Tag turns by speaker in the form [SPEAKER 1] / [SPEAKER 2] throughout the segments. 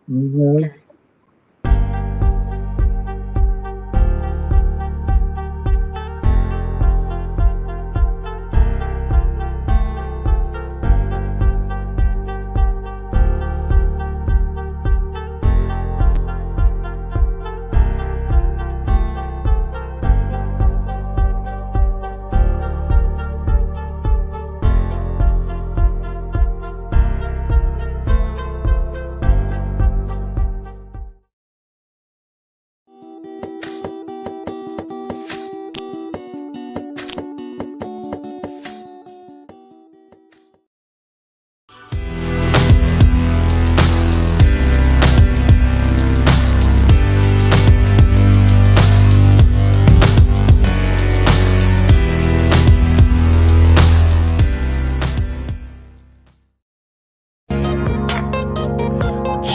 [SPEAKER 1] Mhm.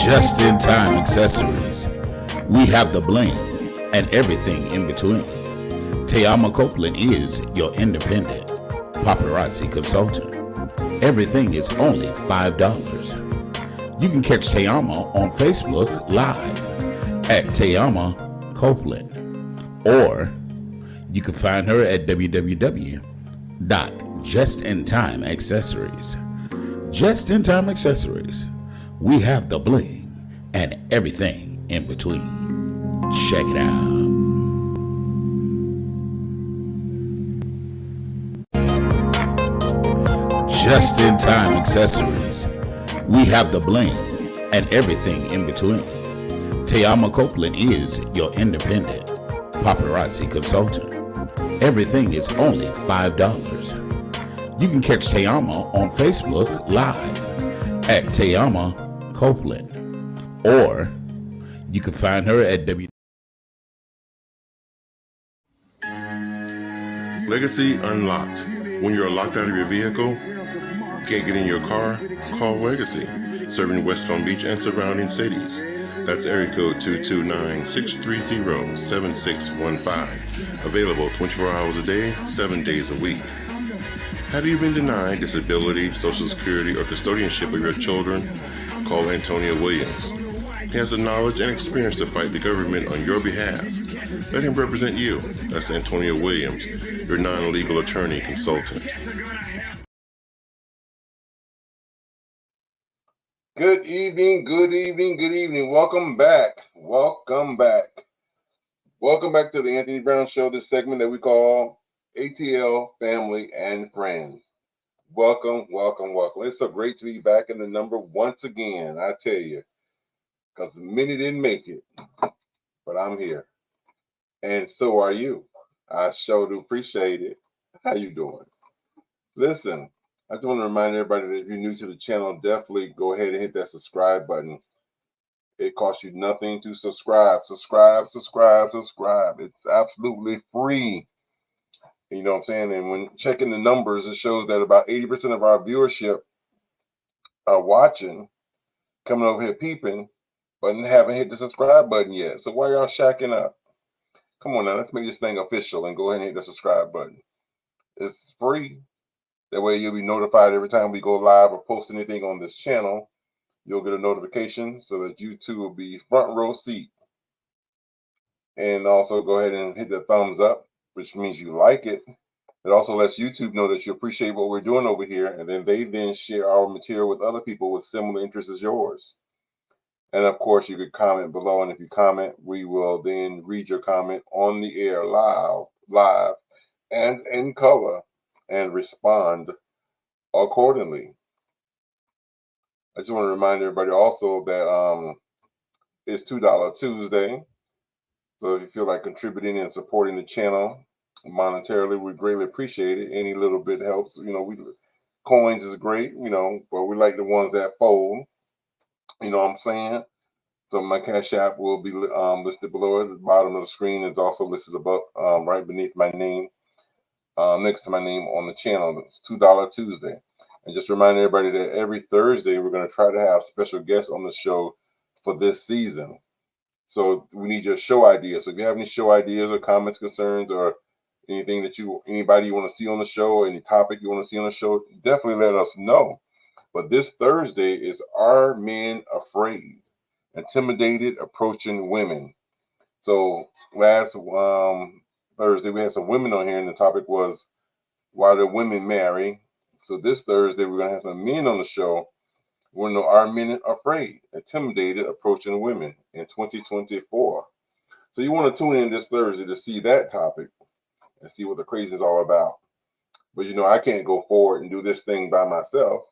[SPEAKER 2] Just in time accessories. We have the bling and everything in between. Tayama Copeland is your independent paparazzi consultant. Everything is only $5. You can catch Tayama on Facebook Live at Tayama Copeland, or you can find her at www.justintimeaccessories. Just in time accessories. We have the bling and everything in between. Check it out. Just in time accessories. We have the bling and everything in between. Tayama Copeland is your independent paparazzi consultant. Everything is only $5. You can catch Tayama on Facebook Live at Tayama Copeland, or you can find her at
[SPEAKER 3] Legacy Unlocked. When you're locked out of your vehicle, can't get in your car, call Legacy, serving West Palm Beach and surrounding cities. That's area code 229-630-7615. Available 24 hours a day, 7 days a week. Have you been denied disability, Social Security, or custodianship of your children? Call Antonio Williams. He has the knowledge and experience to fight the government on your behalf. Let him represent you. That's Antonio Williams, your non-legal attorney consultant.
[SPEAKER 4] Good evening, good evening, good evening. Welcome back. Welcome back. Welcome back to the Anthony Brown Show, this segment that we call ATL Family and Friends. Welcome, welcome, welcome. It's so great to be back in the number once again, I tell you, because many didn't make it, but I'm here. And so are you. I sure do appreciate it. How you doing? Listen, I just want to remind everybody that if you're new to the channel, definitely go ahead and hit that subscribe button. It costs you nothing to subscribe. Subscribe. It's absolutely free. You know what I'm saying? And when checking the numbers, it shows that about 80% of our viewership are watching, coming over here peeping, but haven't hit the subscribe button yet. So why y'all shacking up? Come on now, let's make this thing official and go ahead and hit the subscribe button. It's free. That way you'll be notified every time we go live or post anything on this channel. You'll get a notification so that you too will be front row seat. And also go ahead and hit the thumbs up, which means you like it. It also lets YouTube know that you appreciate what we're doing over here, and then they share our material with other people with similar interests as yours. And of course, you could comment below, and if you comment, we will then read your comment on the air live, and in color, and respond accordingly. I just want to remind everybody also that it's $2 Tuesday. So if you feel like contributing and supporting the channel monetarily, we greatly appreciate it. Any little bit helps. Coins is great, but we like the ones that fold. You know what I'm saying? So my Cash App will be listed below. At the bottom of the screen is also listed above, right beneath my name, next to my name on the channel. It's $2 Tuesday. And just remind everybody that every Thursday we're going to try to have special guests on the show for this season. So we need your show ideas. So if you have any show ideas or comments, concerns, or anything that anybody you want to see on the show, or any topic you want to see on the show, definitely let us know. But this Thursday is Are Men Afraid? intimidated approaching women. So last Thursday we had some women on here, and the topic was why do women marry. So this Thursday we're gonna have some men on the show. We want to know, are men afraid, intimidated approaching women in 2024? So you want to tune in this Thursday to see that topic and see what the crazy is all about. But I can't go forward and do this thing by myself.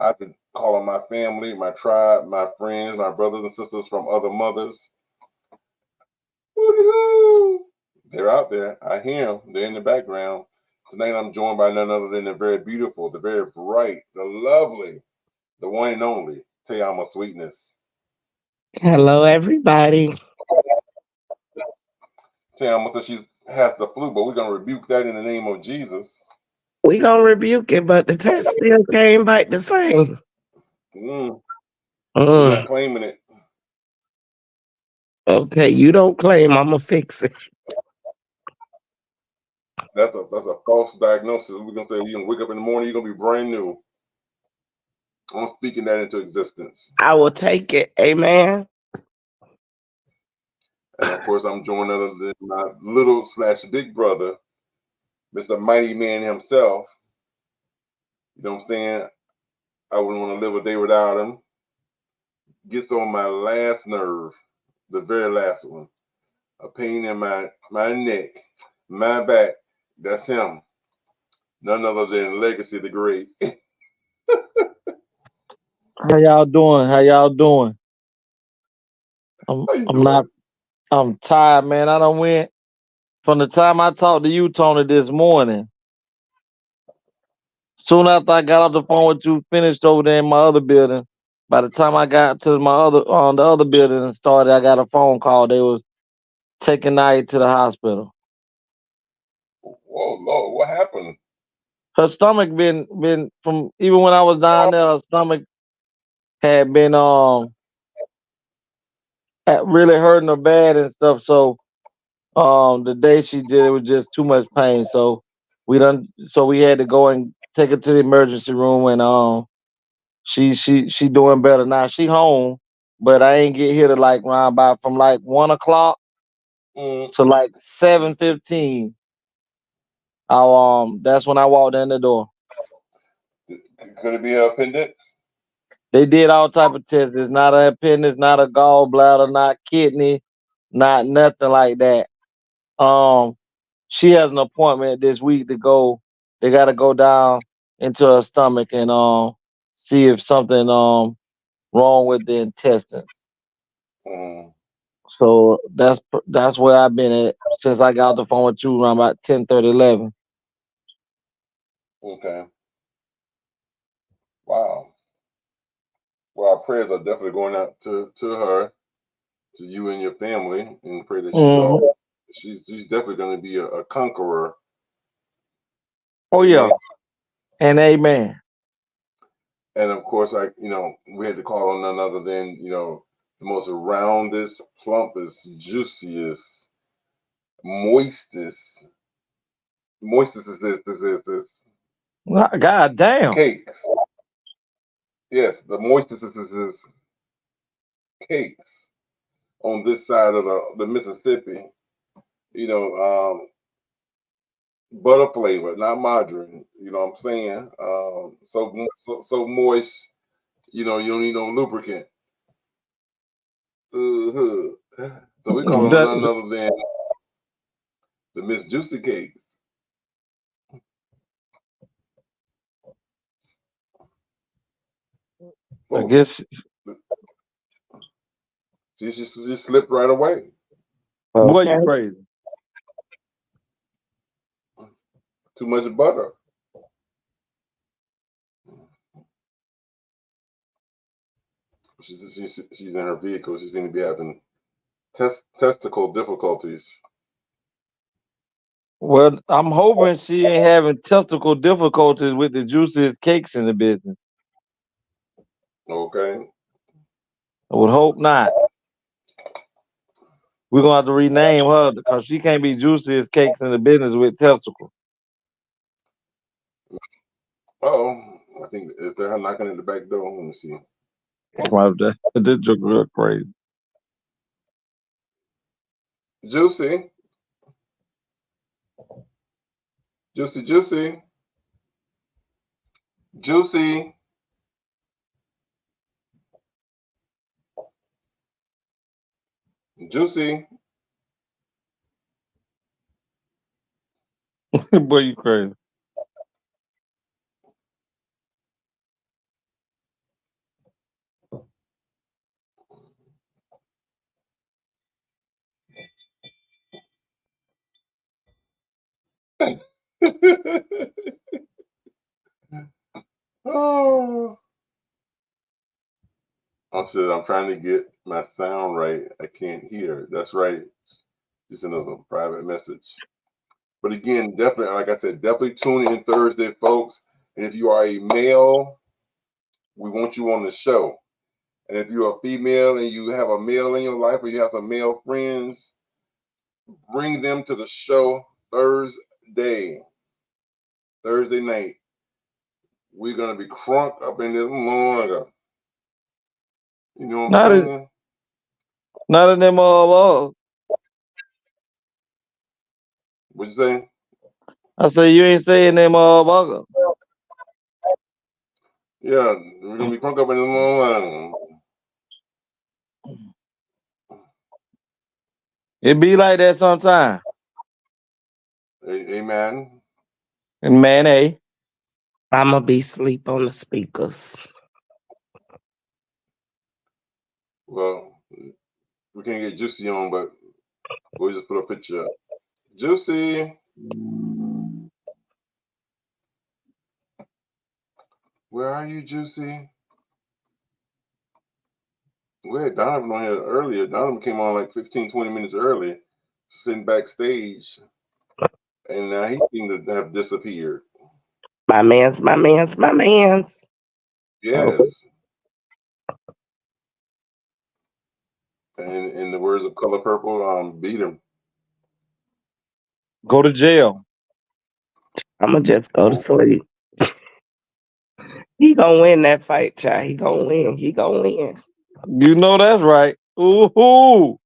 [SPEAKER 4] I've been calling my family, my tribe, my friends, my brothers and sisters from other mothers. Woo-hoo! They're out there. I hear them. They're in the background. Tonight I'm joined by none other than the very beautiful, the very bright, the lovely, the one and only Tayama Sweetness.
[SPEAKER 1] Hello, everybody.
[SPEAKER 4] Tayama says she has the flu, but we're going to rebuke that in the name of Jesus.
[SPEAKER 1] We gonna rebuke it, but the test still came back the same.
[SPEAKER 4] We're
[SPEAKER 1] Mm,
[SPEAKER 4] not claiming it.
[SPEAKER 1] okay, you don't claim. I'ma fix it.
[SPEAKER 4] That's a false diagnosis. We're going to say you're going to wake up in the morning, you're going to be brand new. I'm speaking that into existence.
[SPEAKER 1] I will take it. Amen.
[SPEAKER 4] And of course, I'm joined other than my little / big brother, Mr. Mighty Man himself. You know what I'm saying? I wouldn't want to live a day without him. Gets on my last nerve, the very last one. A pain in my neck, my back. That's him. None other than Legacy the Great.
[SPEAKER 5] How y'all doing? How y'all doing? I'm
[SPEAKER 4] How you
[SPEAKER 5] I'm
[SPEAKER 4] doing?
[SPEAKER 5] not I'm tired, man. I done went from the time I talked to you, Tony, this morning. Soon after I got off the phone with you, finished over there in my other building. By the time I got to my the other building and started, I got a phone call. They was taking Naya to the hospital.
[SPEAKER 4] Whoa, Lord, what happened?
[SPEAKER 5] Her stomach been from even when I was down there, her stomach had been really hurting her bad and stuff. So the day she did it was just too much pain. So we had to go and take her to the emergency room, and she doing better now. She home, but I ain't get here to like around about from like 1 o'clock
[SPEAKER 4] Mm,
[SPEAKER 5] to like 7:15. That's when I walked in the door.
[SPEAKER 4] could it be an appendix?
[SPEAKER 5] They did all type of tests. It's not an appendix, not a gallbladder, not kidney, not nothing like that. Um, she has an appointment this week to go. They got to go down into her stomach and see if something wrong with the intestines.
[SPEAKER 4] Mm,
[SPEAKER 5] So that's where I've been at since I got off the phone with you around about 10:30, 11.
[SPEAKER 4] okay. Wow. Well, our prayers are definitely going out to her, to you and your family, and pray that
[SPEAKER 5] Mm-hmm.
[SPEAKER 4] she's definitely going to be a conqueror.
[SPEAKER 5] Oh yeah,
[SPEAKER 4] Amen.
[SPEAKER 5] and amen.
[SPEAKER 4] And of course, we had to call on none other than the most roundest, plumpest, juiciest, moistest, moistest is this
[SPEAKER 5] God damn.
[SPEAKER 4] cakes. Yes, the moistest is this cakes on this side of the Mississippi. You know, butter flavor, not margarine. You know what I'm saying? So moist. You don't need no lubricant. Uh-huh. So we call them none
[SPEAKER 5] The-
[SPEAKER 4] other than the Miss Juicy Cakes.
[SPEAKER 5] I
[SPEAKER 4] Oh,
[SPEAKER 5] guess.
[SPEAKER 4] she slipped right away.
[SPEAKER 5] Boy,
[SPEAKER 1] Okay.
[SPEAKER 5] you crazy.
[SPEAKER 4] Too much butter. She's in her vehicle. She seems to be having testicle difficulties.
[SPEAKER 5] Well, I'm hoping she ain't having testicle difficulties with the juiciest cakes in the business.
[SPEAKER 4] Okay.
[SPEAKER 5] I would hope not. We're gonna have to rename her because she can't be juiciest cakes in the business with testicles.
[SPEAKER 4] Oh, I think is there her knocking at the back door? Let me see.
[SPEAKER 5] This joke real crazy.
[SPEAKER 4] Juicy, juicy, juicy, juicy. Juicy.
[SPEAKER 5] Boy, you crazy.
[SPEAKER 4] Oh, I said I'm trying to get my sound right. I can't hear. That's right. Just another private message. But again, definitely, like I said, definitely tune in Thursday, folks. And if you are a male, we want you on the show. And if you're a female and you have a male in your life or you have some male friends, bring them to the show Thursday night. We're gonna be crunk up in this morning. You know what I'm
[SPEAKER 5] Not in,
[SPEAKER 4] saying?
[SPEAKER 5] not in them
[SPEAKER 4] What you say?
[SPEAKER 5] I say you ain't saying them motherfucker.
[SPEAKER 4] Yeah, we're gonna be crunk up in this morning.
[SPEAKER 5] It be like that sometimes.
[SPEAKER 4] Amen.
[SPEAKER 5] And man, hey,
[SPEAKER 1] I'ma be sleep on the speakers.
[SPEAKER 4] Well, we can't get Juicy on, but we'll just put a picture up. Juicy, where are you, Juicy? We had Donovan on here earlier. Donovan came on like 15, 20 minutes early, sitting backstage, and now he seemed to have disappeared.
[SPEAKER 1] My man's, my man's, my man's. Oh,
[SPEAKER 4] Yes. And in the words of Color Purple, beat him.
[SPEAKER 5] go to jail.
[SPEAKER 1] I'ma just go to sleep. He gonna win that fight, child. He gonna win. He gonna win.
[SPEAKER 5] You know that's right. Ooh,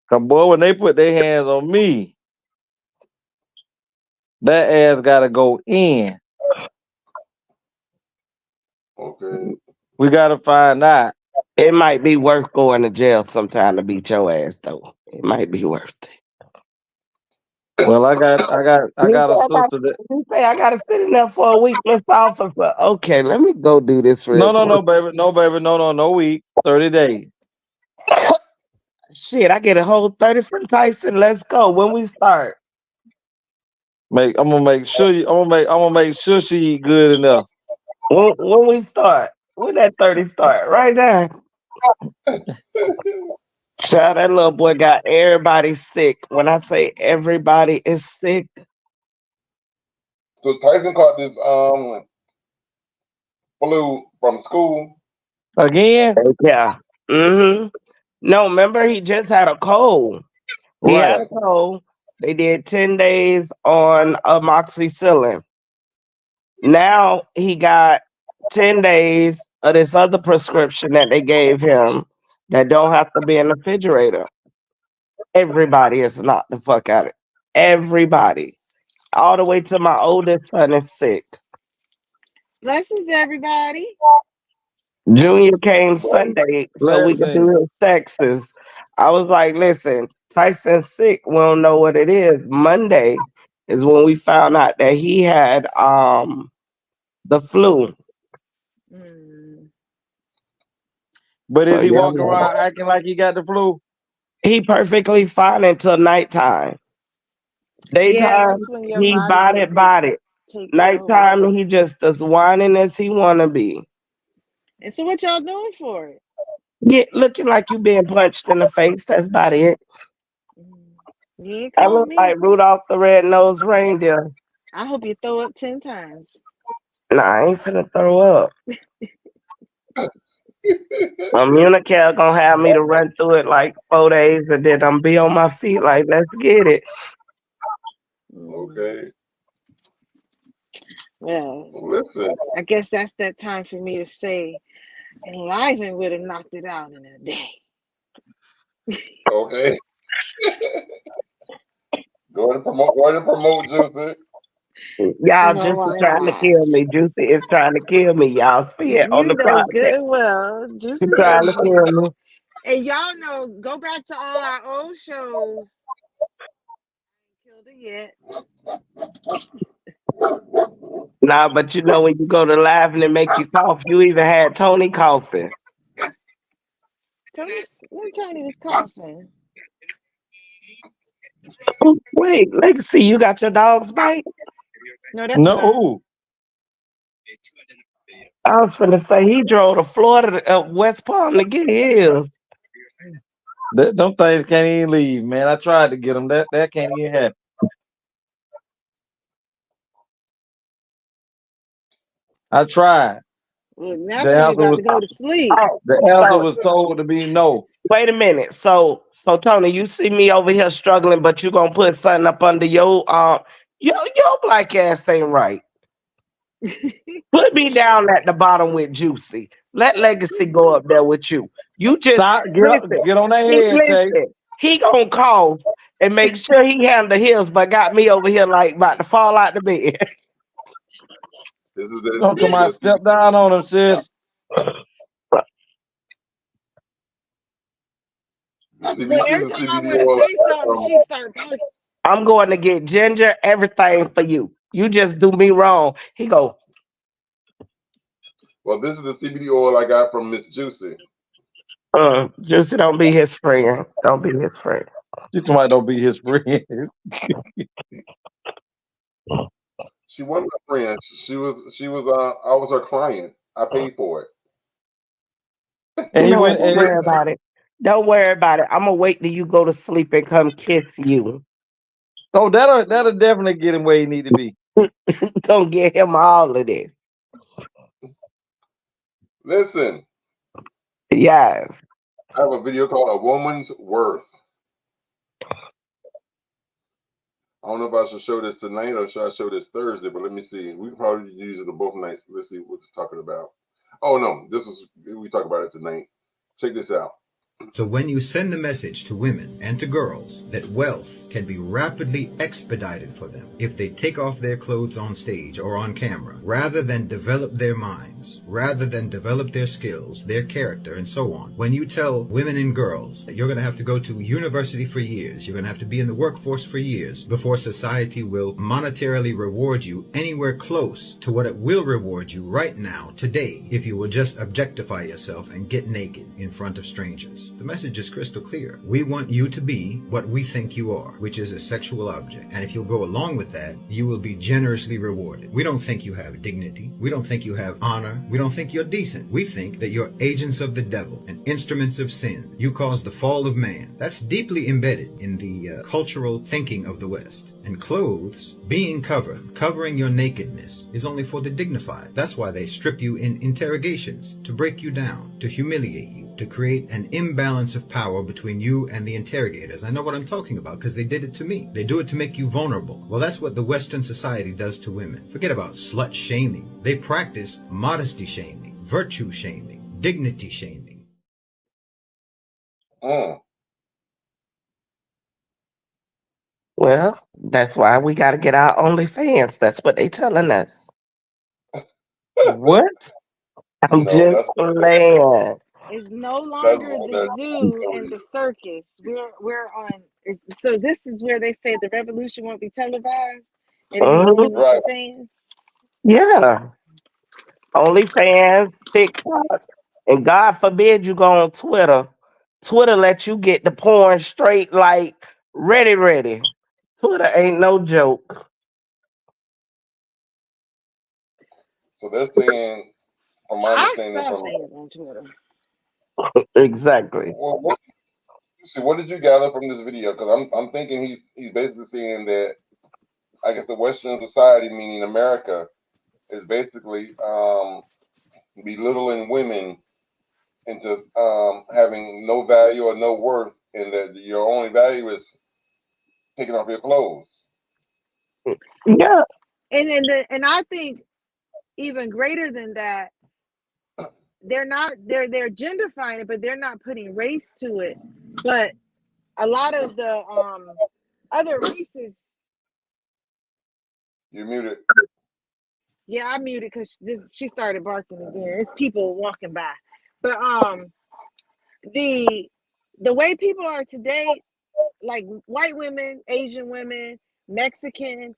[SPEAKER 5] cause boy, when they put their hands on me, that ass gotta go in.
[SPEAKER 4] Okay.
[SPEAKER 5] We gotta find out.
[SPEAKER 1] It might be worth going to jail sometime to beat your ass, though. It might be worth it.
[SPEAKER 5] Well, I
[SPEAKER 1] You
[SPEAKER 5] got
[SPEAKER 1] say
[SPEAKER 5] a
[SPEAKER 1] I got,
[SPEAKER 5] sister that.
[SPEAKER 1] you say I gotta sit in there for a week, Mr. Officer. Okay, let me go do this real
[SPEAKER 5] No, no,
[SPEAKER 1] quick.
[SPEAKER 5] no, baby, no, baby, no week, 30 days.
[SPEAKER 1] Shit, I get a whole 30 from Tyson. Let's go. When we start.
[SPEAKER 5] I'm gonna make sure I'm gonna make sure she eat good enough.
[SPEAKER 1] When we start. When that 30 start? Right now. Child, that little boy got everybody sick. When I say everybody is sick,
[SPEAKER 4] So Tyson caught this flu from school.
[SPEAKER 5] Again,
[SPEAKER 1] yeah. No, remember he just had a cold. He had
[SPEAKER 5] right?
[SPEAKER 1] a cold. They did 10 days on amoxicillin. Now he got 10 days of this other prescription that they gave him that don't have to be in the refrigerator. Everybody is knocked the fuck out of it. Everybody. All the way to my oldest son is sick.
[SPEAKER 6] Blessings, everybody.
[SPEAKER 1] Junior came Sunday so we could
[SPEAKER 5] Blessing.
[SPEAKER 1] do his taxes. I was like, listen, Tyson's sick. We don't know what it is. Monday is when we found out that he had the flu.
[SPEAKER 6] Mm.
[SPEAKER 5] But
[SPEAKER 1] So
[SPEAKER 5] is he
[SPEAKER 1] yeah,
[SPEAKER 5] walking around acting like he got the flu?
[SPEAKER 1] he perfectly fine until nighttime.
[SPEAKER 6] Yeah,
[SPEAKER 1] Daytime,
[SPEAKER 6] that's when your
[SPEAKER 1] he
[SPEAKER 6] body
[SPEAKER 1] body
[SPEAKER 6] get to
[SPEAKER 1] body.
[SPEAKER 6] taking over.
[SPEAKER 1] Nighttime, he just as whining as he wanna be.
[SPEAKER 6] And so, what y'all doing for it?
[SPEAKER 1] Get looking like you being punched in the face. That's about it.
[SPEAKER 6] Mm. You ain't
[SPEAKER 1] I
[SPEAKER 6] call
[SPEAKER 1] look like
[SPEAKER 6] me.
[SPEAKER 1] Rudolph the Red-Nosed Reindeer.
[SPEAKER 6] I hope you throw up 10 times.
[SPEAKER 1] Nah, I ain't finna throw up. Unicare gonna have me to run through it like 4 days and then I'm be on my feet like, let's get it.
[SPEAKER 6] Mm.
[SPEAKER 4] Okay.
[SPEAKER 6] Well,
[SPEAKER 4] Listen.
[SPEAKER 6] I guess that's that time for me to say And Lyman would have knocked it out in a day.
[SPEAKER 4] Okay. Go ahead and promote, Juicy.
[SPEAKER 1] Y'all
[SPEAKER 6] No,
[SPEAKER 1] just
[SPEAKER 6] why
[SPEAKER 1] trying to
[SPEAKER 6] not?
[SPEAKER 1] kill me. Juicy is trying to kill me. Y'all see it on
[SPEAKER 6] You
[SPEAKER 1] the
[SPEAKER 6] know
[SPEAKER 1] podcast.
[SPEAKER 6] good well. Juicy
[SPEAKER 1] He's trying to kill me.
[SPEAKER 6] and y'all know, go back to all our old shows. Killed it yet.
[SPEAKER 1] Nah, but you know when you go to live and it make you cough, you even had Tony coughing.
[SPEAKER 6] When Tony was coughing.
[SPEAKER 1] Oh, wait, Legacy, you got your dog's bite?
[SPEAKER 6] No, that's not.
[SPEAKER 5] No,
[SPEAKER 1] I was finna say he drove to Florida, West Palm to get his.
[SPEAKER 5] them things can't even leave, man. I tried to get them. That can't even happen. I tried.
[SPEAKER 6] Well, now
[SPEAKER 5] The
[SPEAKER 6] Tony
[SPEAKER 5] answer
[SPEAKER 6] about
[SPEAKER 5] was
[SPEAKER 6] to go to sleep.
[SPEAKER 1] Oh,
[SPEAKER 5] the answer
[SPEAKER 1] so
[SPEAKER 5] was told to be no.
[SPEAKER 1] wait a minute. So Tony, you see me over here struggling, but you gonna put something up under your black ass ain't right. Put me down at the bottom with Juicy. Let Legacy go up there with you. You just
[SPEAKER 5] Stop,
[SPEAKER 1] listen.
[SPEAKER 5] get on their
[SPEAKER 1] He,
[SPEAKER 5] head, Tay.
[SPEAKER 1] listen. He gonna cough and make sure he handle his, but got me over here like about to fall out the bed.
[SPEAKER 4] This is
[SPEAKER 5] Don't come out,
[SPEAKER 4] that
[SPEAKER 5] step down on them, sis.
[SPEAKER 6] But
[SPEAKER 4] CBD. This
[SPEAKER 6] every
[SPEAKER 4] is
[SPEAKER 6] time I
[SPEAKER 4] CBD
[SPEAKER 6] want to
[SPEAKER 4] oil.
[SPEAKER 6] say something, she start talking.
[SPEAKER 1] I'm going to get ginger, everything for you. You just do me wrong. He go,
[SPEAKER 4] Well, this is the CBD oil I got from Miss Juicy.
[SPEAKER 1] Juicy, don't be his friend. Don't be his friend.
[SPEAKER 5] You somebody don't be his friend.
[SPEAKER 4] She wasn't my friend. She was. I was her client. I paid for it.
[SPEAKER 5] And
[SPEAKER 1] You
[SPEAKER 5] he
[SPEAKER 1] know what?
[SPEAKER 5] went
[SPEAKER 1] Don't
[SPEAKER 5] and
[SPEAKER 1] worry about it. Don't worry about it. I'm gonna wait till you go to sleep and come kiss you.
[SPEAKER 5] oh, that'll definitely get him where he need to be.
[SPEAKER 1] Gonna get him all of this.
[SPEAKER 4] Listen,
[SPEAKER 1] Yes.
[SPEAKER 4] I have a video called "A Woman's Worth." I don't know if I should show this tonight or should I show this Thursday, but let me see. We can probably use it both nights. Let's see what it's talking about. Oh no, we talk about it tonight. Check this out.
[SPEAKER 7] So when you send the message to women and to girls that wealth can be rapidly expedited for them if they take off their clothes on stage or on camera, rather than develop their minds, rather than develop their skills, their character, and so on. When you tell women and girls that you're going to have to go to university for years, you're going to have to be in the workforce for years before society will monetarily reward you anywhere close to what it will reward you right now, today, if you will just objectify yourself and get naked in front of strangers. The message is crystal clear. We want you to be what we think you are, which is a sexual object. And if you'll go along with that, you will be generously rewarded. We don't think you have dignity. We don't think you have honor. We don't think you're decent. We think that you're agents of the devil and instruments of sin. You caused the fall of man. That's deeply embedded in the cultural thinking of the West. And clothes, being covered, covering your nakedness, is only for the dignified. That's why they strip you in interrogations, to break you down, to humiliate you, to create an imbalance of power between you and the interrogators. I know what I'm talking about because they did it to me. They do it to make you vulnerable. Well, that's what the Western society does to women. Forget about slut shaming. They practice modesty shaming, virtue shaming, dignity shaming.
[SPEAKER 1] Well, that's why we gotta get our OnlyFans. That's what they telling us.
[SPEAKER 5] What?
[SPEAKER 1] I'm
[SPEAKER 4] No,
[SPEAKER 1] just
[SPEAKER 4] that's
[SPEAKER 1] playing.
[SPEAKER 6] It's no
[SPEAKER 4] that's
[SPEAKER 6] longer the zoo and the circus. We're on. So this is where they say the revolution won't be televised. It'll be
[SPEAKER 1] Mhm.
[SPEAKER 6] only
[SPEAKER 4] right.
[SPEAKER 6] for fans.
[SPEAKER 1] Yeah. OnlyFans, TikTok, and God forbid you go on Twitter. Twitter let you get the porn straight like ready. Twitter ain't no joke.
[SPEAKER 4] So they're saying, from my
[SPEAKER 6] I
[SPEAKER 4] understanding,
[SPEAKER 6] saw
[SPEAKER 4] from
[SPEAKER 6] things on Twitter.
[SPEAKER 1] Exactly.
[SPEAKER 4] well, what did you gather from this video? Because I'm thinking he's basically saying that I guess the Western society, meaning America, is basically belittling women into having no value or no worth, and that your only value is taking off your clothes.
[SPEAKER 1] Yeah.
[SPEAKER 6] And I think even greater than that, they're genderfying it, but they're not putting race to it. But a lot of the other races.
[SPEAKER 4] You're muted.
[SPEAKER 6] Yeah, I muted because she started barking again. It's people walking by. But the way people are today, like white women, Asian women, Mexican,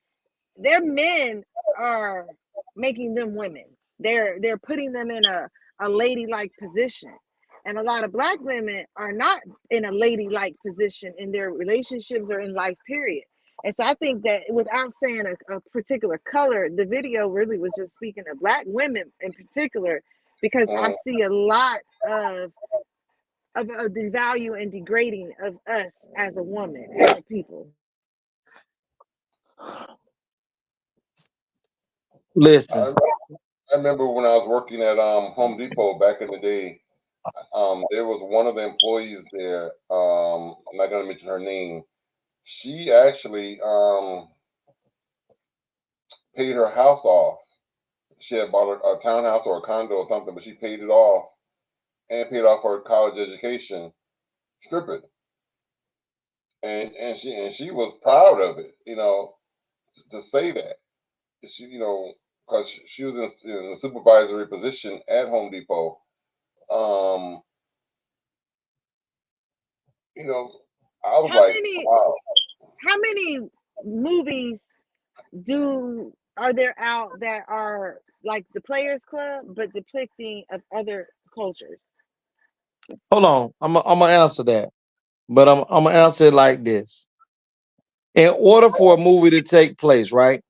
[SPEAKER 6] their men are making them women. They're putting them in a ladylike position. And a lot of black women are not in a ladylike position in their relationships or in life, period. And so I think that without saying a particular color, the video really was just speaking of black women in particular, because I see a lot of the value and degrading of us as a woman, as a people.
[SPEAKER 5] Listen,
[SPEAKER 4] I remember when I was working at Home Depot back in the day. There was one of the employees there. I'm not going to mention her name. She actually paid her house off. She had bought a townhouse or a condo or something, but she paid it off and paid off her college education stripping. And she was proud of it, to say that. She, because she was in a supervisory position at Home Depot. I was
[SPEAKER 6] How
[SPEAKER 4] like,
[SPEAKER 6] many
[SPEAKER 4] wow.
[SPEAKER 6] how many movies are there out that are like the Players Club but depicting of other cultures?
[SPEAKER 5] hold on. I'm gonna answer that, but I'm gonna answer it like this. In order for a movie to take place, right?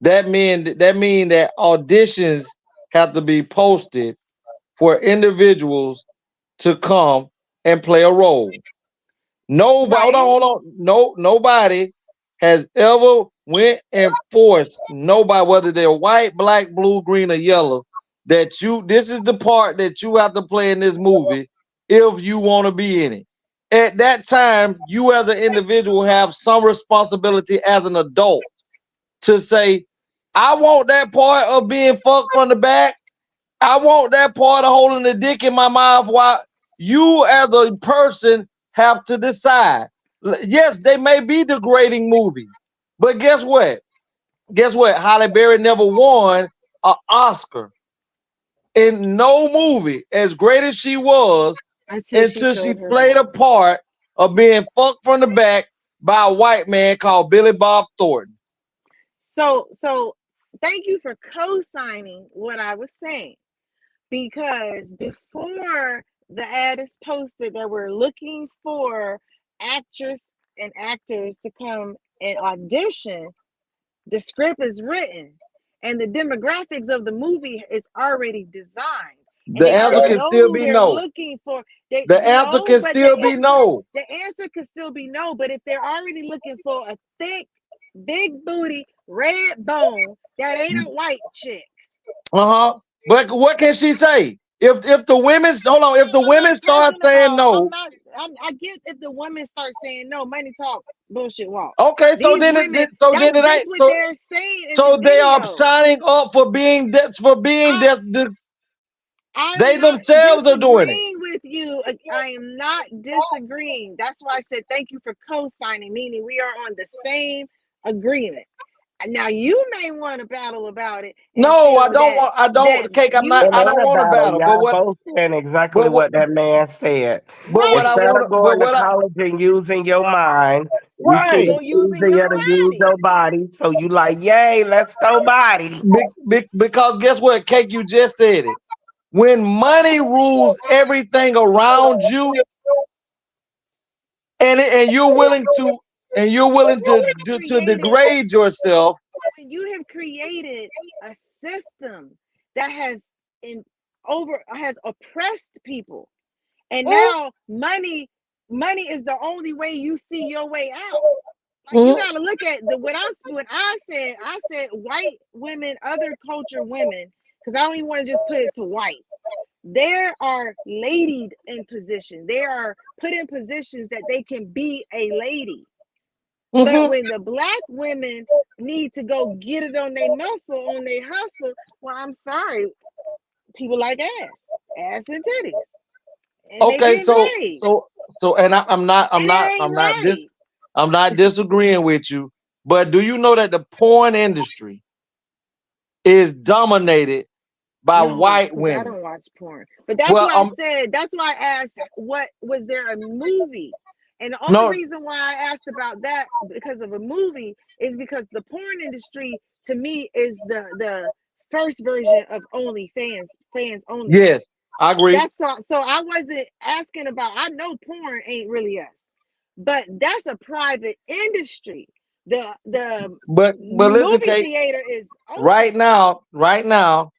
[SPEAKER 5] That mean that auditions have to be posted for individuals to come and play a role. Nobody, hold on,
[SPEAKER 6] Right.
[SPEAKER 5] hold on. No, nobody has ever went and forced nobody, whether they're white, black, blue, green, or yellow, that this is the part that you have to play in this movie if you want to be in it. At that time, you as an individual have some responsibility as an adult to say, I want that part of being fucked from the back. I want that part of holding the dick in my mouth, while you as a person have to decide. Yes, they may be degrading movies, but guess what? Guess what? Halle Berry never won an Oscar in no movie, as great as she was,
[SPEAKER 6] Until she
[SPEAKER 5] until she
[SPEAKER 6] showed her
[SPEAKER 5] played
[SPEAKER 6] back.
[SPEAKER 5] a part of being fucked from the back by a white man called Billy Bob Thornton.
[SPEAKER 6] So thank you for co-signing what I was saying, because before the ad is posted that we're looking for actress and actors to come and audition, the script is written and the demographics of the movie is already designed, and
[SPEAKER 5] The
[SPEAKER 6] they
[SPEAKER 5] answer
[SPEAKER 6] already
[SPEAKER 5] can
[SPEAKER 6] know
[SPEAKER 5] still
[SPEAKER 6] who
[SPEAKER 5] be
[SPEAKER 6] they're
[SPEAKER 5] no.
[SPEAKER 6] looking for. They
[SPEAKER 5] The answer
[SPEAKER 6] no,
[SPEAKER 5] can
[SPEAKER 6] but
[SPEAKER 5] still be no.
[SPEAKER 6] the answer could still be no. But if they're already looking for a thick, big booty, red bone, that ain't a white chick.
[SPEAKER 5] Uh-huh. But what can she say? If the women, hold on, if the
[SPEAKER 6] I'm not
[SPEAKER 5] women start
[SPEAKER 6] talking
[SPEAKER 5] saying
[SPEAKER 6] about.
[SPEAKER 5] no,
[SPEAKER 6] I get if the women start saying no, money talk, bullshit walk.
[SPEAKER 5] okay, so
[SPEAKER 6] These
[SPEAKER 5] then
[SPEAKER 6] women,
[SPEAKER 5] then
[SPEAKER 6] that's
[SPEAKER 5] it
[SPEAKER 6] just
[SPEAKER 5] ain't
[SPEAKER 6] what
[SPEAKER 5] so
[SPEAKER 6] they're saying in the
[SPEAKER 5] so they are
[SPEAKER 6] video.
[SPEAKER 5] signing up for being
[SPEAKER 6] I
[SPEAKER 5] they
[SPEAKER 6] I'm not
[SPEAKER 5] themselves are doing it.
[SPEAKER 6] disagreeing with you. I am not disagreeing. That's why I said thank you for co-signing, meaning we are on the same agreement. Now you may want to battle about it and
[SPEAKER 5] No,
[SPEAKER 6] feel that
[SPEAKER 5] I don't, Cake,
[SPEAKER 6] you
[SPEAKER 1] It
[SPEAKER 5] I
[SPEAKER 1] ain't
[SPEAKER 5] don't
[SPEAKER 1] a
[SPEAKER 5] want to
[SPEAKER 1] battle.
[SPEAKER 5] battle.
[SPEAKER 1] Y'all both saying exactly
[SPEAKER 5] But what
[SPEAKER 1] what that man said.
[SPEAKER 5] what
[SPEAKER 6] right.
[SPEAKER 5] I
[SPEAKER 1] Instead
[SPEAKER 5] want
[SPEAKER 1] of
[SPEAKER 5] to but
[SPEAKER 1] going to
[SPEAKER 5] what I
[SPEAKER 1] college and using your mind, you see
[SPEAKER 5] right
[SPEAKER 6] Go
[SPEAKER 1] it's
[SPEAKER 6] using your
[SPEAKER 1] easier to use
[SPEAKER 6] body.
[SPEAKER 1] your body. So you like, yay, let's go body.
[SPEAKER 5] because guess what, Cake, you just said it. When money rules everything around you, and you're willing
[SPEAKER 6] You have
[SPEAKER 5] to
[SPEAKER 6] created
[SPEAKER 5] degrade yourself.
[SPEAKER 6] you have created a system that has oppressed people, and
[SPEAKER 5] Mm,
[SPEAKER 6] now money is the only way you see your way out. Like you
[SPEAKER 5] mm,
[SPEAKER 6] got to look at when I said white women, other culture women, because I don't even want to just put it to white. They are ladied in position. They are put in positions that they can be a lady. But
[SPEAKER 5] mhm.
[SPEAKER 6] when the black women need to go get it on their muscle, on their hustle, well, I'm sorry, people like ass and titties, and they
[SPEAKER 5] Okay,
[SPEAKER 6] getting
[SPEAKER 5] so
[SPEAKER 6] paid,
[SPEAKER 5] and I'm not
[SPEAKER 6] and it ain't right.
[SPEAKER 5] I'm not disagreeing with you, but do you know that the porn industry is dominated by
[SPEAKER 6] No,
[SPEAKER 5] white
[SPEAKER 6] because I
[SPEAKER 5] women?
[SPEAKER 6] don't watch porn. But that's
[SPEAKER 5] Well,
[SPEAKER 6] why I said, that's why I asked, what was there a movie? And the only
[SPEAKER 5] no,
[SPEAKER 6] reason why I asked about that because of a movie is because the porn industry to me is the first version of OnlyFans, fans only.
[SPEAKER 5] yes, I agree.
[SPEAKER 6] That's so I wasn't asking about, I know porn ain't really us, but that's a private industry. The
[SPEAKER 5] But listen,
[SPEAKER 6] movie
[SPEAKER 5] Kate,
[SPEAKER 6] theater is
[SPEAKER 5] right
[SPEAKER 6] open.
[SPEAKER 5] now,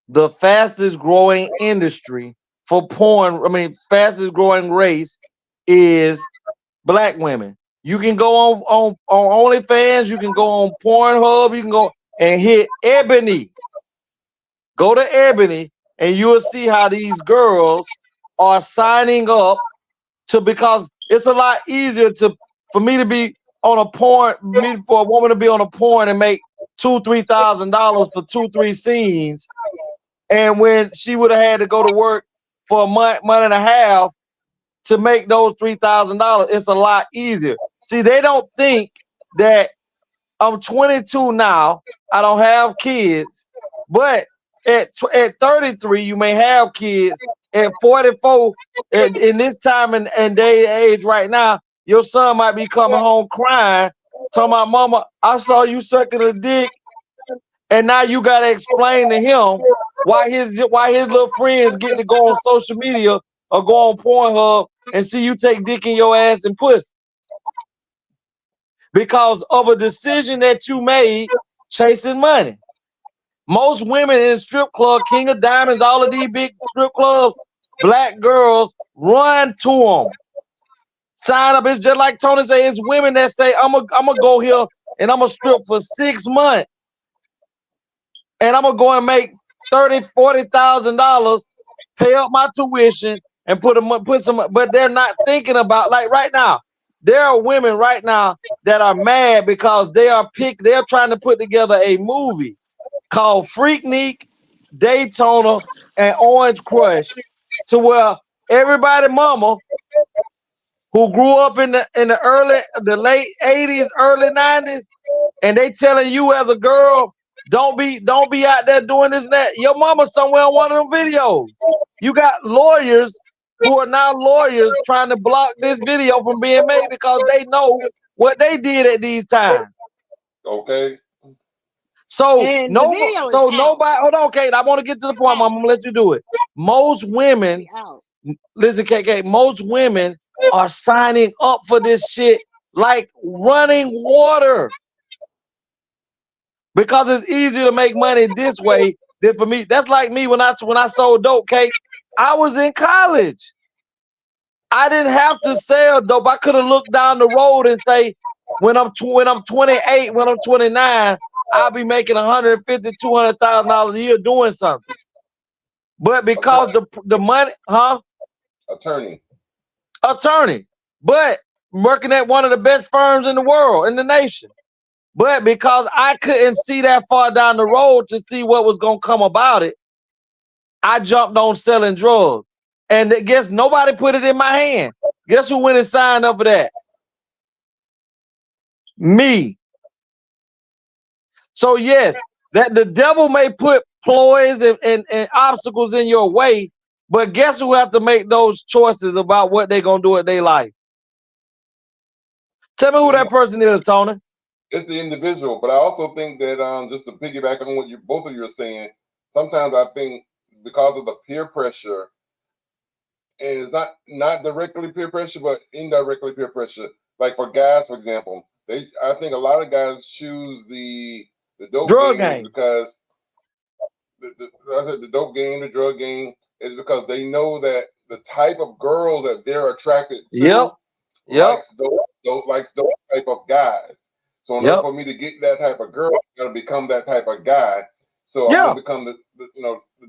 [SPEAKER 5] the fastest growing industry for porn, I mean, fastest growing race is black women. You can go on OnlyFans, you can go on Pornhub, you can go and hit Ebony. Go to Ebony, and you will see how these girls are signing up to, because it's a lot easier to for me to be on a porn, me for a woman to be on a porn and make $2,000-3,000 for 2-3 scenes, and when she would have had to go to work for a month and a half to make those $3,000, it's a lot easier. See, they don't think that I'm 22 now. I don't have kids, but at 33, you may have kids. At 44, in this time and day and age right now, your son might be coming home crying, talking about, "Mama, I saw you sucking a dick," and now you gotta explain to him why his little friends get to go on social media or go on Pornhub and see you take dick in your ass and pussy because of a decision that you made chasing money. Most women in the strip club, King of Diamonds, all of these big strip clubs, black girls run to them. Sign up. It's just like Tony say, it's women that say, I'm gonna go here and I'm gonna strip for 6 months and I'm gonna go and make $30,000-40,000, pay up my tuition and put some, but they're not thinking about, like right now. There are women right now that are mad because they're trying to put together a movie called Freaknik, Daytona, and Orange Crush, to where everybody mama who grew up in the late 80s, early 90s, and they telling you as a girl, don't be out there doing this and that. Your mama somewhere on one of them videos. You got lawyers who are now lawyers trying to block this video from being made because they know what they did at these times.
[SPEAKER 4] Okay.
[SPEAKER 5] So
[SPEAKER 6] And the video is out.
[SPEAKER 5] nobody, hold on, Kate. I want to get to the
[SPEAKER 6] It's
[SPEAKER 5] point, Mom.
[SPEAKER 6] out.
[SPEAKER 5] I'm gonna let you do it. Most women,
[SPEAKER 6] We out.
[SPEAKER 5] listen, KK, most women are signing up for this shit like running water because it's easier to make money this way than for me. That's like me when I sold dope, Kate. I was in college. I didn't have to sell dope. I could have looked down the road and say, when I'm 28, when I'm 29, I'll be making $150,000-200,000 a year doing something. But because the money, huh?
[SPEAKER 4] Attorney.
[SPEAKER 5] Attorney. But working at one of the best firms in the world, in the nation. But because I couldn't see that far down the road to see what was gonna come about it, I jumped on selling drugs. And guess nobody put it in my hand. Guess who went and signed up for that? Me. So yes, that the devil may put ploys and obstacles in your way, but guess who have to make those choices about what they're gonna do with their life? Tell me who
[SPEAKER 4] You
[SPEAKER 5] that
[SPEAKER 4] know,
[SPEAKER 5] person is, Tony.
[SPEAKER 4] it's the individual, but I also think that just to piggyback on what you both of you are saying, sometimes I think because of the peer pressure, and it's not directly peer pressure, but indirectly peer pressure. Like for guys, for example, I think a lot of guys choose the dope
[SPEAKER 5] Drug
[SPEAKER 4] game is
[SPEAKER 5] game.
[SPEAKER 4] because I said the dope game, the drug game is because they know that the type of girls that they're attracted
[SPEAKER 5] Yep.
[SPEAKER 4] to
[SPEAKER 5] Yep.
[SPEAKER 4] likes those type of guys. So in order
[SPEAKER 5] Yep.
[SPEAKER 4] for me to get that type of girl, I gotta become that type of guy. So I'm
[SPEAKER 5] Yeah.
[SPEAKER 4] gonna become the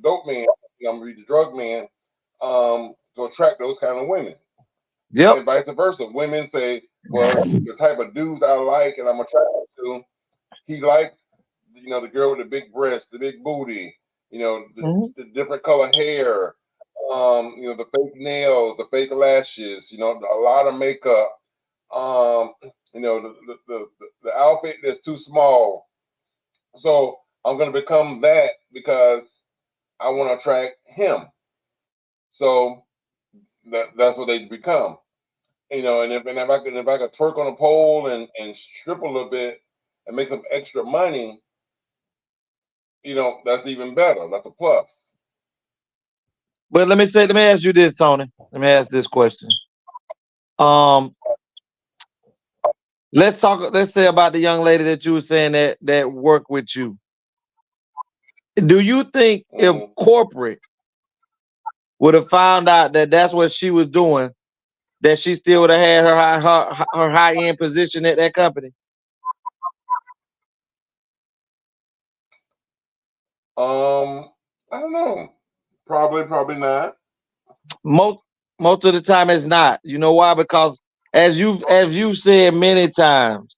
[SPEAKER 4] dope man. I'm gonna be the drug man to attract those kind of women,
[SPEAKER 5] Yep.
[SPEAKER 4] and vice versa. Women say, "Well, the type of dudes I like and I'm attracted to, he likes the girl with the big breast, the big booty, the different color hair, the fake nails, the fake lashes, a lot of makeup, the outfit that's too small. So I'm going to become that because I want to attract him. So that's what they become. And if I could twerk on a pole and strip a little bit and make some extra money, that's even better. That's a plus.
[SPEAKER 5] But let me ask you this, Tony. Let me ask this question. Um, let's say about the young lady that you were saying that worked with you. Do you think if corporate would have found out that that's what she was doing, that she still would have had her high end position at that company?
[SPEAKER 4] I don't know. Probably not.
[SPEAKER 5] Most of the time it's not. You know why? Because as you've said many times,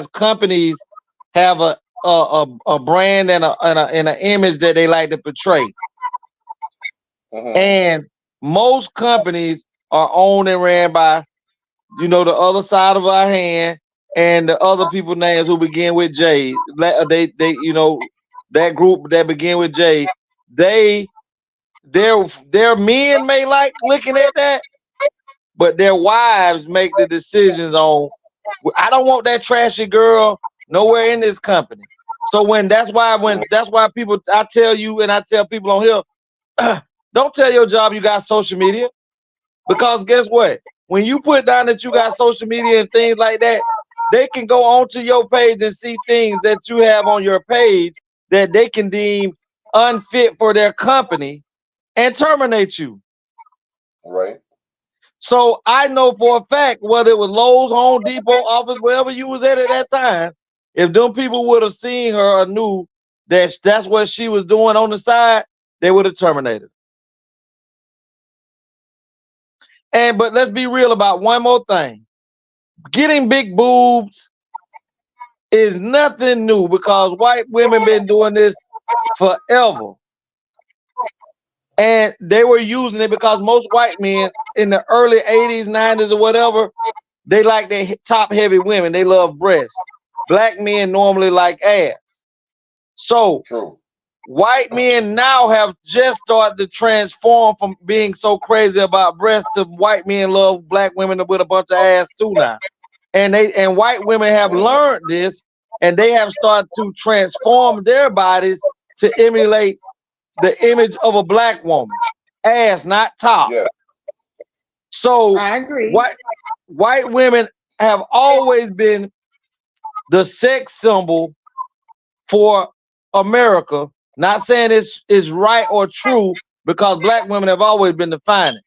[SPEAKER 5] companies have a brand and an image that they like to portray. And most companies are owned and ran by, the other side of our hand and the other people names who begin with J. They that group that begin with J. Their men may like looking at that, but their wives make the decisions on. I don't want that trashy girl nowhere in this company. So that's why people, I tell you and I tell people on here, don't tell your job you got social media, because guess what? When you put down that you got social media and things like that, they can go onto your page and see things that you have on your page that they can deem unfit for their company and terminate you.
[SPEAKER 4] Right.
[SPEAKER 5] So I know for a fact, whether it was Lowe's, Home Depot, office, wherever you was at that time, if them people would have seen her or knew that that's what she was doing on the side, they would have terminated. But let's be real about one more thing. Getting big boobs is nothing new, because white women been doing this forever. And they were using it because most white men in the early 80s, 90s, or whatever, they like their top heavy women. They love breasts. Black men normally like ass. So
[SPEAKER 4] True.
[SPEAKER 5] White men now have just started to transform from being so crazy about breasts to white men love black women with a bunch of ass too now. And white women have learned this, and they have started to transform their bodies to emulate the image of a black woman. Ass, not top.
[SPEAKER 4] Yeah.
[SPEAKER 5] So
[SPEAKER 6] I agree.
[SPEAKER 5] White women have always been the sex symbol for America. Not saying it's right or true, because black women have always been the finest.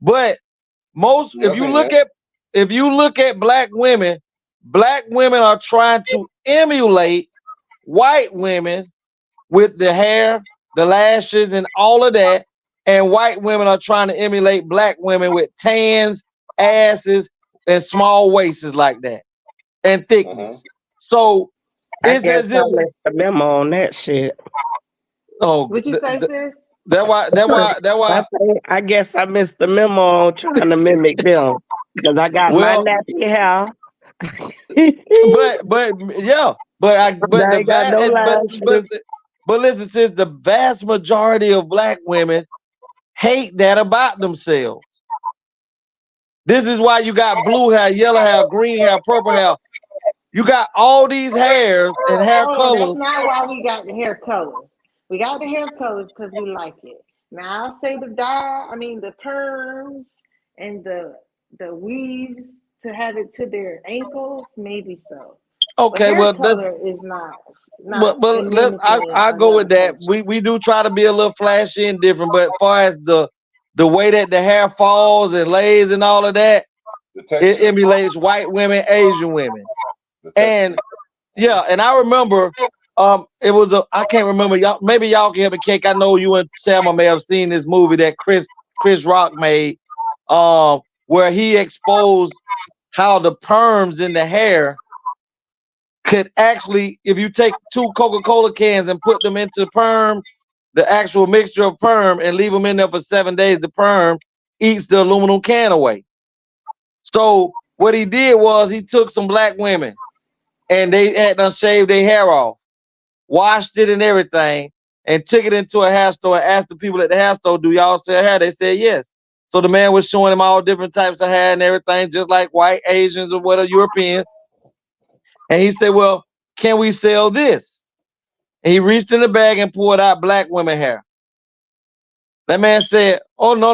[SPEAKER 5] But if you look at black women are trying to emulate white women with the hair, the lashes, and all of that. And white women are trying to emulate black women with tans, asses, and small waists like that, and thickness. So
[SPEAKER 1] I
[SPEAKER 5] it's
[SPEAKER 1] guess
[SPEAKER 5] as
[SPEAKER 1] I
[SPEAKER 5] if,
[SPEAKER 1] missed the memo on that shit.
[SPEAKER 5] oh,
[SPEAKER 6] What you say, sis?
[SPEAKER 1] I guess I missed the memo on trying to mimic them, because I got my
[SPEAKER 5] Well,
[SPEAKER 1] nappy hair.
[SPEAKER 5] but
[SPEAKER 1] I ain't got no lashes.
[SPEAKER 5] listen, sis, the vast majority of black women hate that about themselves. This is why you got blue hair, yellow hair, green hair, purple hair. You got all these hairs and hair colors.
[SPEAKER 6] That's not why we got the hair colors. We got the hair colors because we like it. Now I'll say the perms and the weaves to have it to their ankles, maybe so.
[SPEAKER 5] Okay,
[SPEAKER 6] but hair
[SPEAKER 5] well,
[SPEAKER 6] color is not
[SPEAKER 5] I go with that. We do try to be a little flashy and different, but as far as the way that the hair falls and lays and all of that, it emulates white women, Asian women. And and I remember it was I can't remember, y'all, maybe y'all can help me, Cake. I know you and Selma may have seen this movie that Chris Rock made, where he exposed how the perms in the hair could actually, if you take 2 Coca-Cola cans and put them into perm, the actual mixture of perm, and leave them in there for 7 days, the perm eats the aluminum can away. So what he did was he took some black women and they had done shaved their hair off, washed it and everything, and took it into a hair store and asked the people at the hair store, do y'all sell hair? They said yes. So the man was showing him all different types of hair and everything, just like white, Asians, or whatever, European. And he said, well, can we sell this? And he reached in the bag and pulled out black women hair. That man said, oh, no,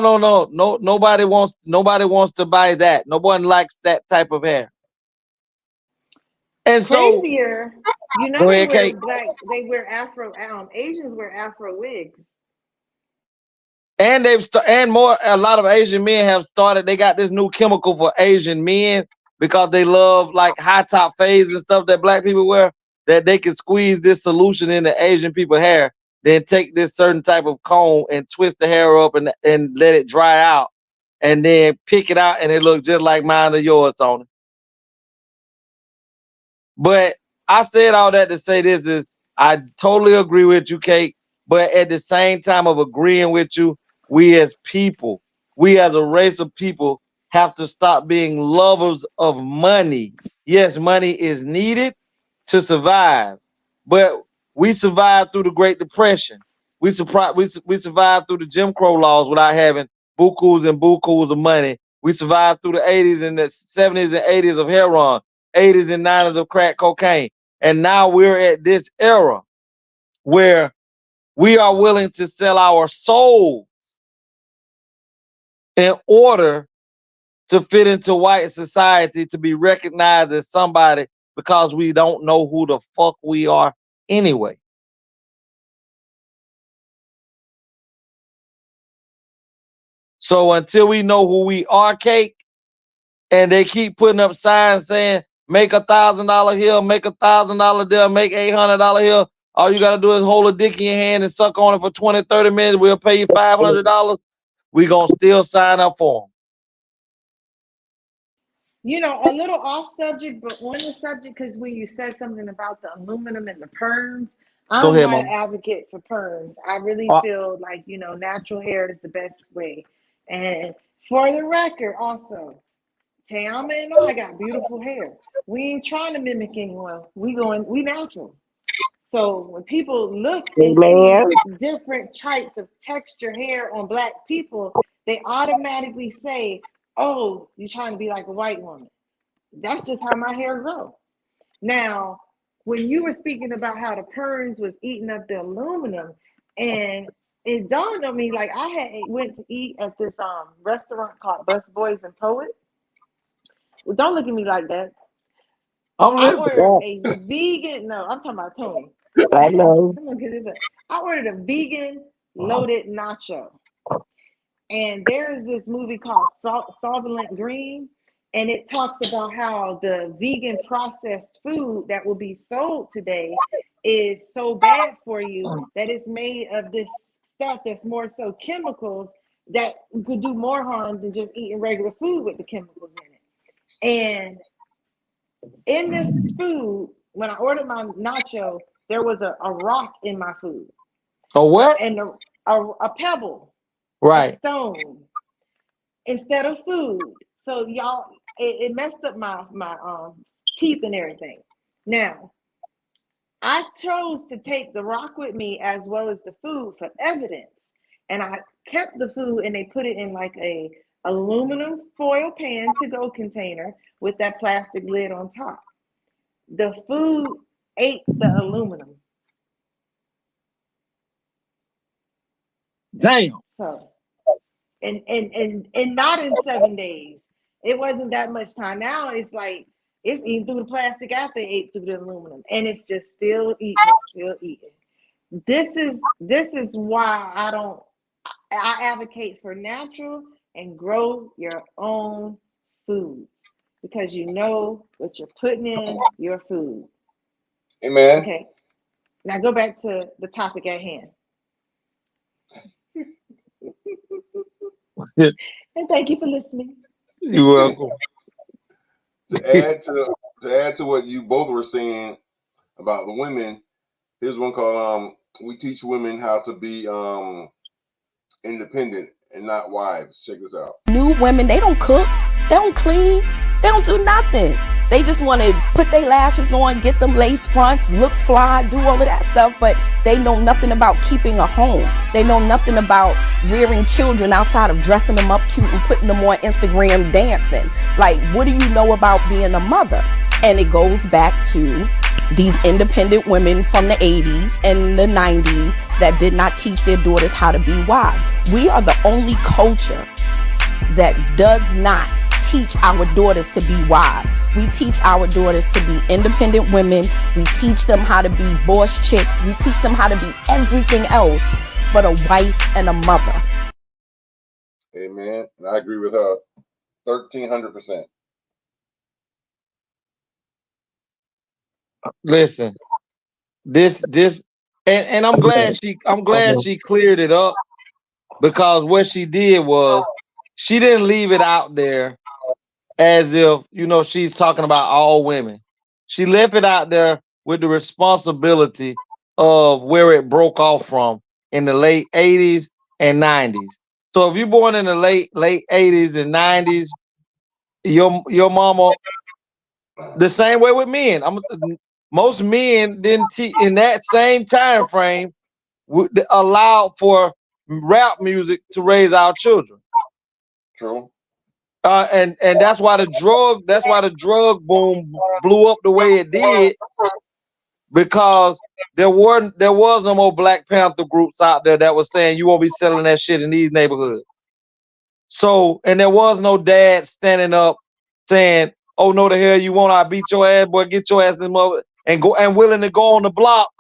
[SPEAKER 5] nobody wants to buy that. No one likes that type of hair. And so,
[SPEAKER 6] Crazier, you know,
[SPEAKER 5] go
[SPEAKER 6] they
[SPEAKER 5] ahead,
[SPEAKER 6] wear
[SPEAKER 5] Kate.
[SPEAKER 6] black, they wear Afro, Asians wear Afro wigs.
[SPEAKER 5] And a lot of Asian men have started, they got this new chemical for Asian men because they love like high top fades and stuff that black people wear, that they can squeeze this solution into Asian people's hair, then take this certain type of comb and twist the hair up and let it dry out, and then pick it out and it looks just like mine or yours on it. But I said all that to say this is I totally agree with you, Kate. But at the same time of agreeing with you, we as people, we as a race of people have to stop being lovers of money. Yes, money is needed to survive, but we survived through the Great Depression. We survived through the Jim Crow laws without having bukus and bukus of money. We survived through the 80s and the 70s and 80s of heroin, 80s and 90s of crack cocaine. And now we're at this era where we are willing to sell our soul in order to fit into white society, to be recognized as somebody, because we don't know who the fuck we are anyway. So until we know who we are, Cake, and they keep putting up signs saying make $1,000 here, make $1,000 there, make $800 here. All you gotta do is hold a dick in your hand and suck on it for 20, 30 minutes. We'll pay you $500. We gonna still sign up for them.
[SPEAKER 6] You know, a little off subject, but on the subject, because when you said something about the aluminum and the perms,
[SPEAKER 5] Go
[SPEAKER 6] I'm
[SPEAKER 5] ahead,
[SPEAKER 6] not an
[SPEAKER 5] mama.
[SPEAKER 6] advocate for perms. I really
[SPEAKER 5] Uh,
[SPEAKER 6] feel like, you know, natural hair is the best way. And for the record, also, Tayama and I got beautiful hair. We ain't trying to mimic anyone. We natural. So when people look and see
[SPEAKER 1] Amen.
[SPEAKER 6] different types of texture hair on black people, they automatically say, oh, you're trying to be like a white woman. That's just how my hair grows. Now, when you were speaking about how the perms was eating up the aluminum, and it dawned on me, like I had went to eat at this restaurant called Bus Boys and Poet. Well, don't look at me like that.
[SPEAKER 5] I'm
[SPEAKER 6] I
[SPEAKER 5] listening.
[SPEAKER 6] ordered a vegan. No, I'm talking about Tony.
[SPEAKER 1] I know.
[SPEAKER 6] I'm gonna get this up. I ordered a vegan loaded nacho, and there is this movie called Solvent Green, and it talks about how the vegan processed food that will be sold today is so bad for you that it's made of this stuff that's more so chemicals that could do more harm than just eating regular food with the chemicals in it. And in this food, when I ordered my nacho, there was a rock in my food,
[SPEAKER 5] So what?
[SPEAKER 6] and a pebble, a
[SPEAKER 5] Right.
[SPEAKER 6] stone instead of food. So y'all, it messed up my teeth and everything. Now, I chose to take the rock with me as well as the food for evidence, and I kept the food, and they put it in like a aluminum foil pan to go container with that plastic lid on top. The food ate the aluminum.
[SPEAKER 5] Damn.
[SPEAKER 6] So, and not in 7 days. It wasn't that much time. Now it's like it's eating through the plastic after it ate through the aluminum, and it's just still eating, still eating. This is why I advocate for natural and grow your own foods, because you know what you're putting in your food.
[SPEAKER 4] Amen.
[SPEAKER 6] Okay. Now go back to the topic at hand. And thank you for listening.
[SPEAKER 5] You're welcome.
[SPEAKER 4] To to add to what you both were saying about the women, here's one called "We Teach Women How to Be Independent and Not Wives." Check this out.
[SPEAKER 8] New women, they don't cook, they don't clean, they don't do nothing. They just want to put their lashes on, get them lace fronts, look fly, do all of that stuff, but they know nothing about keeping a home. They know nothing about rearing children outside of dressing them up cute and putting them on Instagram dancing. Like, what do you know about being a mother? And it goes back to these independent women from the 80s and the 90s that did not teach their daughters how to be wives. We are the only culture that does not teach our daughters to be wives. We teach our daughters to be independent women. We teach them how to be boss chicks. We teach them how to be everything else but a wife and a mother.
[SPEAKER 4] Amen. And I agree with her 1,300%.
[SPEAKER 5] Listen, this, and I'm glad she cleared it up, because what she did was she didn't leave it out there as if, you know, she's talking about all women. She left it out there with the responsibility of where it broke off from in the late 80s and 90s. So if you're born in the late 80s and 90s, your mama, the same way with men. Most men didn't in that same time frame allow for rap music to raise our children.
[SPEAKER 4] True.
[SPEAKER 5] And that's why the drug boom blew up the way it did, because there was no more Black Panther groups out there that was saying you won't be selling that shit in these neighborhoods. So, and there was no dad standing up saying, "Oh no, the hell you want? I beat your ass, boy. Get your ass in the mother," and willing to go on the block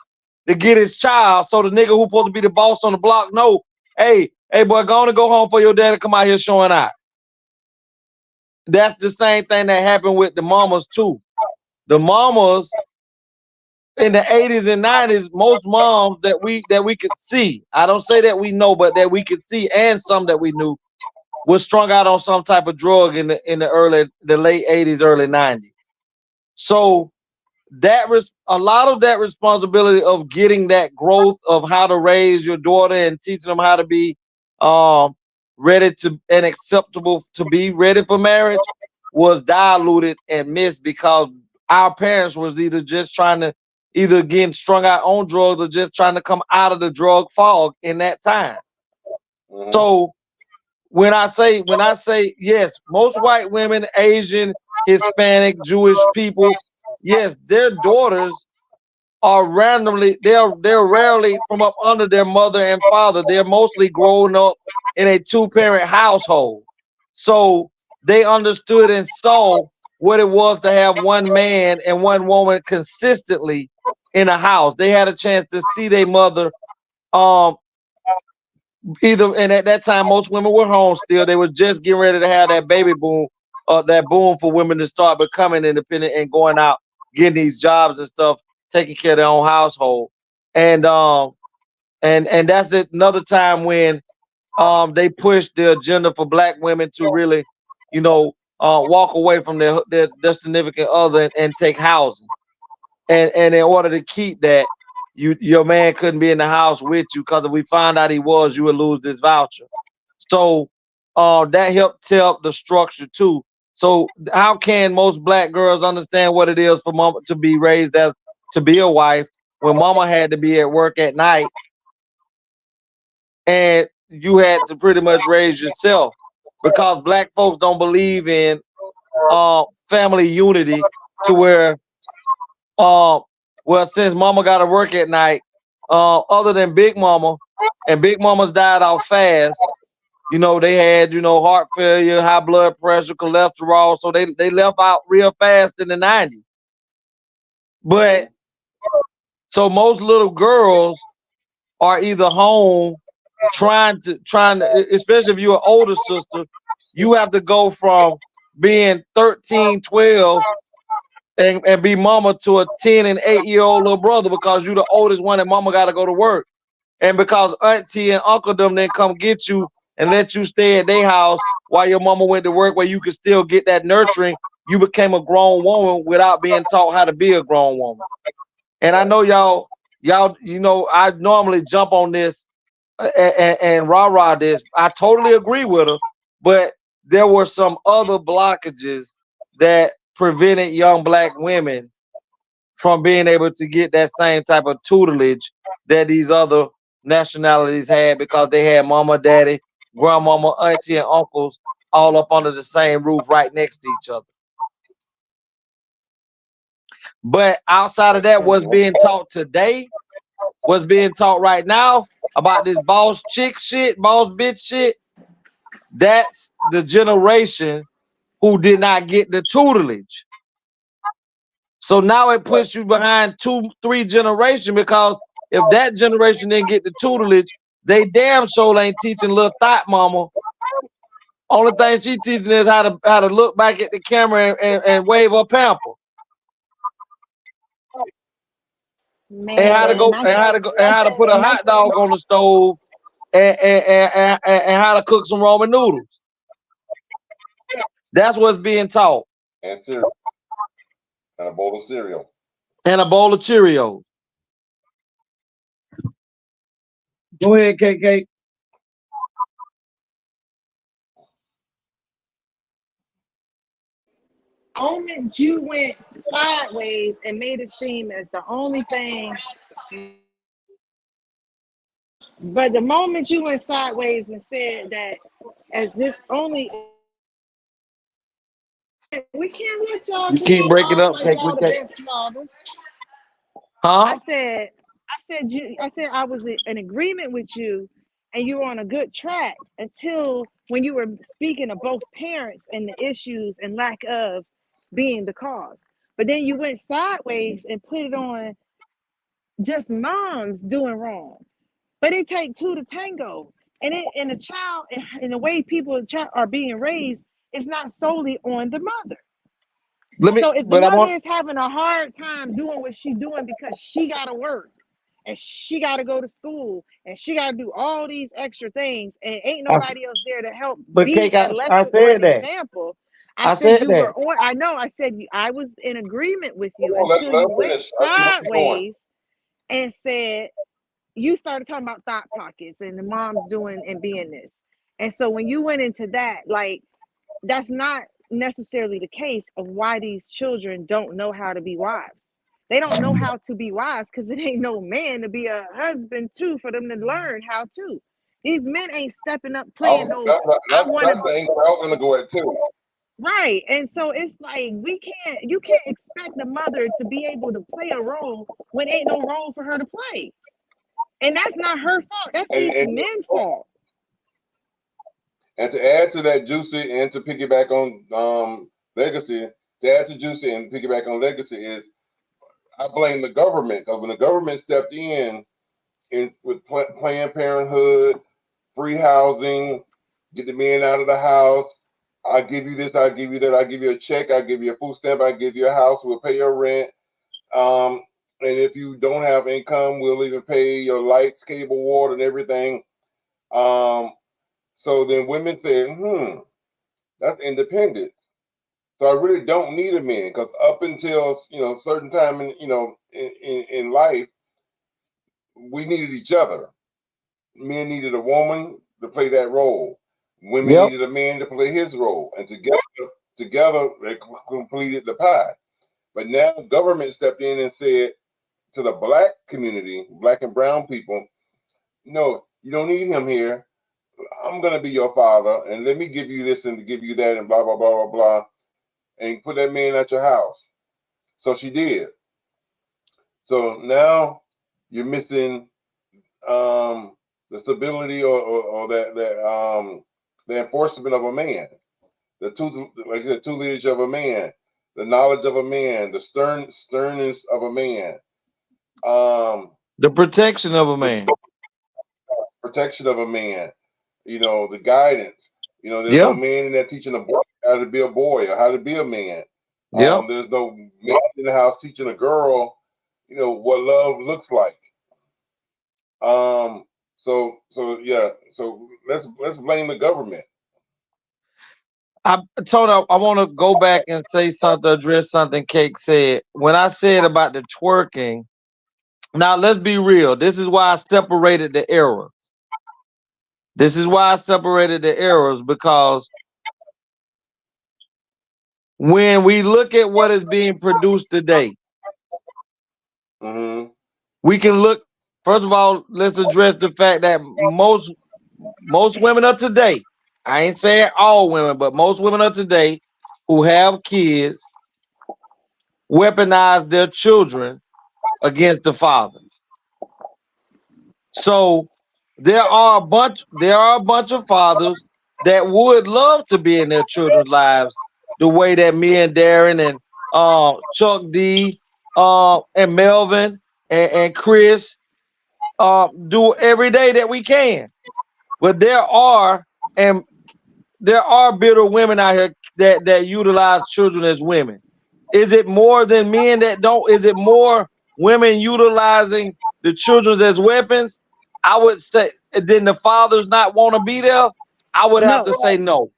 [SPEAKER 5] to get his child. So the nigga who supposed to be the boss on the block, no, hey boy, go home for your dad to come out here showing out. That's the same thing that happened with the mamas too. The mamas in the 80s and 90s, most moms that we could see, I don't say that we know, but that we could see, and some that we knew, was strung out on some type of drug in the late 80s, early 90s. So a lot of that responsibility of getting that growth of how to raise your daughter and teaching them how to be ready to and acceptable to be ready for marriage was diluted and missed, because our parents was either getting strung out on drugs or just trying to come out of the drug fog in that time. Mm-hmm. So when I say yes, most white women, Asian, Hispanic, Jewish people, yes, their daughters are they're rarely from up under their mother and father. They're mostly grown up in a two-parent household. So they understood and saw what it was to have one man and one woman consistently in a house. They had a chance to see their mother either, and at that time most women were home still. They were just getting ready to have that baby boom, that boom for women to start becoming independent and going out, getting these jobs and stuff, taking care of their own household. And that's another time when they pushed the agenda for Black women to really, walk away from their significant other and take housing. And in order to keep that, your man couldn't be in the house with you, because if we found out he was, you would lose this voucher. So that helped tell up the structure too. So how can most Black girls understand what it is for mama to be raised as to be a wife when mama had to be at work at night and you had to pretty much raise yourself? Because Black folks don't believe in family unity, to where well, since mama got to work at night, other than Big Mama, and Big Mama's died out fast, they had, heart failure, high blood pressure, cholesterol. So they left out real fast in the 90s. But so most little girls are either home trying to, especially if you're an older sister, you have to go from being 13, 12 and be mama to a 10 and 8-year-old little brother, because you're the oldest one and mama got to go to work. And because auntie and uncle them then come get you and let you stay at their house while your mama went to work, where you could still get that nurturing you became a grown woman without being taught how to be a grown woman. And I know y'all, you know, I normally jump on this and rah-rah this. I totally agree with her, but there were some other blockages that prevented young black women from being able to get that same type of tutelage that these other nationalities had, because they had mama, daddy, grandmama, auntie, and uncles all up under the same roof right next to each other. But outside of that, what's being taught today, what's being taught right now about this boss chick shit, boss bitch shit, that's the generation who did not get the tutelage. So now it puts you behind 2-3 generations, because if that generation didn't get the tutelage, they damn sure ain't teaching little thought mama. Only thing she teaching is how to look back at the camera and wave her pamper. And how to
[SPEAKER 6] Man,
[SPEAKER 5] go and how to put a hot dog on the stove and how to cook some ramen noodles. That's what's being taught.
[SPEAKER 4] And cereal. And a bowl of cereal.
[SPEAKER 5] And a bowl of Cheerios. Go ahead, KK.
[SPEAKER 6] the moment you went sideways and made it seem as the only thing, but the moment you went sideways and said that as this only, we can't let y'all
[SPEAKER 5] You
[SPEAKER 6] just
[SPEAKER 5] keep breaking
[SPEAKER 6] off
[SPEAKER 5] up,
[SPEAKER 6] like
[SPEAKER 5] KK.
[SPEAKER 6] y'all the best fathers.
[SPEAKER 5] Huh?
[SPEAKER 6] I said I was in agreement with you, and you were on a good track until when you were speaking of both parents and the issues and lack of being the cause. But then you went sideways and put it on just moms doing wrong. But it takes two to tango, and a child and the way people are being raised is not solely on the mother. So if the mother is having a hard time doing what she's doing because she gotta work and she gotta go to school and she gotta do all these extra things and ain't nobody else there to help
[SPEAKER 5] But
[SPEAKER 6] be
[SPEAKER 5] KK,
[SPEAKER 6] that
[SPEAKER 5] I
[SPEAKER 6] lesson or
[SPEAKER 5] said
[SPEAKER 6] an
[SPEAKER 5] that.
[SPEAKER 6] example, I
[SPEAKER 5] I
[SPEAKER 6] said
[SPEAKER 5] said
[SPEAKER 6] you were
[SPEAKER 5] that.
[SPEAKER 6] on. I know. I said I was in agreement with you
[SPEAKER 4] Let
[SPEAKER 6] until you
[SPEAKER 4] him
[SPEAKER 6] went
[SPEAKER 4] finish. I see where he's going.
[SPEAKER 6] sideways and said you started talking about thought pockets and the moms doing and being this. And so when you went into that, like, that's not necessarily the case of why these children don't know how to be wives. They don't know how to be wives because it ain't no man to be a husband too for them to learn how to. These men ain't stepping up playing no. I want
[SPEAKER 4] That's
[SPEAKER 6] to.
[SPEAKER 4] the angle I was going to go at too.
[SPEAKER 6] Right. And so it's like you can't expect the mother to be able to play a role when ain't no role for her to play. And that's not her fault. That's these men's fault.
[SPEAKER 4] And to add to that, Juicy, and to piggyback on Legacy, to add to Juicy and piggyback on Legacy is, I blame the government, because when the government stepped in with Planned Parenthood, free housing, get the men out of the house, I give you this, I give you that, I give you a check, I give you a food stamp, I give you a house, we'll pay your rent. And if you don't have income, we'll even pay your lights, cable, water, and everything. So then women said, that's independence. So I really don't need a man, because up until certain time in life, we needed each other. Men needed a woman to play that role. Women needed a man to play his role, and together they completed the pie. But now government stepped in and said to the black community, black and brown people, no, you don't need him here. I'm gonna be your father, and let me give you this and give you that, and blah blah blah blah blah, and put that man at your house. So she did. So now you're missing the stability or the enforcement of a man, the tutelage of a man, the knowledge of a man, the sternness of a man,
[SPEAKER 5] the protection of a man,
[SPEAKER 4] protection of a man, the guidance. There's no man in there teaching a boy how to be a boy or how to be a man. There's no man in the house teaching a girl, what love looks like. So let's blame the government.
[SPEAKER 5] Tony, I want to go back and say something, address something Cake said. When I said about the twerking, now let's be real. This is why I separated the eras. This is why I separated the eras because when we look at what is being produced today, we can look. First of all, let's address the fact that most women of today, I ain't saying all women, but most women of today who have kids weaponize their children against the father. So there are a bunch of fathers that would love to be in their children's lives the way that me and Darren and Chuck D and Melvin and Chris do every day that we can. But and there are bitter women out here that utilize children as women. Is it more than men that don't? Is it more women utilizing the children as weapons? I would say, then the fathers not want to be there. I would have
[SPEAKER 6] No.
[SPEAKER 5] to say no.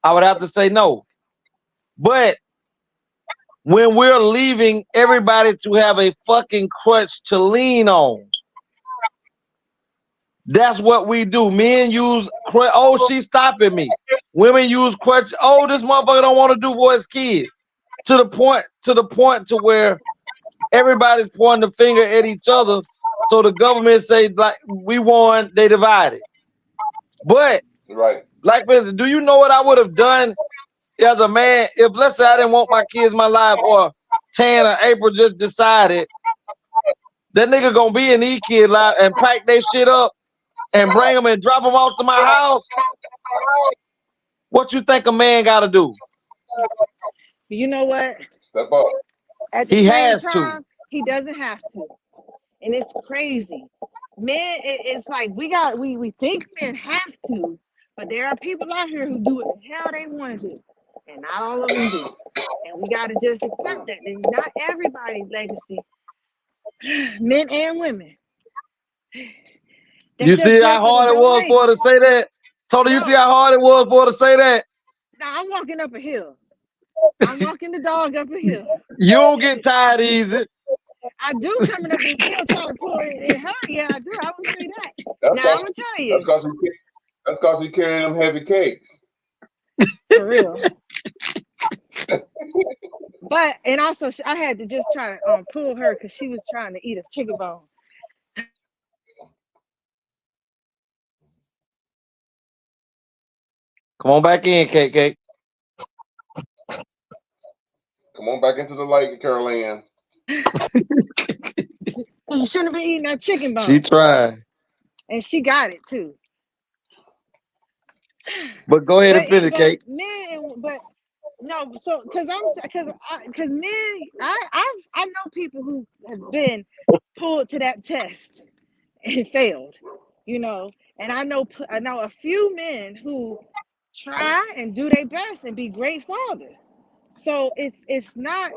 [SPEAKER 5] I would have to say no. But when we're leaving everybody to have a fucking crutch to lean on, that's what we do. Men use crutch. Oh, she's stopping me. Women use crutch. Oh, this motherfucker don't want to do for his kids. To the point to where everybody's pointing the finger at each other. So the government say like we won, they divided. But
[SPEAKER 4] Right.
[SPEAKER 5] like for instance, do you know what I would have done as a man if let's say I didn't want my kids in my life or Tan or April just decided that nigga gonna be in these kids' life and pack their shit up and bring them and drop them off to my house? What you think a man gotta do?
[SPEAKER 6] You know what?
[SPEAKER 4] Step up.
[SPEAKER 6] At the
[SPEAKER 5] He
[SPEAKER 6] same
[SPEAKER 5] has to.
[SPEAKER 6] time, he doesn't have to. And it's crazy. Men, it's like we think men have to, but there are people out here who do what the hell they want to do. And not all of them do. And we gotta just accept that. And not everybody's legacy, men and women.
[SPEAKER 5] You see how hard it was for her to say that? Tony, you see how hard it was for her to say that?
[SPEAKER 6] Now I'm walking up a hill. I'm walking the dog up a hill.
[SPEAKER 5] You don't get tired easy.
[SPEAKER 6] I do coming up this hill trying to pull it in her. Yeah, I do. I will say that.
[SPEAKER 4] That's
[SPEAKER 6] Now I'm gonna tell you.
[SPEAKER 4] That's because you carrying them heavy cakes.
[SPEAKER 6] For real. But and also I had to just try to pull her because she was trying to eat a chicken bone.
[SPEAKER 5] Come on back in, KK.
[SPEAKER 4] Come on back into the light, Caroline.
[SPEAKER 6] You shouldn't have been eating that chicken bone.
[SPEAKER 5] She tried.
[SPEAKER 6] And she got it too.
[SPEAKER 5] But go ahead and finish, Kate.
[SPEAKER 6] But no, so because men, I know people who have been pulled to that test and failed, and I know a few men who try and do their best and be great fathers. So it's not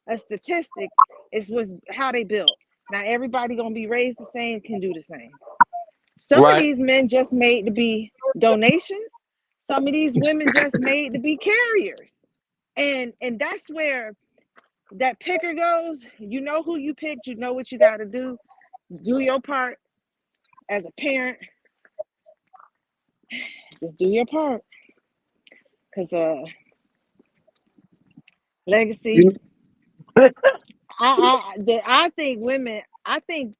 [SPEAKER 6] a statistic. It's how they built. Not everybody gonna be raised the same can do the same. Some of these men just made to be donations. Some of these women just made to be carriers. And that's where that picker goes. You know who you picked, you know what you gotta do. Do your part as a parent. Just do your part. Cause legacy. I think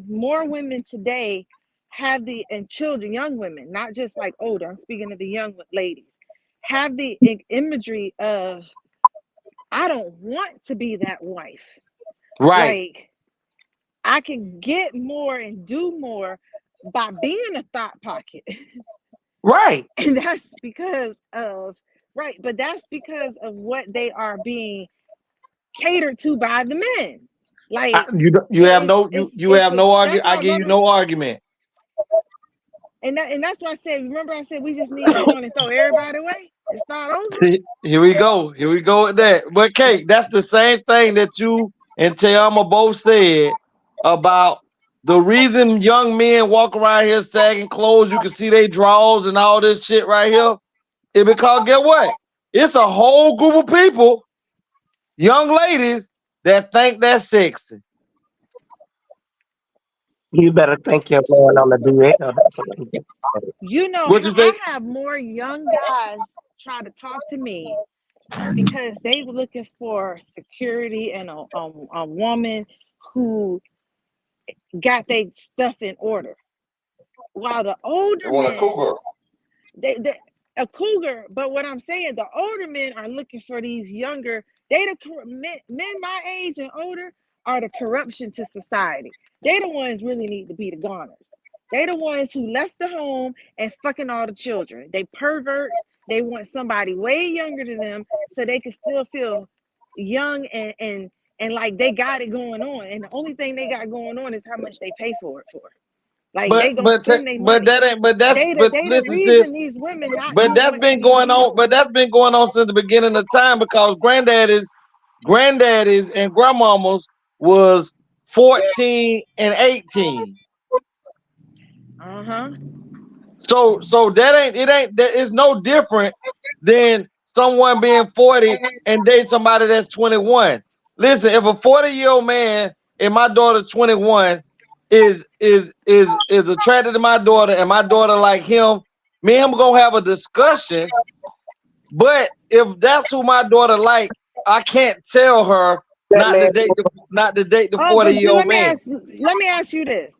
[SPEAKER 6] more women today have and children, young women, not just like older. I'm speaking of the young ladies, have the imagery of I don't want to be that wife.
[SPEAKER 5] Right.
[SPEAKER 6] Like I can get more and do more by being a thought pocket.
[SPEAKER 5] Right.
[SPEAKER 6] And that's because of but that's because of what they are being catered to by the men. Like
[SPEAKER 5] you have no argument. I give you no argument.
[SPEAKER 6] And that's why I said. Remember, I said we just need to go and throw everybody away and start over.
[SPEAKER 5] Here we go with that. But Kate, that's the same thing that you and Tayama both said about the reason young men walk around here sagging clothes. You can see they drawers and all this shit right here. It because get what? It's a whole group of people, young ladies, that think that's sexy.
[SPEAKER 1] You better think you're going on the DL. That's what I'm getting at.
[SPEAKER 6] You know,
[SPEAKER 5] What you say?
[SPEAKER 6] I have more young guys try to talk to me because they were looking for security and a woman who got their stuff in order. While the
[SPEAKER 4] They
[SPEAKER 6] older
[SPEAKER 4] want a
[SPEAKER 6] men,
[SPEAKER 4] cougar.
[SPEAKER 6] they a cougar, but what I'm saying, the older men are looking for these younger. They men my age and older are the corruption to society. They the ones really need to be the goners. They the ones who left the home and fucking all the children. They perverts. They want somebody way younger than them so they can still feel young and like they got it going on. And the only thing they got going on is how much they pay for it for. Like they gonna spend their
[SPEAKER 5] But
[SPEAKER 6] money.
[SPEAKER 5] that ain't but
[SPEAKER 6] They the
[SPEAKER 5] listen, sis,
[SPEAKER 6] reason these women not
[SPEAKER 5] but
[SPEAKER 6] doing
[SPEAKER 5] that's
[SPEAKER 6] what they
[SPEAKER 5] been
[SPEAKER 6] need to
[SPEAKER 5] going
[SPEAKER 6] be
[SPEAKER 5] on,
[SPEAKER 6] doing.
[SPEAKER 5] but that's been going on since the beginning of time because granddaddies and grandmamas was 14 and 18.
[SPEAKER 6] Uh-huh.
[SPEAKER 5] So that ain't that is no different than someone being 40 and date somebody that's 21. Listen, if a 40-year-old man and my daughter 21 is attracted to my daughter and my daughter like him, me and him gonna have a discussion. But if that's who my daughter like, I can't tell her
[SPEAKER 1] That man,
[SPEAKER 5] not to date the
[SPEAKER 6] Oh, but
[SPEAKER 5] 40-year-old man.
[SPEAKER 6] let me ask you this.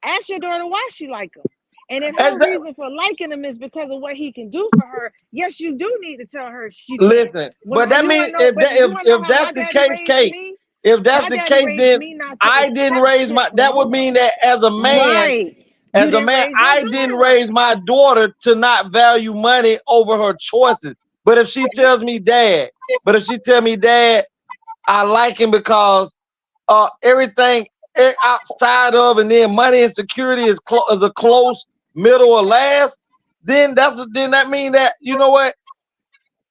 [SPEAKER 6] Ask your daughter why she like him. And if her
[SPEAKER 5] And that,
[SPEAKER 6] reason for liking him is because of what he can do for her, yes, you do need to tell her she can.
[SPEAKER 5] listen,
[SPEAKER 6] When
[SPEAKER 5] but that
[SPEAKER 6] you wanna
[SPEAKER 5] means
[SPEAKER 6] know, but you wanna know
[SPEAKER 5] if
[SPEAKER 6] how
[SPEAKER 5] that's
[SPEAKER 6] my
[SPEAKER 5] the
[SPEAKER 6] daddy
[SPEAKER 5] case,
[SPEAKER 6] raised
[SPEAKER 5] Kate,
[SPEAKER 6] me?
[SPEAKER 5] if that's
[SPEAKER 6] My
[SPEAKER 5] the
[SPEAKER 6] daddy
[SPEAKER 5] case,
[SPEAKER 6] raised
[SPEAKER 5] then
[SPEAKER 6] me not to
[SPEAKER 5] I didn't
[SPEAKER 6] accept
[SPEAKER 5] raise
[SPEAKER 6] shit
[SPEAKER 5] my.
[SPEAKER 6] from
[SPEAKER 5] That would
[SPEAKER 6] home.
[SPEAKER 5] mean that
[SPEAKER 6] Right. You
[SPEAKER 5] as a
[SPEAKER 6] didn't
[SPEAKER 5] man,
[SPEAKER 6] raise your
[SPEAKER 5] I didn't
[SPEAKER 6] daughter
[SPEAKER 5] raise
[SPEAKER 6] right.
[SPEAKER 5] my daughter to not value money over her choices. But if she tells me, Dad, I like him because everything outside of and then money and security is a close middle or last, then then that mean that you know what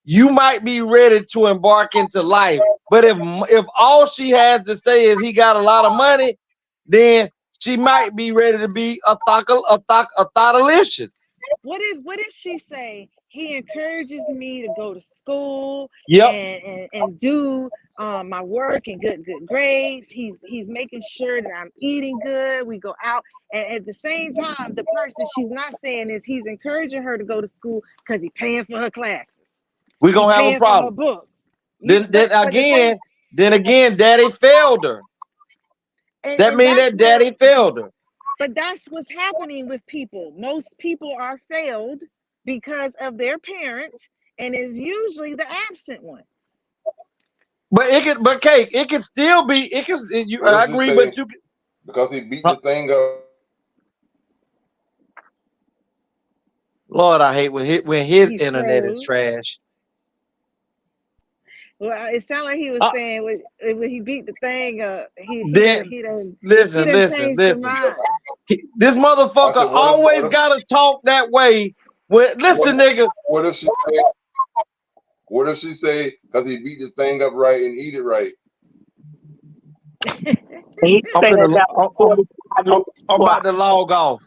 [SPEAKER 5] you might be ready to embark into life. But if all she has to say is he got a lot of money, then she might be ready to be a thoughtalicious.
[SPEAKER 6] What if she say he encourages me to go to school
[SPEAKER 5] Yep,
[SPEAKER 6] and do my work and good grades. He's making sure that I'm eating good. We go out, and at the same time, the person she's not saying is he's encouraging her to go to school because he's paying for her classes.
[SPEAKER 5] we're
[SPEAKER 6] He
[SPEAKER 5] gonna have a
[SPEAKER 6] paying for her
[SPEAKER 5] problem.
[SPEAKER 6] books.
[SPEAKER 5] Then then
[SPEAKER 6] But the thing,
[SPEAKER 5] again, then again, daddy failed her. That
[SPEAKER 6] and
[SPEAKER 5] mean
[SPEAKER 6] that's
[SPEAKER 5] that
[SPEAKER 6] where,
[SPEAKER 5] daddy failed her.
[SPEAKER 6] but that's what's happening with people. Most people are failed because of their parents, and is usually the absent one.
[SPEAKER 5] But cake, it can still be. It can. You,
[SPEAKER 4] What
[SPEAKER 5] I
[SPEAKER 4] if she
[SPEAKER 5] agree, but
[SPEAKER 4] say
[SPEAKER 5] you.
[SPEAKER 4] because he beat
[SPEAKER 5] Huh,
[SPEAKER 4] the thing up?
[SPEAKER 5] Lord, I hate when his
[SPEAKER 6] He
[SPEAKER 5] internet is
[SPEAKER 6] froze.
[SPEAKER 5] trash.
[SPEAKER 6] Well, it sounded like he was
[SPEAKER 5] Uh,
[SPEAKER 6] saying when he beat the thing,
[SPEAKER 5] then
[SPEAKER 6] he
[SPEAKER 5] listen,
[SPEAKER 6] done
[SPEAKER 5] listen,
[SPEAKER 6] changed your
[SPEAKER 5] listen.
[SPEAKER 6] mind.
[SPEAKER 5] This
[SPEAKER 4] I
[SPEAKER 5] motherfucker
[SPEAKER 4] said,
[SPEAKER 5] always gotta talk that way.
[SPEAKER 4] what,
[SPEAKER 5] Listen, nigga.
[SPEAKER 4] what if she say, what if she say because he beat this thing up right and eat it right?
[SPEAKER 1] he
[SPEAKER 5] I'm
[SPEAKER 1] stayed
[SPEAKER 5] finna.
[SPEAKER 1] down for 45 minutes
[SPEAKER 5] I'm
[SPEAKER 1] to
[SPEAKER 5] about to log off.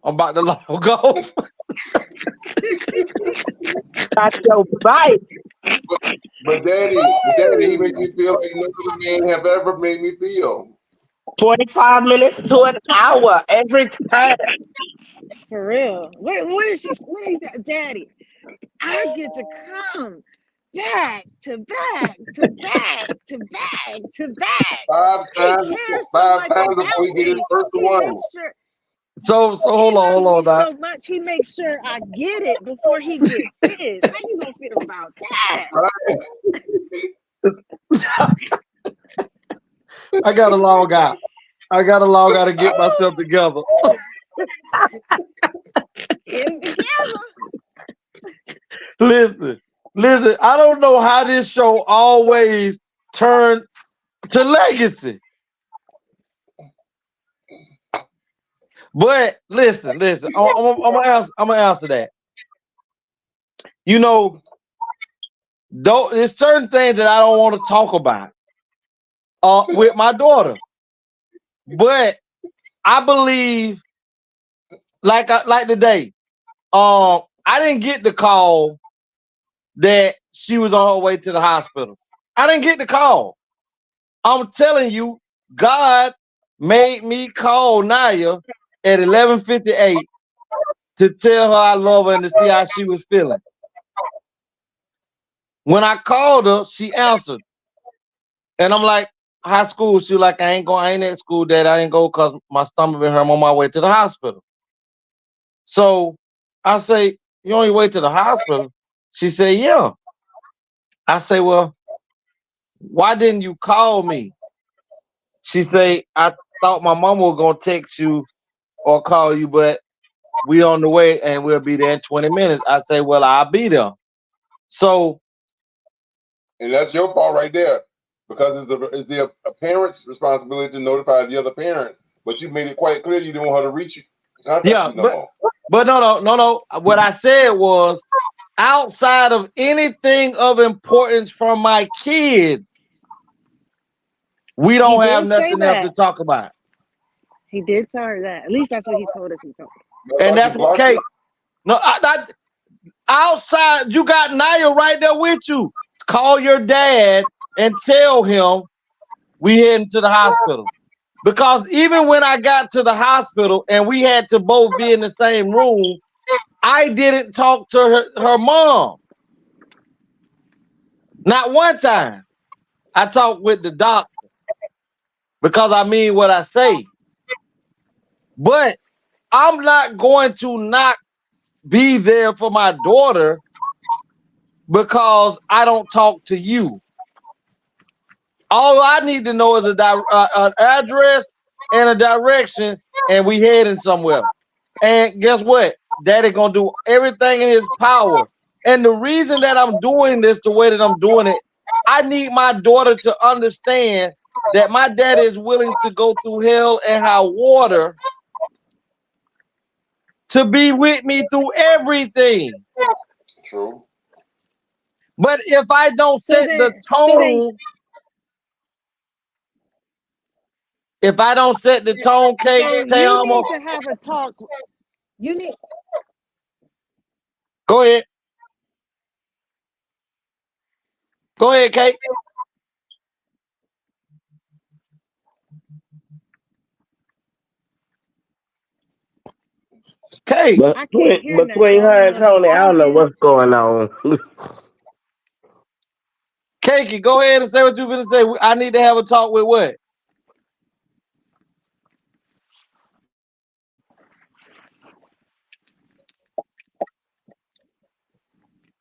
[SPEAKER 5] I'm about to log off.
[SPEAKER 1] got your bite.
[SPEAKER 4] But daddy, he makes me feel like no other man have ever made me feel.
[SPEAKER 1] 45 minutes to an hour every time.
[SPEAKER 6] For real. What is she? What is that, Daddy? I get to come back to back to back to back to back.
[SPEAKER 4] Five
[SPEAKER 6] He
[SPEAKER 4] times,
[SPEAKER 6] cares so
[SPEAKER 4] five
[SPEAKER 6] much
[SPEAKER 4] times before
[SPEAKER 6] about
[SPEAKER 4] he get his
[SPEAKER 6] me.
[SPEAKER 4] first
[SPEAKER 6] He
[SPEAKER 4] one.
[SPEAKER 6] makes sure
[SPEAKER 5] So
[SPEAKER 6] he loves
[SPEAKER 5] hold
[SPEAKER 6] me
[SPEAKER 5] on.
[SPEAKER 6] so much. He makes sure I get it before he gets his. How you gonna feel about that?
[SPEAKER 4] Right?
[SPEAKER 5] I gotta log out. I gotta log out and get myself together.
[SPEAKER 6] Get it together.
[SPEAKER 5] listen, listen. I don't know how this show always turned to legacy, but listen. I'm gonna answer that. You know, though, there's certain things that I don't want to talk about with my daughter, but I believe, like today, I didn't get the call that she was on her way to the hospital. I didn't get the call. I'm telling you, God made me call Naya at 11:58 to tell her I love her and to see how she was feeling. When I called her, she answered. And I'm like, high school. She like, I ain't at school, Dad. I ain't go because my stomach been hurt. I'm on my way to the hospital. So I say, you on your way to the hospital? She said, yeah. I say, well, why didn't you call me? She say, I thought my mama was gonna text you or call you, but we on the way and we'll be there in 20 minutes. I say, well, I'll be there. So,
[SPEAKER 4] and that's your fault right there, because it's the parent's responsibility to notify the other parent. But you made it quite clear you didn't want her to reach you, contact
[SPEAKER 5] yeah,
[SPEAKER 4] you no more.
[SPEAKER 5] but no. What I said was, outside of anything of importance from my kid, we
[SPEAKER 6] He
[SPEAKER 5] don't have
[SPEAKER 6] did say
[SPEAKER 5] nothing else to
[SPEAKER 6] that.
[SPEAKER 5] talk about.
[SPEAKER 6] He did tell her that. At least that's what he told us. He told her.
[SPEAKER 5] And that's what, okay. No, outside, you got Naya right there with you. Call your dad and tell him we heading to the hospital. Because even when I got to the hospital and we had to both be in the same room, I didn't talk to her mom. Not one time. I talked with the doctor because I mean what I say. But I'm not going to not be there for my daughter because I don't talk to you. All I need to know is an address and a direction, and we heading somewhere. And guess what? Daddy gonna do everything in his power. And the reason that I'm doing this the way that I'm doing it, I need my daughter to understand that my daddy is willing to go through hell and high water to be with me through everything.
[SPEAKER 4] True.
[SPEAKER 5] But if I don't set the tone, if I don't set the tone, Kate,
[SPEAKER 6] So you
[SPEAKER 5] Tayama,
[SPEAKER 6] need to have a talk. You need.
[SPEAKER 5] go ahead. Go ahead, Kate. Kate.
[SPEAKER 1] But
[SPEAKER 6] I can't hear nothing, so
[SPEAKER 1] between
[SPEAKER 6] I don't
[SPEAKER 1] her
[SPEAKER 6] know
[SPEAKER 1] and
[SPEAKER 6] if you
[SPEAKER 1] Tony, I don't know
[SPEAKER 6] talking.
[SPEAKER 1] what's going on.
[SPEAKER 5] Cakey, go ahead and say what you're gonna say. I need to have a talk with what?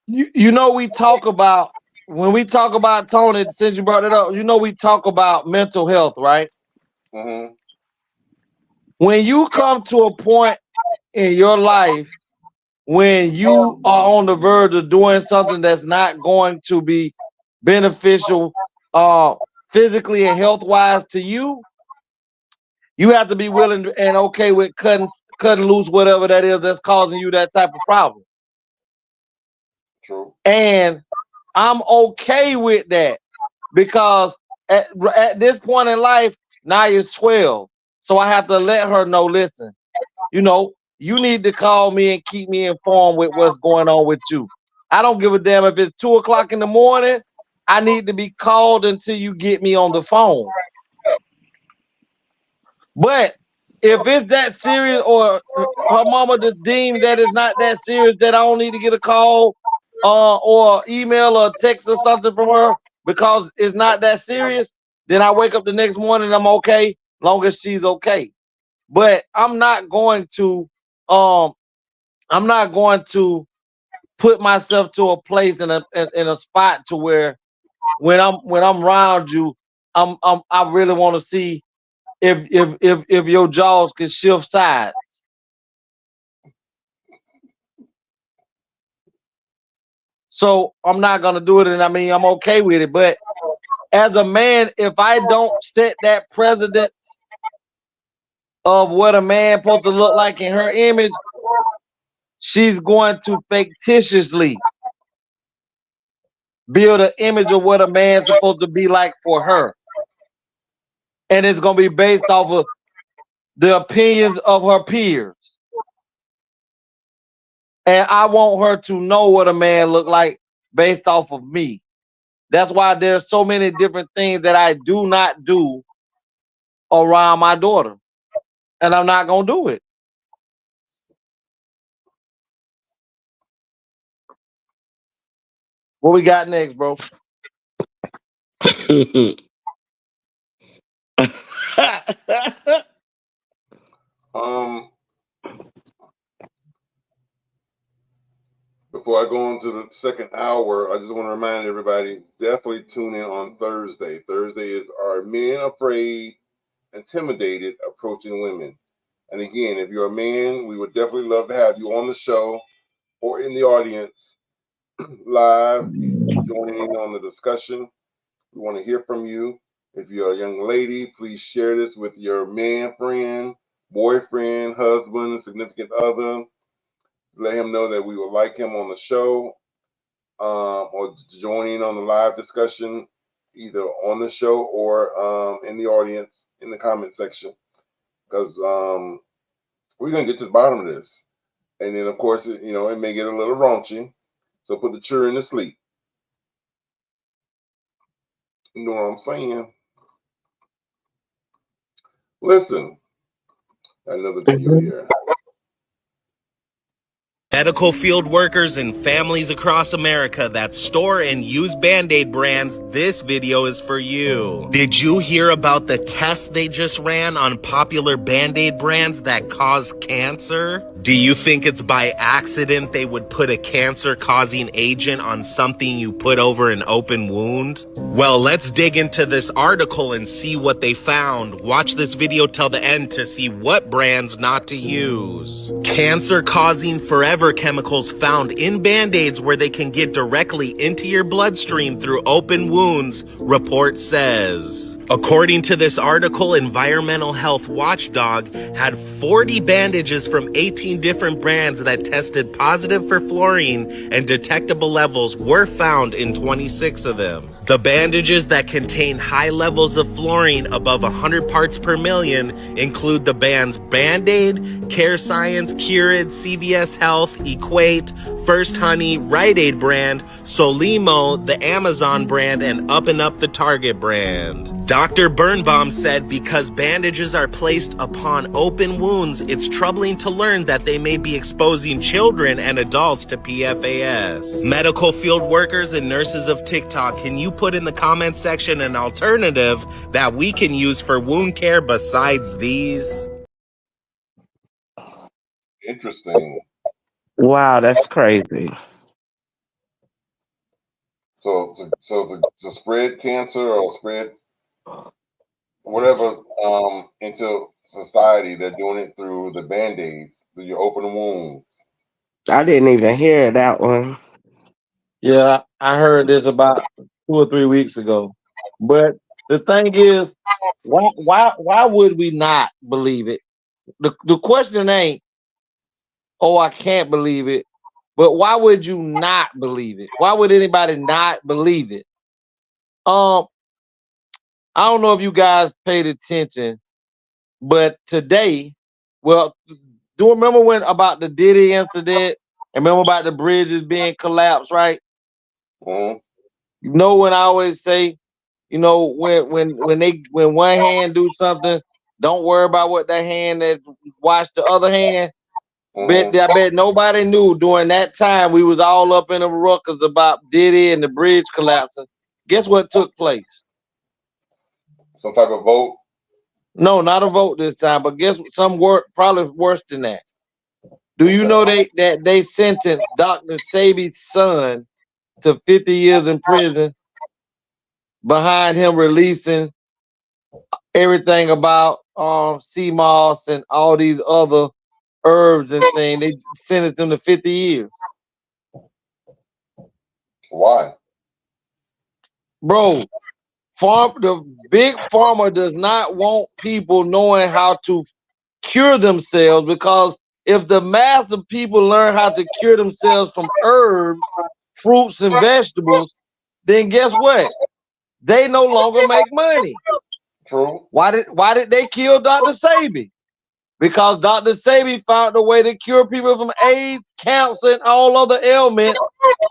[SPEAKER 5] You know we talk about, when we talk about Tony, since you brought it up, you know we talk about mental health, right?
[SPEAKER 4] Mm-hmm.
[SPEAKER 5] When you come to a point in your life when you are on the verge of doing something that's not going to be beneficial physically and health wise to you, you have to be willing and okay with cutting loose whatever that is that's causing you that type of problem.
[SPEAKER 4] True.
[SPEAKER 5] And I'm okay with that because at this point in life, Naya's 12. So I have to let her know, listen, you need to call me and keep me informed with what's going on with you. I don't give a damn if it's 2:00 in the morning. I need to be called until you get me on the phone. But if it's that serious, or her mama just deemed that it's not that serious, that I don't need to get a call or email or text or something from her because it's not that serious, then I wake up the next morning and I'm okay, long as she's okay. But I'm not going to put myself to a place in a spot to where when I'm around you, I really want to see if your jaws can shift sides. So I'm not gonna do it, and I mean I'm okay with it. But as a man, if I don't set that precedence of what a man supposed to look like in her image, she's going to fictitiously build an image of what a man's supposed to be like for her. And it's gonna be based off of the opinions of her peers. And I want her to know what a man look like based off of me. That's why there's so many different things that I do not do around my daughter. And I'm not gonna do it. What we got next, bro?
[SPEAKER 4] Before I go into the second hour, I just want to remind everybody, definitely tune in on Thursday. Thursday is Are Men Afraid, Intimidated, Approaching Women? And again, if you're a man, we would definitely love to have you on the show or in the audience live, joining in on the discussion. We want to hear from you. If you're a young lady, please share this with your man friend, boyfriend, husband, significant other. Let him know that we would like him on the show, or joining on the live discussion, either on the show or in the audience in the comment section, because we're going to get to the bottom of this. And then, of course, it may get a little raunchy, so put the children to sleep. You know what I'm saying? Listen, another video here.
[SPEAKER 9] Medical field workers and families across America that store and use Band-Aid brands, this video is for you. Did you hear about the test they just ran on popular Band-Aid brands that cause cancer? Do you think it's by accident they would put a cancer-causing agent on something you put over an open wound? Well, let's dig into this article and see what they found. Watch this video till the end to see what brands not to use. Cancer-causing forever chemicals found in Band-Aids where they can get directly into your bloodstream through open wounds, report says. According to this article, Environmental Health Watchdog had 40 bandages from 18 different brands that tested positive for fluorine, and detectable levels were found in 26 of them. The bandages that contain high levels of fluorine above 100 parts per million include the brands Band-Aid, Care Science, Curid, CVS Health, Equate, First Honey, Rite Aid brand, Solimo, the Amazon brand, and Up and Up the Target brand. Dr. Birnbaum said because bandages are placed upon open wounds, it's troubling to learn that they may be exposing children and adults to PFAS. Medical field workers and nurses of TikTok, can you put in the comment section an alternative that we can use for wound care besides these?
[SPEAKER 4] Interesting.
[SPEAKER 1] Wow, that's crazy.
[SPEAKER 4] So to spread cancer or spread whatever into society, they're doing it through the Band-Aids, through your open wounds.
[SPEAKER 1] I didn't even hear that one.
[SPEAKER 5] Yeah, I heard this about 2 or 3 weeks ago. But the thing is, why would we not believe it? The question ain't, oh, I can't believe it, but why would you not believe it? Why would anybody not believe it? I don't know if you guys paid attention, but today, well, do you remember when about the Diddy incident? And remember about the bridges being collapsed, right?
[SPEAKER 4] Mm-hmm.
[SPEAKER 5] You know, when I always say, you know, when one hand do something, don't worry about what that hand that watch the other hand.
[SPEAKER 4] Mm-hmm.
[SPEAKER 5] I bet nobody knew during that time we was all up in a ruckus about Diddy and the bridge collapsing. Guess what took place?
[SPEAKER 4] Some type of vote?
[SPEAKER 5] No, not a vote this time, but guess what? Some work probably worse than that. Do you know that they sentenced Dr. Sebi's son to 50 years in prison behind him releasing everything about sea moss and all these other herbs and things? They sentenced him to 50 years.
[SPEAKER 4] Why?
[SPEAKER 5] Bro, the big pharma does not want people knowing how to cure themselves, because if the mass of people learn how to cure themselves from herbs, fruits, and vegetables, then guess what? They no longer make money.
[SPEAKER 4] True.
[SPEAKER 5] Why did they kill Dr. Sebi? because Dr. Sebi found a way to cure people from AIDS, cancer, and all other ailments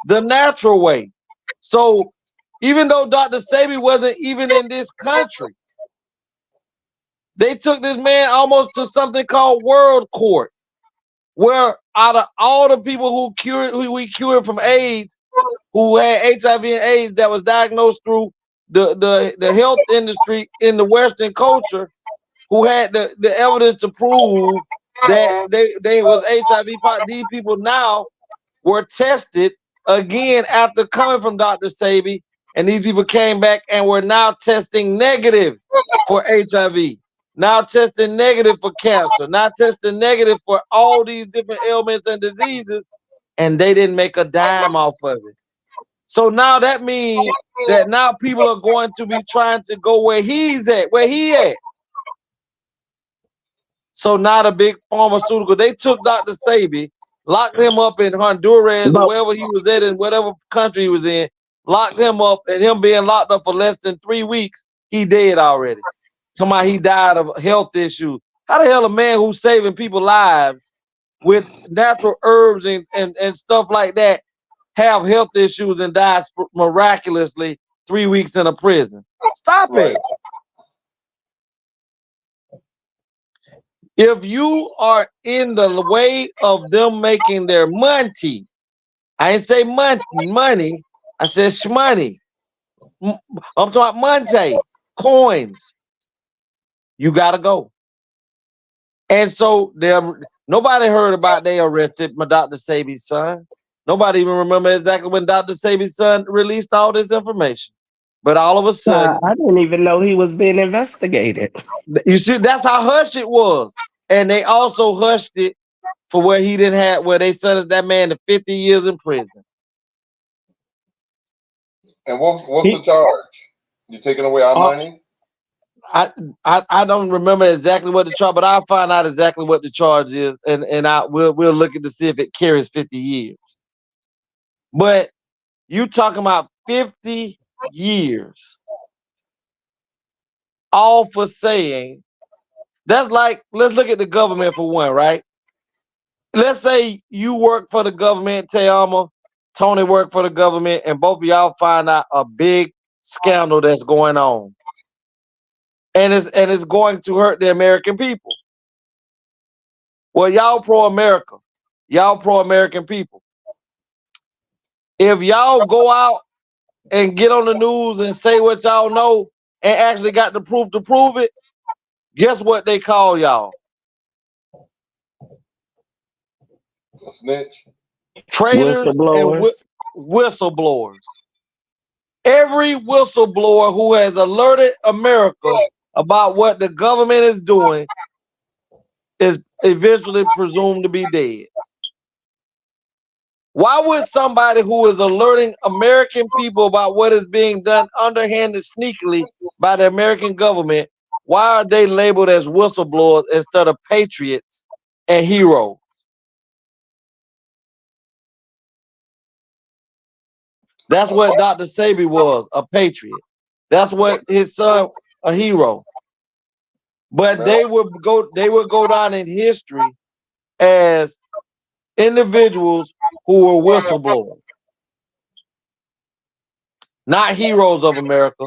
[SPEAKER 5] the natural way. So even though Dr. Sebi wasn't even in this country, they took this man almost to something called world court, where out of all the people who we cured from AIDS, who had HIV and AIDS that was diagnosed through the health industry in the Western culture, who had the evidence to prove that they was HIV, these people now were tested again after coming from Dr. Sebi, and these people came back and were now testing negative for HIV, now testing negative for cancer, now testing negative for all these different ailments and diseases, and they didn't make a dime off of it. So now that means that now people are going to be trying to go where he's at, where he at. So now the big pharmaceutical, they took Dr. Sebi, locked him up in Honduras or wherever he was at in whatever country he was in, locked him up, and him being locked up for less than 3 weeks, he dead already. Somebody he died of health issues. How the hell a man who's saving people's lives with natural herbs and stuff like that have health issues and dies miraculously 3 weeks in a prison? Stop it. If you are in the way of them making their money, I ain't say money, I said shmoney. I'm talking about money, coins. You gotta go. And so nobody heard about they arrested my Dr. Sebi's son. Nobody even remember exactly when Dr. Sebi's son released all this information. But all of a sudden,
[SPEAKER 1] I didn't even know he was being investigated.
[SPEAKER 5] You see, that's how hushed it was. And they also hushed it for where he didn't have, where they sentenced that man to 50 years in prison.
[SPEAKER 4] And what's the charge? You taking away our money?
[SPEAKER 5] I don't remember exactly what the charge, but I'll find out exactly what the charge is, and we'll look at to see if it carries 50 years. But you talking about 50 years, all for saying, that's like, let's look at the government for one, right? Let's say you work for the government, Teama, Tony worked for the government, and both of y'all find out a big scandal that's going on. And it's going to hurt the American people. Well, y'all pro-America. Y'all pro-American people. If y'all go out and get on the news and say what y'all know and actually got the proof to prove it, guess what they call y'all?
[SPEAKER 4] A snitch.
[SPEAKER 5] Traitors and whistleblowers. Every whistleblower who has alerted America about what the government is doing is eventually presumed to be dead. Why would somebody who is alerting American people about what is being done underhanded, sneakily by the American government, why are they labeled as whistleblowers instead of patriots and heroes? That's what Dr. Sebi was, a patriot. That's what his son, a hero. But they would go down in history as individuals who were whistleblowers, not heroes of America.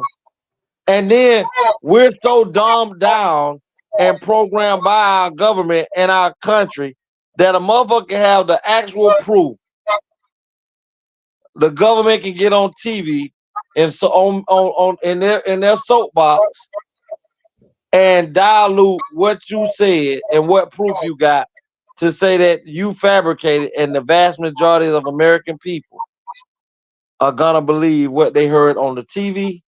[SPEAKER 5] And then we're so dumbed down and programmed by our government and our country that a motherfucker can have the actual proof. The government can get on TV and so on in their soapbox and dilute what you said and what proof you got to say that you fabricated, and the vast majority of American people are gonna believe what they heard on the TV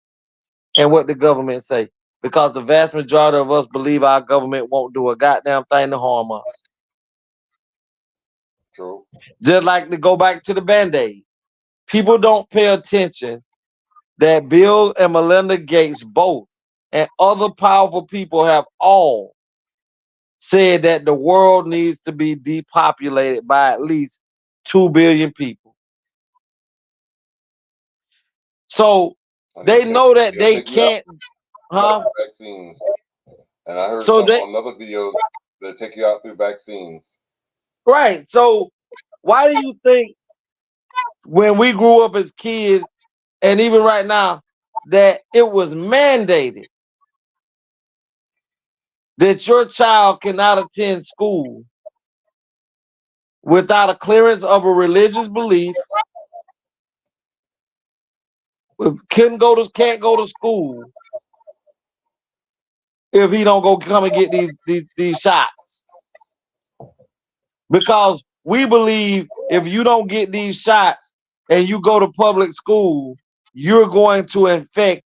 [SPEAKER 5] and what the government say, because the vast majority of us believe our government won't do a goddamn thing to harm us.
[SPEAKER 4] True.
[SPEAKER 5] Just like to go back to the Band-Aid. People don't pay attention that Bill and Melinda Gates both and other powerful people have all said that the world needs to be depopulated by at least 2 billion people. So they know that they can't,
[SPEAKER 4] vaccines. And I heard on another video that take you out through vaccines.
[SPEAKER 5] Right. So why do you think when we grew up as kids, and even right now, that it was mandated that your child cannot attend school without a clearance of a religious belief, can't go to school if he don't go come and get these shots? Because we believe if you don't get these shots and you go to public school, you're going to infect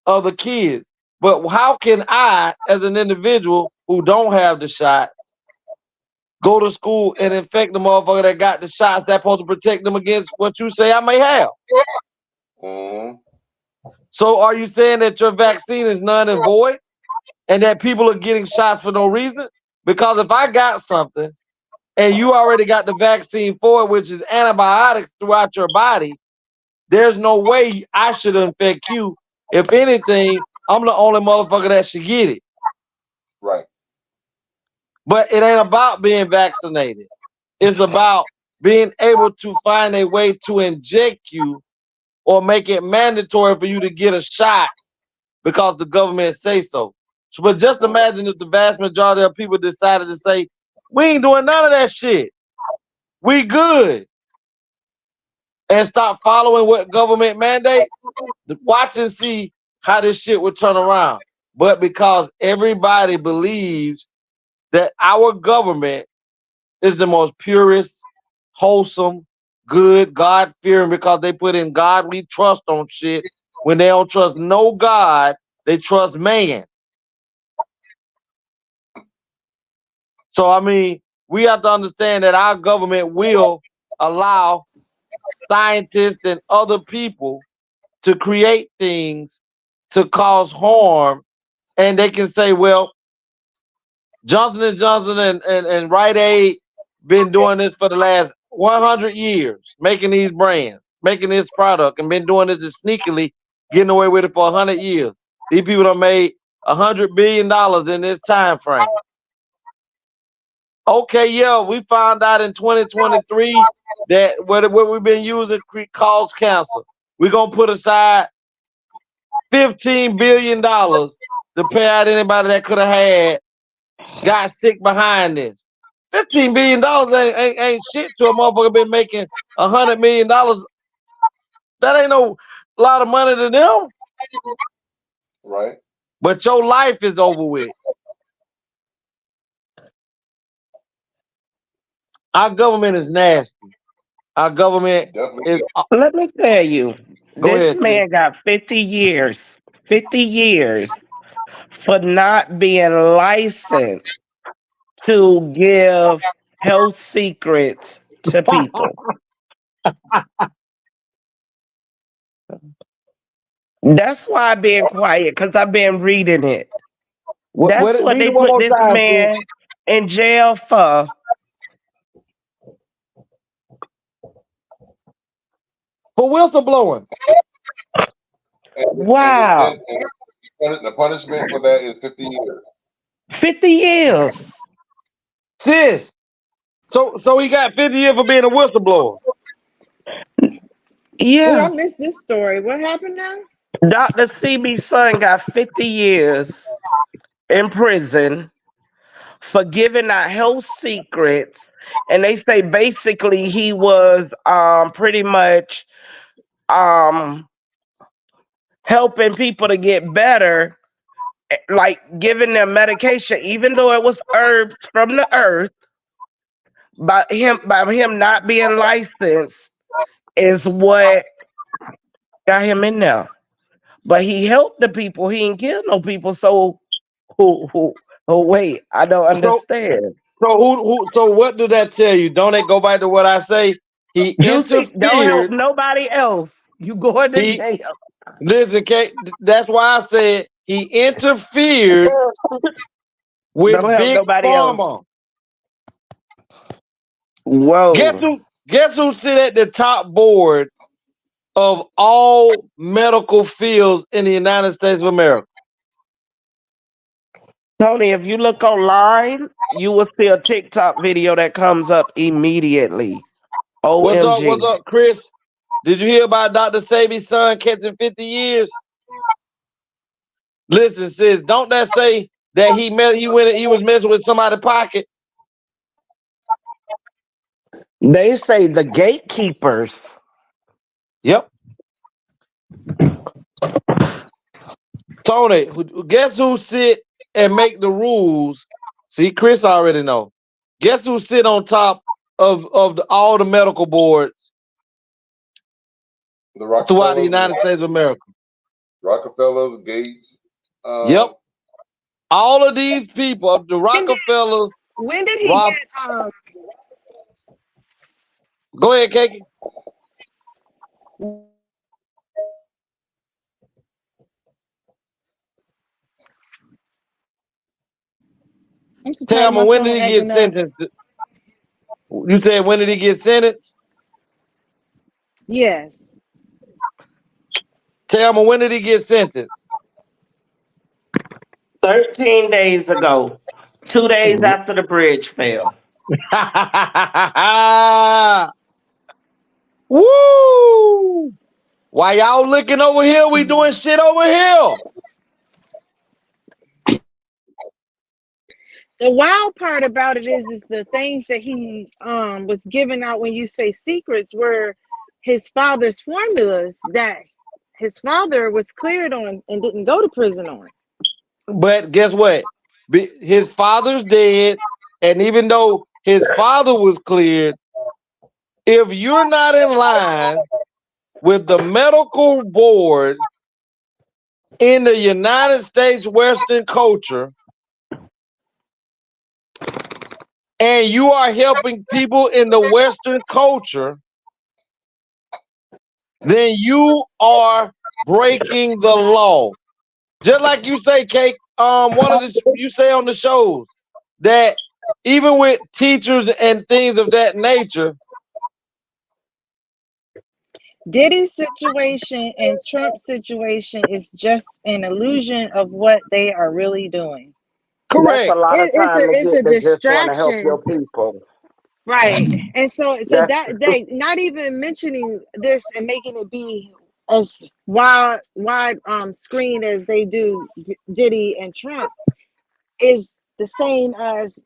[SPEAKER 5] other kids. But how can I, as an individual who don't have the shot, go to school and infect the motherfucker that got the shots that's supposed to protect them against what you say I may have?
[SPEAKER 4] Mm-hmm.
[SPEAKER 5] So are you saying that your vaccine is none and void and that people are getting shots for no reason? Because if I got something and you already got the vaccine for it, which is antibiotics throughout your body, there's no way I should infect you. If anything, I'm the only motherfucker that should get it.
[SPEAKER 4] Right.
[SPEAKER 5] But it ain't about being vaccinated. It's about being able to find a way to inject you or make it mandatory for you to get a shot because the government say so. But just imagine if the vast majority of people decided to say, we ain't doing none of that shit. We good. And stop following what government mandates. Watch and see how this shit would turn around. But because everybody believes that our government is the most purest, wholesome, good, God-fearing, because they put in godly trust on shit. When they don't trust no God, they trust man. So, I mean, we have to understand that our government will allow scientists and other people to create things to cause harm. And they can say, well, Johnson & Johnson and Rite Aid been doing this for the last 100 years, making these brands, making this product, and been doing this sneakily, getting away with it for 100 years. These people have made $100 billion in this time frame. Okay, yeah, we found out in 2023 that what we've been using causes cancer. We're going to put aside $15 billion to pay out anybody that could have got sick behind this. $15 billion ain't shit to a motherfucker been making $100 million. That ain't no lot of money to them.
[SPEAKER 4] Right.
[SPEAKER 5] But your life is over with. Our government is nasty. Our government is.
[SPEAKER 1] Let me tell you,
[SPEAKER 5] Go
[SPEAKER 1] this
[SPEAKER 5] ahead, T.
[SPEAKER 1] man got 50 years, 50 years for not being licensed to give health secrets to people. That's why I've been quiet, because I've been reading it. That's what
[SPEAKER 5] Read
[SPEAKER 1] they
[SPEAKER 5] it one
[SPEAKER 1] put
[SPEAKER 5] more
[SPEAKER 1] this
[SPEAKER 5] time, T.
[SPEAKER 1] man in jail for.
[SPEAKER 5] For whistleblowing.
[SPEAKER 1] Wow.
[SPEAKER 4] And the punishment for that is 50 years.
[SPEAKER 1] 50 years.
[SPEAKER 5] Sis. So he got 50 years for being a whistleblower.
[SPEAKER 6] Oh, I
[SPEAKER 1] Yeah.
[SPEAKER 6] missed this story. What happened now?
[SPEAKER 1] Dr. CB's son got 50 years in prison for giving out health secrets. And they say basically he was pretty much helping people to get better, like giving them medication, even though it was herbs from the earth. By him not being licensed is what got him in there. But he helped the people. He didn't kill no people. So wait, I don't
[SPEAKER 5] So
[SPEAKER 1] understand.
[SPEAKER 5] so what do that tell you? Don't it go back to what I say? He
[SPEAKER 1] You see, don't help
[SPEAKER 5] interfered.
[SPEAKER 1] nobody else. You going to
[SPEAKER 5] He
[SPEAKER 1] jail.
[SPEAKER 5] listen, Kate, that's why I said he interfered
[SPEAKER 1] Don't
[SPEAKER 5] with
[SPEAKER 1] help
[SPEAKER 5] big
[SPEAKER 1] nobody else.
[SPEAKER 5] pharma.
[SPEAKER 1] Whoa.
[SPEAKER 5] Guess who sit at the top board of all medical fields in the United States of America?
[SPEAKER 1] Tony, if you look online, you will see a TikTok video that comes up immediately.
[SPEAKER 5] What's up?
[SPEAKER 1] OMG.
[SPEAKER 5] What's up, Chris? Did you hear about Dr. Sabi's son catching 50 years? Listen, sis, don't that say that he was messing with somebody's pocket?
[SPEAKER 1] They say the gatekeepers.
[SPEAKER 5] Yep. Tony, guess who sit and make the rules? See, Chris already know. Guess who sit on top of all the medical boards throughout the United States of America?
[SPEAKER 4] Rockefellers, Gates.
[SPEAKER 5] Yep. All of these people, the Rockefellers.
[SPEAKER 6] When did he get
[SPEAKER 5] Go ahead, Kaki. Tell me, when did he get sentenced? You said, when did he get sentenced?
[SPEAKER 6] Yes.
[SPEAKER 5] Tell me, when did he get sentenced?
[SPEAKER 1] 13 days ago. 2 days after the bridge fell.
[SPEAKER 5] Woo! Why y'all looking over here? We doing shit over here.
[SPEAKER 6] The wild part about it is the things that he was giving out when you say secrets were his father's formulas that his father was cleared on and didn't go to prison on.
[SPEAKER 5] But guess what? His father's dead, and even though his father was cleared, if you're not in line with the medical board in the United States Western culture, and you are helping people in the Western culture, then you are breaking the law. Just like you say, Kate, you say on the shows that even with teachers and things of that nature,
[SPEAKER 6] Diddy's situation and Trump's situation is just an illusion of what they are really doing.
[SPEAKER 5] Correct.
[SPEAKER 1] That's a lot of time
[SPEAKER 6] it's a distraction.
[SPEAKER 1] Just want to help your people.
[SPEAKER 6] Right. And so that they not even mentioning this and making it be as wide screen as they do Diddy and Trump is the same as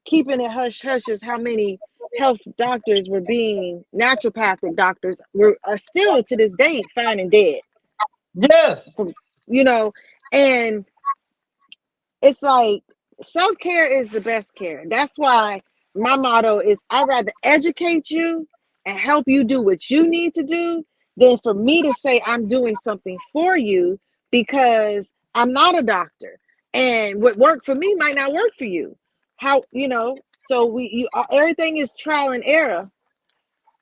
[SPEAKER 6] keeping it hush hush as how many health doctors were being naturopathic doctors are still to this day found and dead.
[SPEAKER 5] Yes.
[SPEAKER 6] You know, and it's like self-care is the best care. That's why my motto is I'd rather educate you and help you do what you need to do than for me to say I'm doing something for you, because I'm not a doctor. And what worked for me might not work for you. So everything is trial and error.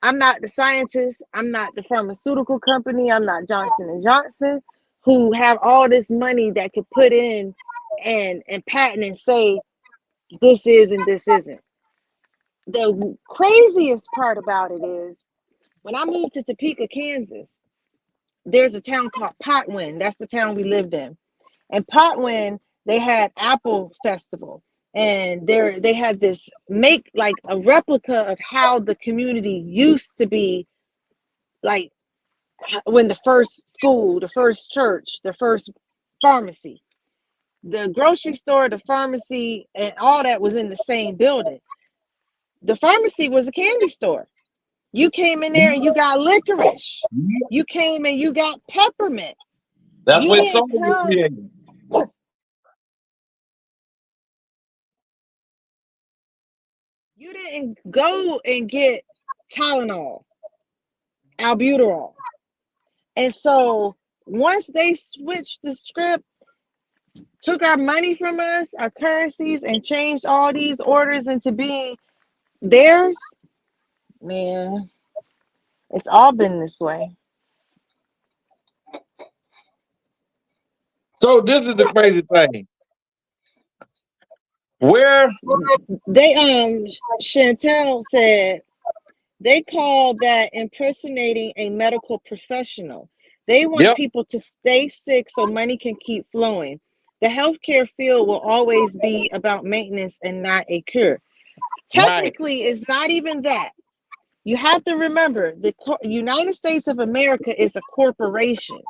[SPEAKER 6] I'm not the scientist. I'm not the pharmaceutical company. I'm not Johnson & Johnson, who have all this money that could put in and patent and say this is and this isn't. The craziest part about it is when I moved to Topeka, Kansas, there's a town called Potwin. That's the town we lived in. And Potwin, they had Apple Festival. And they had this make like a replica of how the community used to be, like when the first school, the first church, the first pharmacy, the grocery store, the pharmacy, and all that was in the same building. The pharmacy was a candy store. You came in there and you got licorice. You came and you got peppermint.
[SPEAKER 5] That's what some of it.
[SPEAKER 6] You didn't go and get Tylenol, albuterol. And so once they switched the script, took our money from us, our currencies, and changed all these orders into being theirs, man, it's all been this way.
[SPEAKER 5] So this is the crazy thing. Where
[SPEAKER 6] they Chantel said they call that impersonating a medical professional. They want people to stay sick so money can keep flowing. the healthcare field will always be about maintenance and not a cure.
[SPEAKER 5] Right.
[SPEAKER 6] Technically, it's not even that. You have to remember the United States of America is a corporation,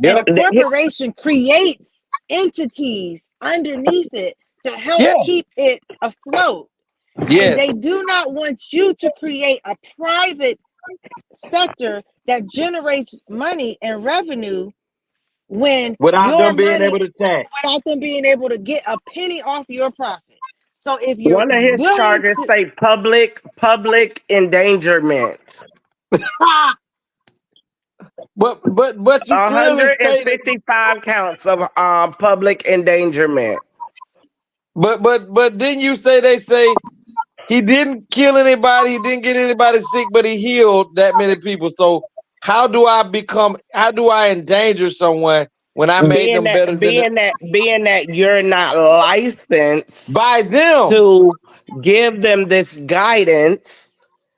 [SPEAKER 6] and a
[SPEAKER 5] Yep.
[SPEAKER 6] corporation creates entities underneath it to help
[SPEAKER 5] Yeah.
[SPEAKER 6] keep it afloat. And
[SPEAKER 5] Yes.
[SPEAKER 6] they do not want you to create a private sector that generates money and revenue when
[SPEAKER 5] Without
[SPEAKER 6] your
[SPEAKER 5] them being
[SPEAKER 6] money,
[SPEAKER 5] able to tax.
[SPEAKER 6] without them being able to get a penny off your profit. So if you're
[SPEAKER 1] One of his
[SPEAKER 6] willing
[SPEAKER 1] charges
[SPEAKER 6] to,
[SPEAKER 1] say public endangerment.
[SPEAKER 5] But you clearly stated.
[SPEAKER 1] 155 counts of public endangerment.
[SPEAKER 5] But didn't you say he didn't kill anybody, he didn't get anybody sick, but he healed that many people. So how do I endanger someone when I made
[SPEAKER 1] Being
[SPEAKER 5] them
[SPEAKER 1] that
[SPEAKER 5] better than
[SPEAKER 1] being that being that you're not licensed
[SPEAKER 5] by them?
[SPEAKER 1] to give them this guidance.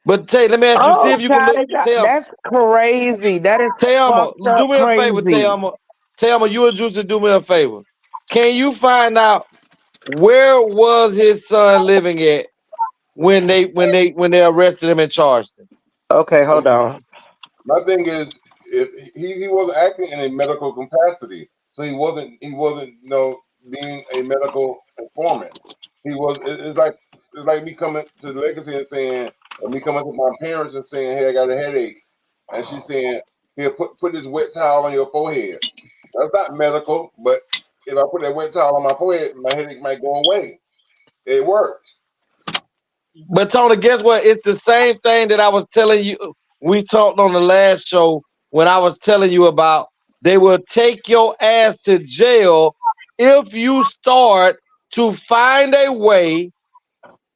[SPEAKER 5] But Tay, let me ask you, see
[SPEAKER 1] Oh
[SPEAKER 5] if you can
[SPEAKER 1] God,
[SPEAKER 5] look. Tell
[SPEAKER 1] that's crazy. That is
[SPEAKER 5] Tayama,
[SPEAKER 1] fucked up
[SPEAKER 5] do me a favor,
[SPEAKER 1] crazy.
[SPEAKER 5] Tayama, you and Juicy, do me a favor. Can you find out where was his son living at when they arrested him and charged him?
[SPEAKER 1] Okay, hold on.
[SPEAKER 4] My thing is, if he wasn't acting in a medical capacity, so he wasn't being a medical informant. He was. It's like me coming to the legacy and saying, or me coming to my parents and saying, "Hey, I got a headache," and she's saying, "Here, put this wet towel on your forehead." That's not medical, but if I put that wet towel on my forehead, my headache might go away. It worked.
[SPEAKER 5] But Tony, guess what? It's the same thing that I was telling you. We talked on the last show when I was telling you about they will take your ass to jail if you start to find a way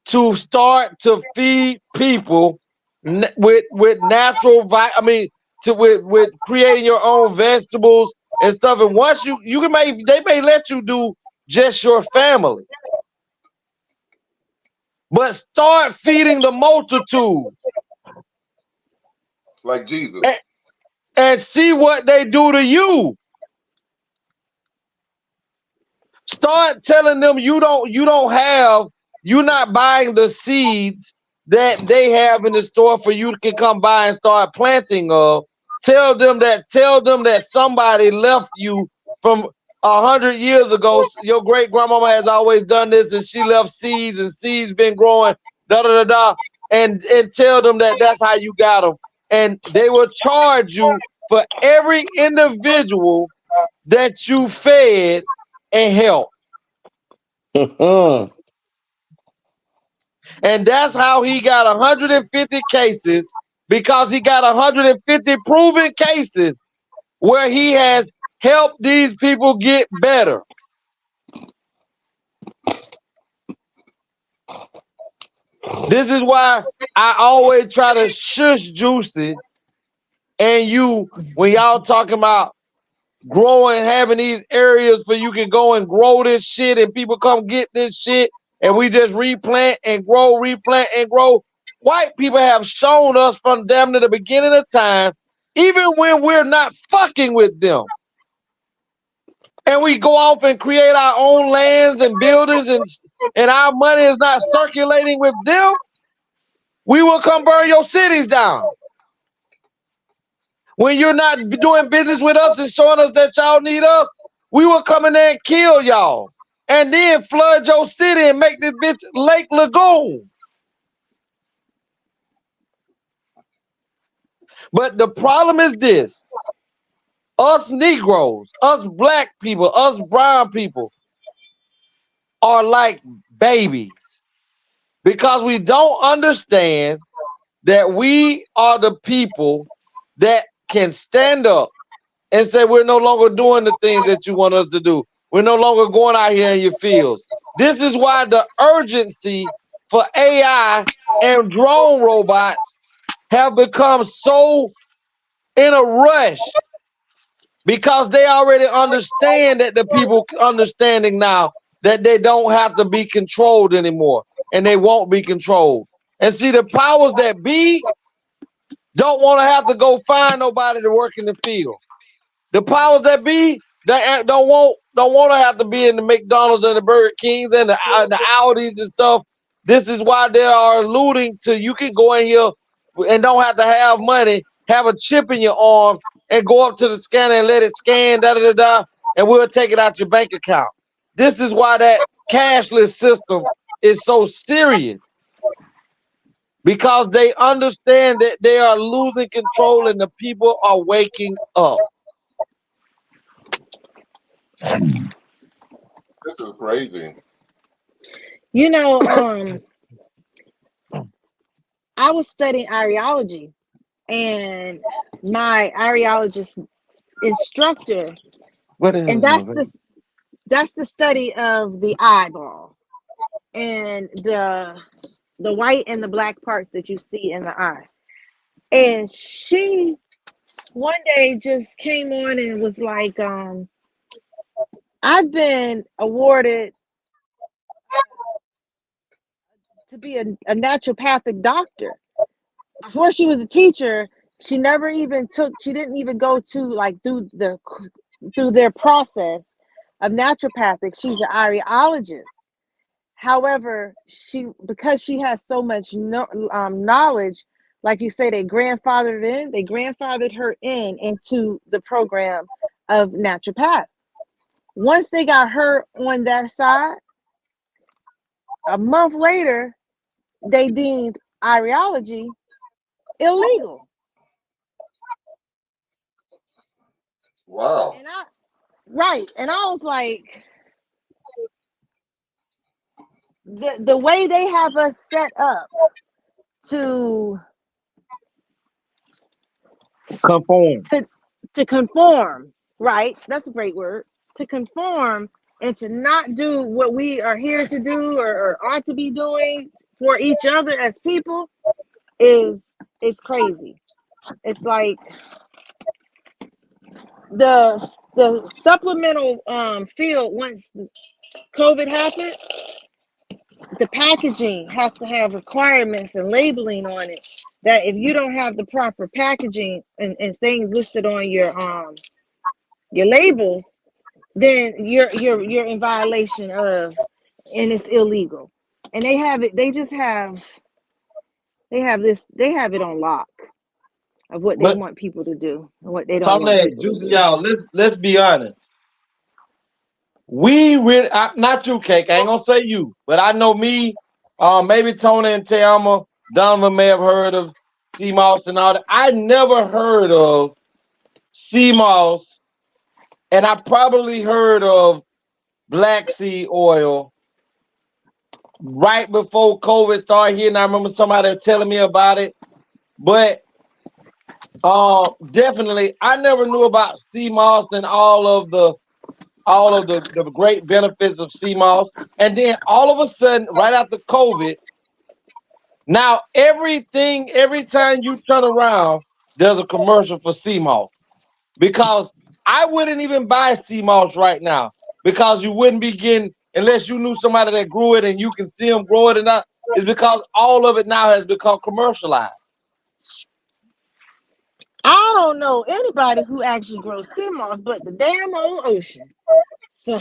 [SPEAKER 5] to start to feed people with natural with creating your own vegetables and stuff. And once they may let you do just your family. But start feeding the multitude.
[SPEAKER 4] Like Jesus.
[SPEAKER 5] And see what they do to you. Start telling them you're not buying the seeds that they have in the store for you to come by and start planting of. Tell them that somebody left you from 100 years ago. Your great grandmama has always done this, and she left seeds, and seeds been growing. And tell them that that's how you got them, and they will charge you for every individual that you fed and helped. And that's how he got 150 cases, because he got 150 proven cases where he has helped these people get better. This is why I always try to shush Juicy and you when y'all talking about growing, having these areas where you can go and grow this shit and people come get this shit and we just replant and grow. White people have shown us from damn near the beginning of time, even when we're not fucking with them, and we go off and create our own lands and buildings and our money is not circulating with them, we will come burn your cities down. When you're not doing business with us and showing us that y'all need us, we will come in there and kill y'all. And then flood your city and make this bitch Lake Lagoon. But the problem is this. Us Negroes, us black people, us brown people are like babies. Because we don't understand that we are the people that can stand up and say we're no longer doing the things that you want us to do. We're no longer going out here in your fields. This is why the urgency for AI and drone robots have become so in a rush, because they already understand that the people understanding now that they don't have to be controlled anymore, and they won't be controlled. And see, the powers that be don't want to have to go find nobody to work in the field. The powers that be They don't want to have to be in the McDonald's and the Burger Kings and the Audis and stuff. This is why they are alluding to you can go in here and don't have to have money, have a chip in your arm, and go up to the scanner and let it scan, and we'll take it out your bank account. This is why that cashless system is so serious. Because they understand that they are losing control and the people are waking up.
[SPEAKER 4] This is crazy.
[SPEAKER 6] You know, I was studying areology, and my areologist instructor,
[SPEAKER 5] What is
[SPEAKER 6] and
[SPEAKER 5] it?
[SPEAKER 6] that's the study of the eyeball and the white and the black parts that you see in the eye. And she one day just came on and was like, I've been awarded to be a naturopathic doctor. Before she was a teacher, she didn't even go to like through their process of naturopathic. She's an areologist. However, because she has so much knowledge, like you say, they grandfathered her into the program of naturopath. Once they got her on that side, a month later, they deemed areology illegal.
[SPEAKER 4] Wow.
[SPEAKER 6] And I was like, the way they have us set up to conform, right? That's a great word. To conform and to not do what we are here to do or ought to be doing for each other as people is crazy. It's like the supplemental field, once COVID happened, the packaging has to have requirements and labeling on it, that if you don't have the proper packaging and things listed on your labels, then you're in violation of, and it's illegal. And they have it, they have it on lock of what they
[SPEAKER 5] But
[SPEAKER 6] want people to do and what they don't want
[SPEAKER 5] Tony,
[SPEAKER 6] people to
[SPEAKER 5] Juicy,
[SPEAKER 6] do.
[SPEAKER 5] y'all, let's be honest. We really, not you, Cake. I ain't gonna say you, but I know me. Maybe Tony and Thelma, Donovan may have heard of sea moss and all that. I never heard of sea moss, and I probably heard of black seed oil right before COVID started here. And I remember somebody telling me about it, but definitely, I never knew about sea moss and all of the great benefits of sea moss. And then all of a sudden, right after COVID, now every time you turn around, there's a commercial for sea moss. Because I wouldn't even buy sea moss right now because you wouldn't be getting, unless you knew somebody that grew it and you can see them grow it or not. It's because all of it now has become commercialized.
[SPEAKER 6] I don't know anybody who actually grows sea moss but the damn old ocean. So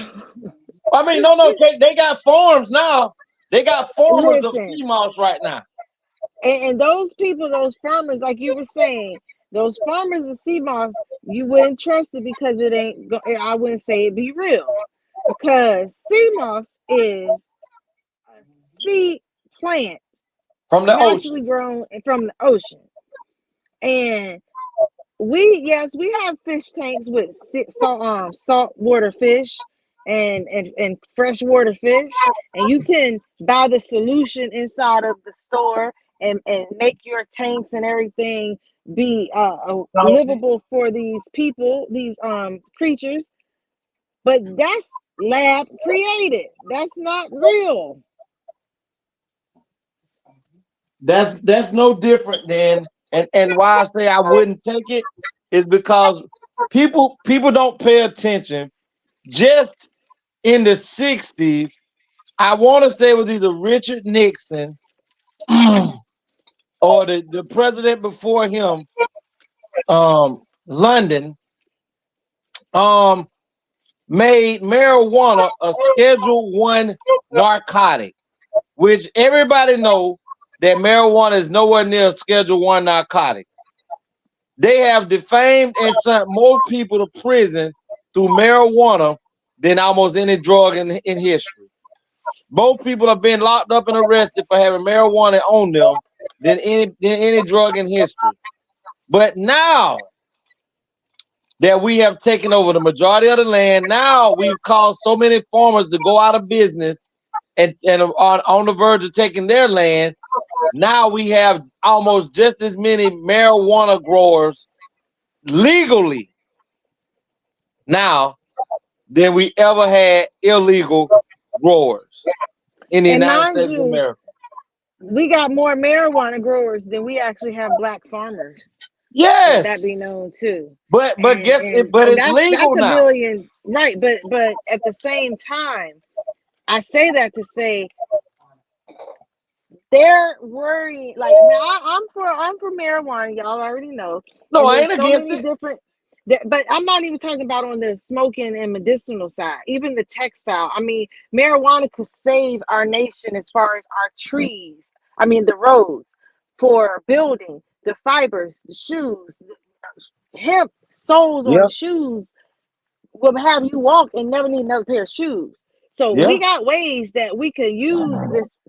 [SPEAKER 5] I mean, no, they got farms now. They got farmers of
[SPEAKER 6] listen,
[SPEAKER 5] sea moss right now.
[SPEAKER 6] and those people, those farmers, like you were saying, those farmers of sea moss, you wouldn't trust it because it ain't. I wouldn't say it be real, because sea moss is a sea plant
[SPEAKER 5] From the
[SPEAKER 6] naturally
[SPEAKER 5] ocean.
[SPEAKER 6] grown from the ocean. And we have fish tanks with saltwater fish and freshwater fish, and you can buy the solution inside of the store and make your tanks and everything be livable for these people, these creatures. But that's lab created. That's not real.
[SPEAKER 5] That's no different than, and why I say I wouldn't take it is because people don't pay attention. Just in the 60s, I want to say it was either Richard Nixon or the president before him, London. made marijuana a Schedule 1 narcotic, which everybody know that marijuana is nowhere near a Schedule 1 narcotic. They have defamed and sent more people to prison through marijuana than almost any drug in history. Both people have been locked up and arrested for having marijuana on them than any drug in history. But now that we have taken over the majority of the land, now we've caused so many farmers to go out of business and on the verge of taking their land. Now we have almost just as many marijuana growers legally now than we ever had illegal growers in the
[SPEAKER 6] And
[SPEAKER 5] United
[SPEAKER 6] mind
[SPEAKER 5] States of
[SPEAKER 6] you,
[SPEAKER 5] America.
[SPEAKER 6] we got more marijuana growers than we actually have black farmers. Let that
[SPEAKER 5] Yes,
[SPEAKER 6] be known too.
[SPEAKER 5] but guess it.
[SPEAKER 6] And
[SPEAKER 5] But
[SPEAKER 6] and
[SPEAKER 5] it's
[SPEAKER 6] that's
[SPEAKER 5] legal
[SPEAKER 6] a
[SPEAKER 5] now.
[SPEAKER 6] billion, right? But at the same time, I say that to say they're worried. Like now, I'm for marijuana. Y'all already know,
[SPEAKER 5] No,
[SPEAKER 6] and
[SPEAKER 5] I ain't
[SPEAKER 6] there's so
[SPEAKER 5] against
[SPEAKER 6] many
[SPEAKER 5] it.
[SPEAKER 6] different. But I'm not even talking about on the smoking and medicinal side, even the textile. I mean, marijuana could save our nation as far as our trees. I mean, the roads for building, the fibers, the shoes, the hemp soles on
[SPEAKER 5] Yeah,
[SPEAKER 6] the shoes will have you walk and never need another pair of shoes. So
[SPEAKER 5] yeah.
[SPEAKER 6] we got ways that we could use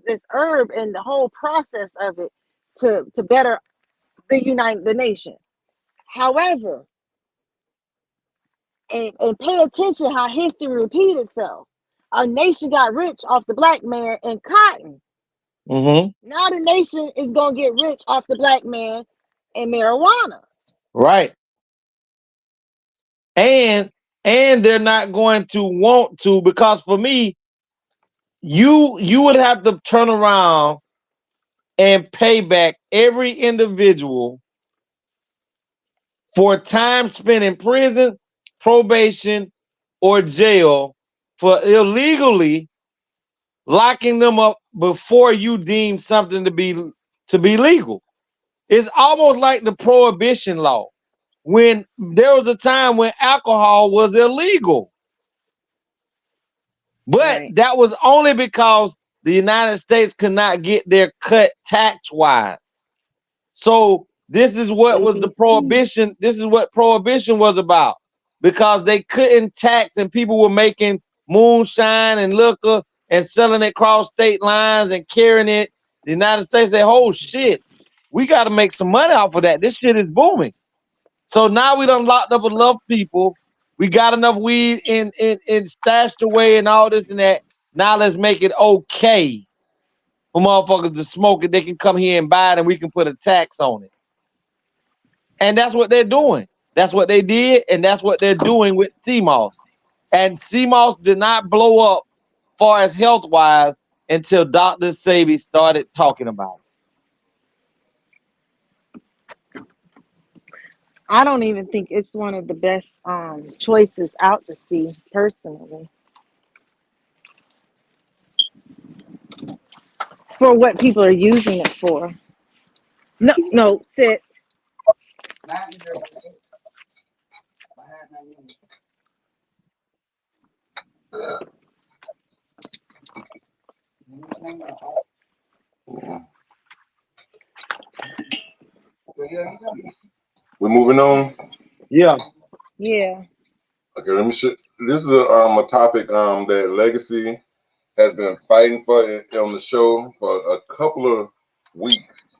[SPEAKER 6] this herb and the whole process of it to better the nation. However, and pay attention how history repeat itself. Our nation got rich off the black man and cotton.
[SPEAKER 5] Mm-hmm.
[SPEAKER 6] Now the nation is gonna get rich off the black man and marijuana.
[SPEAKER 5] Right. And they're not going to want to, because for me, you would have to turn around and pay back every individual for time spent in prison, probation, or jail for illegally locking them up before you deem something to be legal. It's almost like the prohibition law. When there was a time when alcohol was illegal, but
[SPEAKER 6] Right.
[SPEAKER 5] that was only because the United States could not get their cut tax wise. So this is what was the
[SPEAKER 6] ABC.
[SPEAKER 5] prohibition. This is what prohibition was about, because they couldn't tax and people were making moonshine and liquor and selling it across state lines and carrying it. The United States said, "Oh shit, we got to make some money off of that. This shit is booming." So now we done locked up enough people. We got enough weed in stashed away and all this and that. Now let's make it okay for motherfuckers to smoke it. They can come here and buy it and we can put a tax on it. And that's what they're doing. That's what they did, and that's what they're doing with CMOS. And CMOS did not blow up far as health wise until Dr. Sebi started talking about
[SPEAKER 6] I don't even think it's one of the best choices out to see personally for what people are using it for. No, no, sit.
[SPEAKER 4] We're moving on.
[SPEAKER 5] Yeah.
[SPEAKER 6] Yeah.
[SPEAKER 4] Okay, let me show. This is a topic that Legacy has been fighting for on the show for a couple of weeks,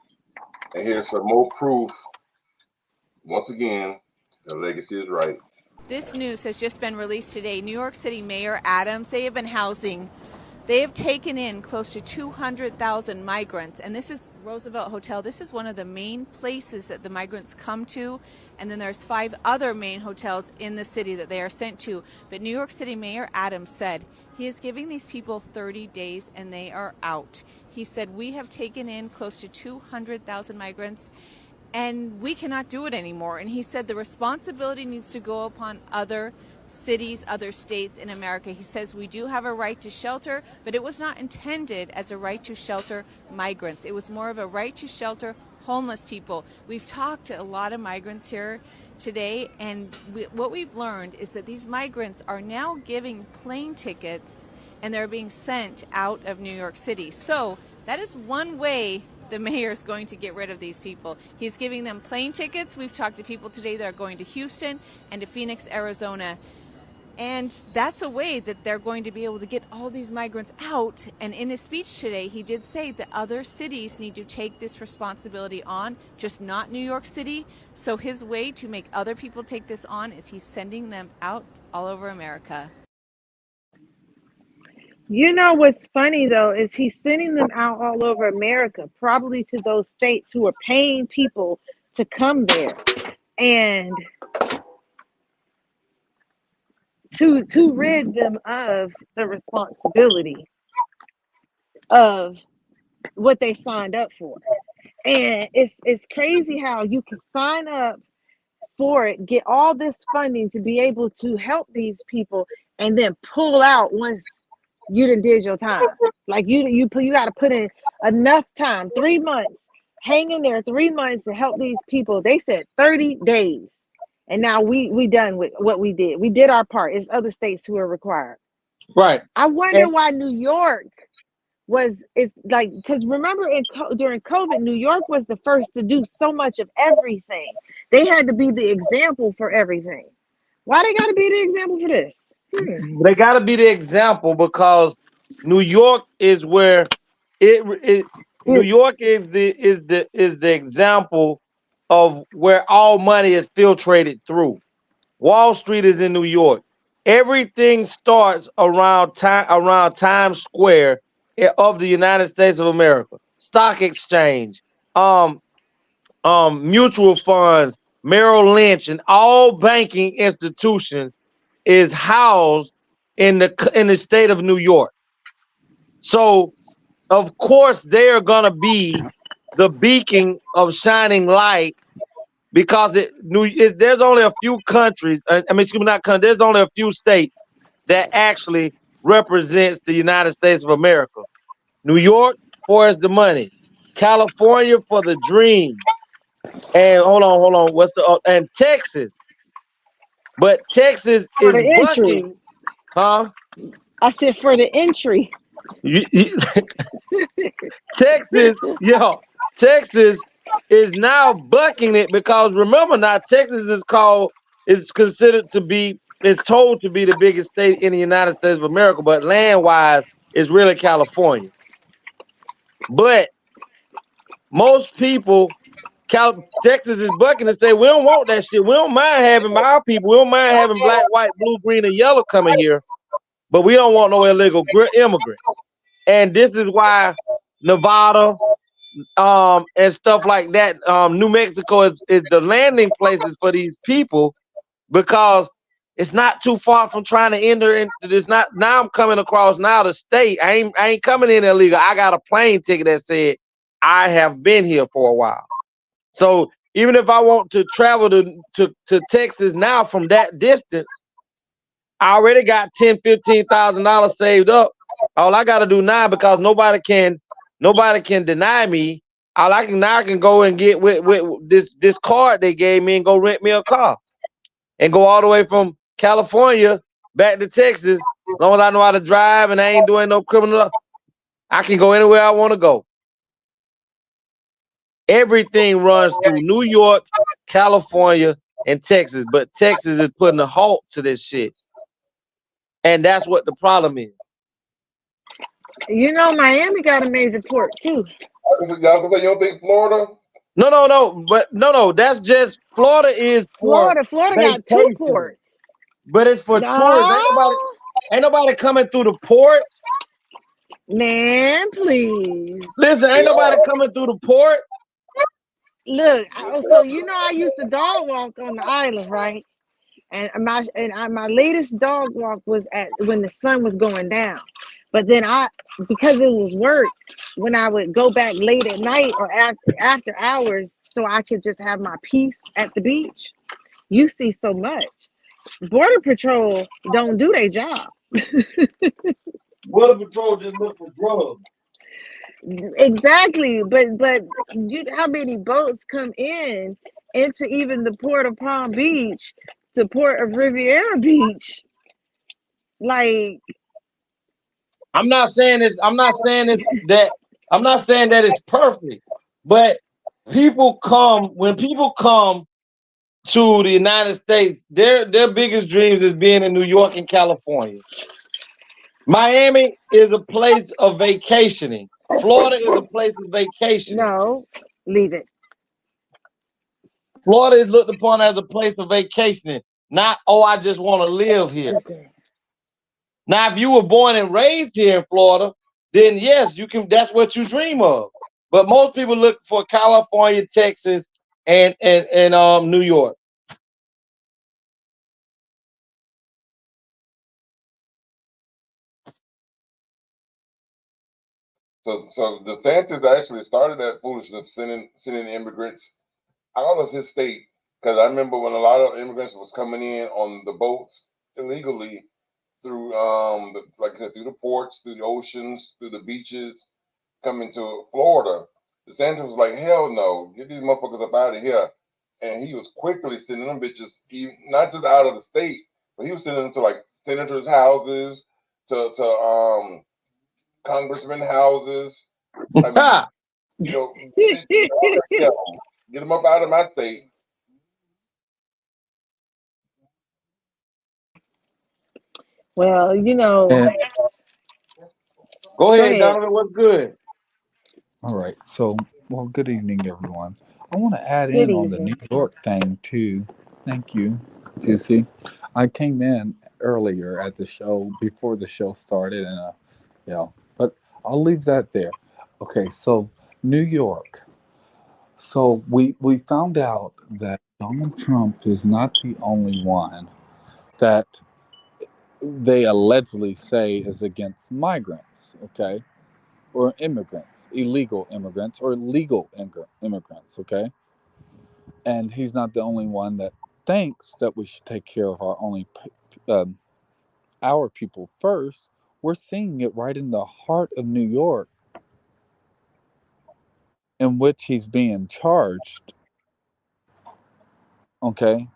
[SPEAKER 4] and here's some more proof. Once again, the Legacy is right.
[SPEAKER 10] This news has just been released today. New York City Mayor Adams, they have taken in close to 200,000 migrants. And this is Roosevelt Hotel. This is one of the main places that the migrants come to. And then there's 5 other main hotels in the city that they are sent to. But New York City Mayor Adams said he is giving these people 30 days and they are out. He said, we have taken in close to 200,000 migrants and we cannot do it anymore. And he said the responsibility needs to go upon other cities, other states in America. He says we do have a right to shelter, but it was not intended as a right to shelter migrants. It was more of a right to shelter homeless people. We've talked to a lot of migrants here today, and what we've learned is that these migrants are now giving plane tickets and they're being sent out of New York City. So that is one way the mayor is going to get rid of these people. He's giving them plane tickets. We've talked to people today that are going to Houston and to Phoenix, Arizona. And that's a way that they're going to be able to get all these migrants out. And in his speech today, he did say that other cities need to take this responsibility on, just not New York City. So his way to make other people take this on is he's sending them out all over America.
[SPEAKER 6] You know what's funny though is he's sending them out all over America, probably to those states who are paying people to come there, and to rid them of the responsibility of what they signed up for. And it's crazy how you can sign up for it, get all this funding to be able to help these people, and then pull out once you done did your time. Like you got to put in enough time, 3 months, hang in there 3 months to help these people. They said 30 days. And now we done with what we did. We did our part. It's other states who are required.
[SPEAKER 5] Right.
[SPEAKER 6] I wonder
[SPEAKER 5] And
[SPEAKER 6] why New York is like, because remember during COVID, New York was the first to do so much of everything. They had to be the example for everything. Why they got to be the example for this?
[SPEAKER 5] they got to be the example because New York is where New York is the example of where all money is filtrated through. Wall Street is in New York. Everything starts around Times Square of the United States of America. Stock exchange, mutual funds, Merrill Lynch, and all banking institutions is housed in the state of New York. So of course they are gonna be the beacon of shining light because there's only a few countries. Excuse me, not countries. There's only a few states that actually represents the United States of America. New York for the money, California for the dream, and hold on. What's the and Texas? But Texas
[SPEAKER 6] For
[SPEAKER 5] is
[SPEAKER 6] the entry.
[SPEAKER 5] bucking, huh?
[SPEAKER 6] I said for the entry.
[SPEAKER 5] Texas, Texas is now bucking it because remember now, Texas is considered to be, is told to be the biggest state in the United States of America, but land wise, it's really California. But most people, Texas is bucking and say, we don't want that shit. We don't mind having our people. We don't mind having black, white, blue, green, and yellow coming here, but we don't want no illegal immigrants. And this is why Nevada, and stuff like that. New Mexico is the landing places for these people because it's not too far from trying to enter into this. Not now I'm coming across now the state. I ain't coming in illegal. I got a plane ticket that said I have been here for a while. So even if I want to travel to Texas now from that distance, I already got $10,000-$15,000 saved up. All I gotta do now, because nobody can deny me. I can go and get with this card they gave me and go rent me a car and go all the way from California back to Texas. As long as I know how to drive and I ain't doing no criminal, I can go anywhere I want to go. Everything runs through New York, California, and Texas, but Texas is putting a halt to this shit. And that's what the problem is.
[SPEAKER 6] You know, Miami got a major port too.
[SPEAKER 4] Y'all gonna say you don't think Florida?
[SPEAKER 5] No. That's just Florida is for
[SPEAKER 6] Florida got 2
[SPEAKER 5] vacation,
[SPEAKER 6] ports.
[SPEAKER 5] but it's for tourists. Ain't nobody coming through the port.
[SPEAKER 6] Man, please.
[SPEAKER 5] Listen, ain't nobody coming through the port.
[SPEAKER 6] Look, so you know I used to dog walk on the island, right? And my latest dog walk was at when the sun was going down. But then because it was work, when I would go back late at night or after hours, so I could just have my peace at the beach. You see so much. Border Patrol don't do their job.
[SPEAKER 5] Border Patrol just look for drugs.
[SPEAKER 6] Exactly, but how many boats come in into even the Port of Palm Beach to Port of Riviera Beach. Like,
[SPEAKER 5] I'm not saying it's. I'm not saying it that. I'm not saying that it's perfect, but people come when people come to the United States. Their biggest dreams is being in New York and California. Miami is a place of vacationing. Florida is a place of vacationing.
[SPEAKER 6] no, leave it.
[SPEAKER 5] Florida is looked upon as a place of vacationing, not, oh, I just want to live here.
[SPEAKER 6] Okay.
[SPEAKER 5] Now, if you were born and raised here in Florida, then yes, you can. That's what you dream of. But most people look for California, Texas, and New York.
[SPEAKER 4] So DeSantis actually started that foolishness, sending immigrants out of his state. Because I remember when a lot of immigrants was coming in on the boats illegally through like I said, through the ports, through the oceans, through the beaches, coming to Florida. DeSantis was like, hell no, get these motherfuckers up out of here. And he was quickly sending them bitches, not just out of the state, but he was sending them to like senators' houses, to congressmen houses. I mean, get them up out of my state.
[SPEAKER 6] Well,
[SPEAKER 11] And
[SPEAKER 5] Go
[SPEAKER 6] go
[SPEAKER 5] ahead,
[SPEAKER 6] ahead.
[SPEAKER 5] Donovan. What's good?
[SPEAKER 11] all right, so well, good evening, everyone. I want to add
[SPEAKER 6] Good
[SPEAKER 11] in on the New
[SPEAKER 6] evening.
[SPEAKER 11] York thing too. Thank you, Juicy. I came in earlier at the show before the show started, and but I'll leave that there. Okay, so New York. So we found out that Donald Trump is not the only one that they allegedly say is against migrants. Okay, or immigrants, illegal immigrants, or legal immigrants, okay? And he's not the only one that thinks that we should take care of um, our people first. We're seeing it right in the heart of New York, in which he's being charged, okay?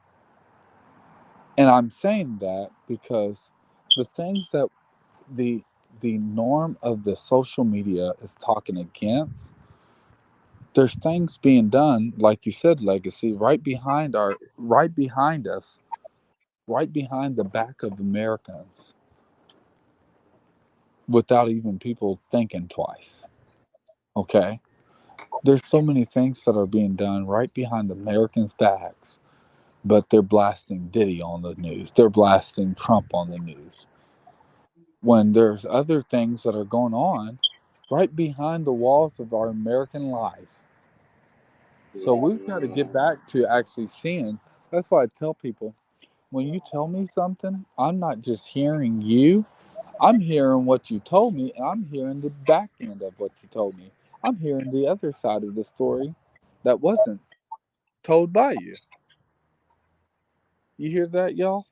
[SPEAKER 11] And I'm saying that because the things that the the norm of the social media is talking against, there's things being done, like you said, legacy, right behind us, right behind the back of Americans, without even people thinking twice. Okay, there's so many things that are being done right behind Americans' backs, but they're blasting Diddy on the news, they're blasting Trump on the news, when there's other things that are going on right behind the walls of our American lives. So we've got to get back to actually seeing. That's why I tell people, when you tell me something, I'm not just hearing you, I'm hearing what you told me, and I'm hearing the back end of what you told me. I'm hearing the other side of the story that wasn't told by you. You hear that, y'all?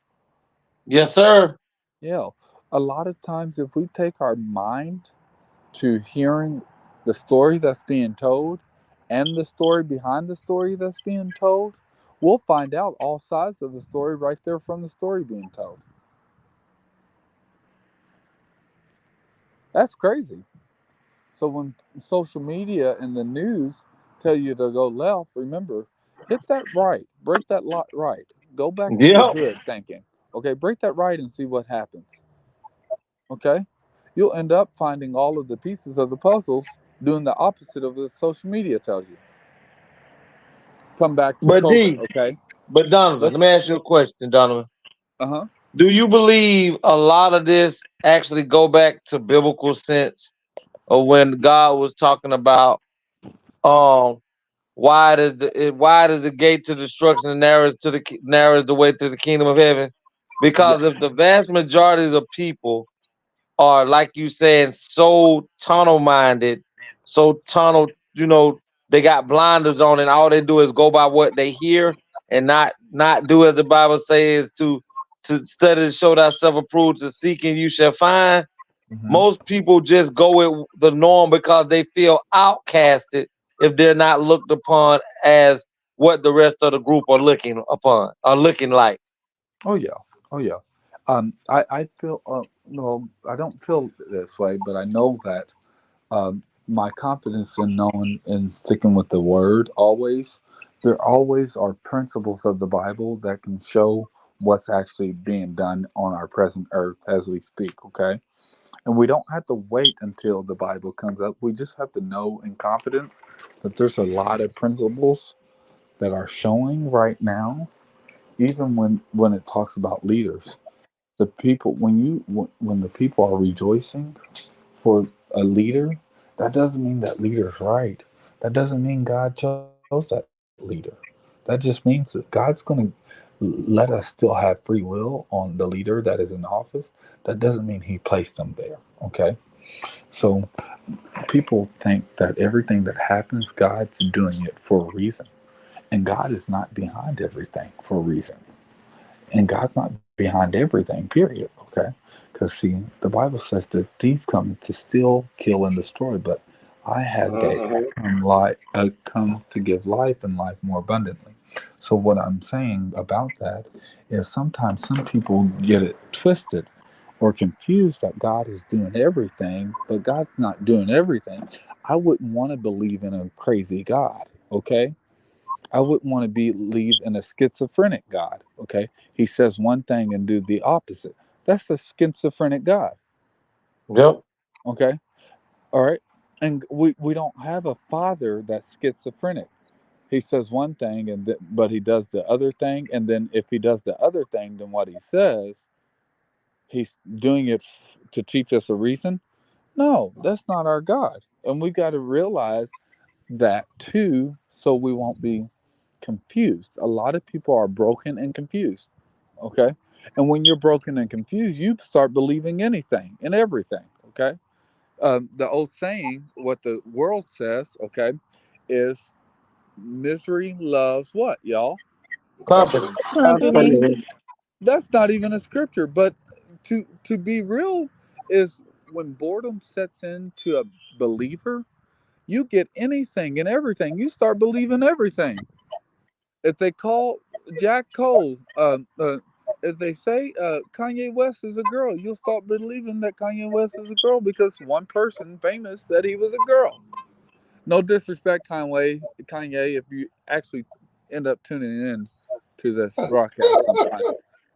[SPEAKER 5] Yes, sir.
[SPEAKER 11] Yeah. A lot of times, if we take our mind to hearing the story that's being told and the story behind the story that's being told, we'll find out all sides of the story right there from the story being told. That's crazy. So when social media and the news tell you to go left, remember, hit that right, break that lot right, go back to the
[SPEAKER 5] Yep.
[SPEAKER 11] hood thinking. Okay, break that right and see what happens. Okay, you'll end up finding all of the pieces of the puzzles doing the opposite of what social media tells you. Come back to
[SPEAKER 5] But
[SPEAKER 11] COVID.
[SPEAKER 5] D,
[SPEAKER 11] Okay,
[SPEAKER 5] but Donovan,
[SPEAKER 11] let's.
[SPEAKER 5] let me ask you a question, Donovan.
[SPEAKER 11] Uh huh.
[SPEAKER 5] Do you believe a lot of this actually go back to biblical sense, or when God was talking about um wide is the gate to destruction and narrow is the way to the kingdom of heaven?
[SPEAKER 11] Yeah.
[SPEAKER 5] Because if the vast majority of the people are, like you saying, so tunnel minded, so tunnel, they got blinders on and all they do is go by what they hear and not do as the Bible says to study to show thyself approved, to seek and you shall find.
[SPEAKER 11] Hmm.
[SPEAKER 5] Most people just go with the norm because they feel outcasted if they're not looked upon as what the rest of the group are looking upon, are looking like.
[SPEAKER 11] Oh yeah, oh yeah. I feel no, I don't feel this way, but I know that my confidence in knowing and sticking with the word always, there always are principles of the Bible that can show what's actually being done on our present earth as we speak. Okay, and we don't have to wait until the Bible comes up. We just have to know in confidence that there's a lot of principles that are showing right now, even when it talks about leaders. The people when the people are rejoicing for a leader, that doesn't mean that leader's right. That doesn't mean God chose that leader. That just means that God's going to let us still have free will on the leader that is in office. That doesn't mean He placed them there. Okay, so people think that everything that happens, God's doing it for a reason, and God is not behind everything for a reason. And God's not behind everything, period. Okay? Because, see, the Bible says the thief comes to steal, kill, and destroy, but I have
[SPEAKER 4] Mm-hmm.
[SPEAKER 11] come to give life and life more abundantly. So, what I'm saying about that is sometimes some people get it twisted or confused that God is doing everything, but God's not doing everything. I wouldn't want to believe in a crazy God, okay? I wouldn't want to believe in a schizophrenic God. Okay, he says one thing and do the opposite. That's a schizophrenic God.
[SPEAKER 5] Yep.
[SPEAKER 11] Okay, all right, and we don't have a father that's schizophrenic. He says one thing but he does the other thing, and then if he does the other thing, then what he says, he's doing it to teach us a reason. No, that's not our God, and we got to realize that too, so we won't be confused. A lot of people are broken and confused. Okay. And when you're broken and confused, you start believing anything and everything. Okay. The old saying, what the world says, okay, is misery loves what, y'all?
[SPEAKER 5] Company.
[SPEAKER 4] Company.
[SPEAKER 6] Company.
[SPEAKER 5] Company.
[SPEAKER 11] That's not even a scripture, but to be real is when boredom sets into a believer, you get anything and everything. You start believing everything. If they call Jack Cole, if they say Kanye West is a girl, you'll start believing that Kanye West is a girl because one person famous said he was a girl. No disrespect, Kanye, if you actually end up tuning in to this broadcast sometime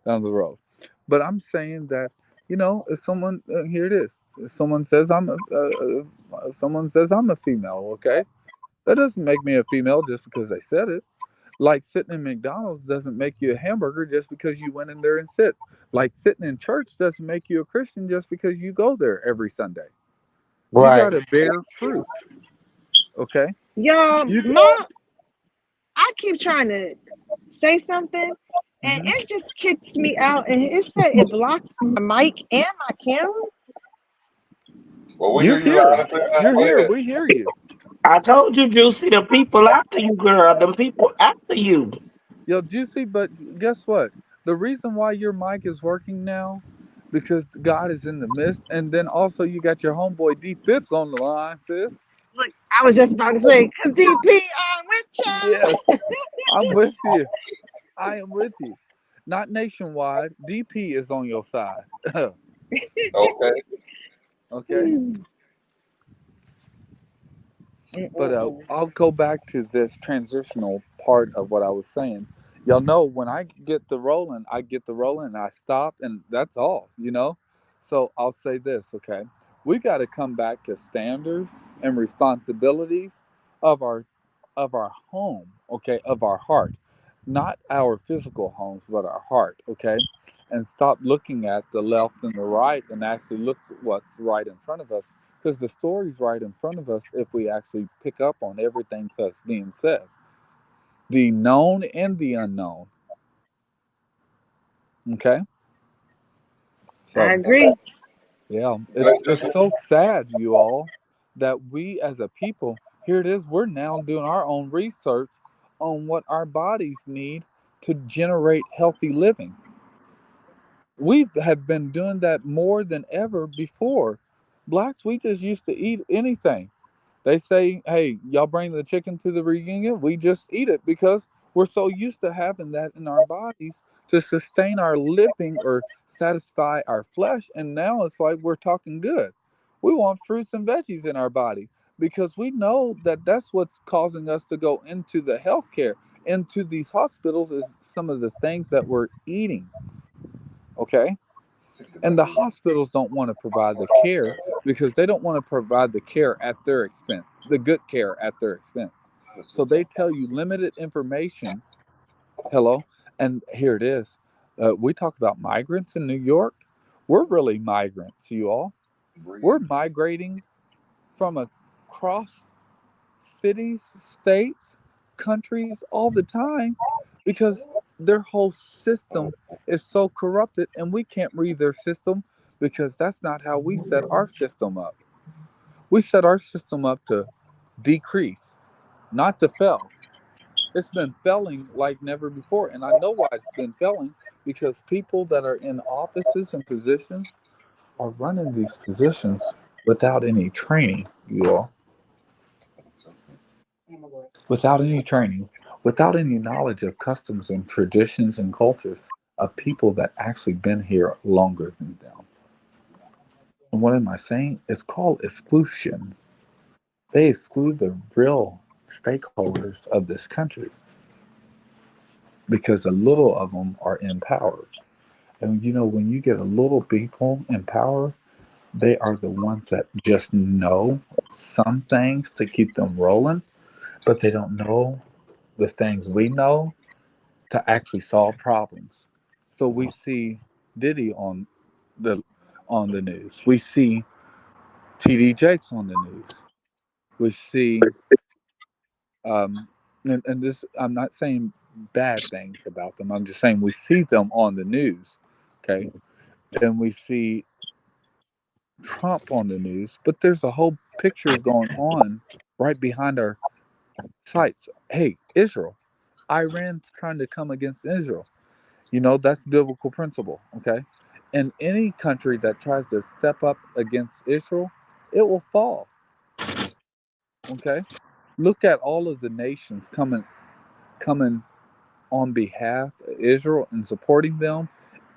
[SPEAKER 11] down the road. But I'm saying that if someone here it is, if someone says I'm a female, okay, that doesn't make me a female just because they said it. Like sitting in McDonald's doesn't make you a hamburger just because you went in there and sit. Like sitting in church doesn't make you a Christian just because you go there every Sunday. You got
[SPEAKER 5] Right.
[SPEAKER 11] to bear fruit, okay?
[SPEAKER 6] Y'all,
[SPEAKER 11] You
[SPEAKER 6] I keep trying to say something and
[SPEAKER 11] mhm.
[SPEAKER 6] it just kicks me out and it said it blocks my mic and my camera.
[SPEAKER 4] Well, we
[SPEAKER 11] You
[SPEAKER 4] hear you
[SPEAKER 11] here?
[SPEAKER 4] loud and clear now.
[SPEAKER 11] You're
[SPEAKER 4] Go
[SPEAKER 11] here.
[SPEAKER 4] ahead.
[SPEAKER 11] We hear you.
[SPEAKER 1] I told you, Juicy, the people after you, girl. Them people after you.
[SPEAKER 11] Yo, Juicy, but guess what? The reason why your mic is working now because God is in the midst, and then also you got your homeboy D Pips on the line, sis.
[SPEAKER 6] Look, I was just about to say, cause DP on with ya.
[SPEAKER 11] Yes, I'm with you. I am with you. Not nationwide. DP is on your side.
[SPEAKER 4] Okay.
[SPEAKER 11] Okay. But I'll go back to this transitional part of what I was saying. Y'all know when I get the rolling, I get the rolling and I stop, and that's all. So I'll say this, okay? We got to come back to standards and responsibilities of our home, okay, of our heart, not our physical homes, but our heart, okay, and stop looking at the left and the right and actually look at what's right in front of us because the story's right in front of us if we actually pick up on everything that's being said, the known and the unknown. Okay,
[SPEAKER 6] I
[SPEAKER 11] so
[SPEAKER 6] agree.
[SPEAKER 11] yeah,
[SPEAKER 4] Let's
[SPEAKER 11] it's so sad, you all, that we as a people, here it is, we're now doing our own research on what our bodies need to generate healthy living. We have been doing that more than ever before. Blacks, we just used to eat anything. They say, hey, y'all bring the chicken to the reunion, we just eat it because we're so used to having that in our bodies to sustain our living or satisfy our flesh. And now it's like we're talking good. We want fruits and veggies in our body because we know that that's what's causing us to go into the healthcare, into these hospitals, is some of the things that we're eating. Okay. And the hospitals don't want to provide the care because they don't want to provide the care at their expense, the good care at their expense. So they tell you limited information. Hello. And here it is. We talk about migrants in New York. We're really migrants, you all. We're migrating from across cities, states, countries all the time because their whole system is so corrupted and we can't read their system because that's not how we set our system up. We set our system up to decrease, not to fail. It's been failing like never before. And I know why it's been failing because people that are in offices and positions are running these positions without any training, you all. Without any training, without any knowledge of customs and traditions and cultures of people that actually been here longer than them. And what am I saying? It's called exclusion. They exclude the real stakeholders of this country because a little of them are in power. And you know, when you get a little people in power, they are the ones that just know some things to keep them rolling, but they don't know the things we know to actually solve problems. So we see Diddy the on the news. We see TD Jakes on the news. We see and this I'm not saying bad things about them. I'm just saying we see them on the news. Okay. And we see Trump on the news, but there's a whole picture going on right behind our sights. Hey, Israel. Iran's trying to come against Israel. You know, that's biblical principle, okay? And any country that tries to step up against Israel, it will fall, okay? Look at all of the nations coming on behalf of Israel and supporting them,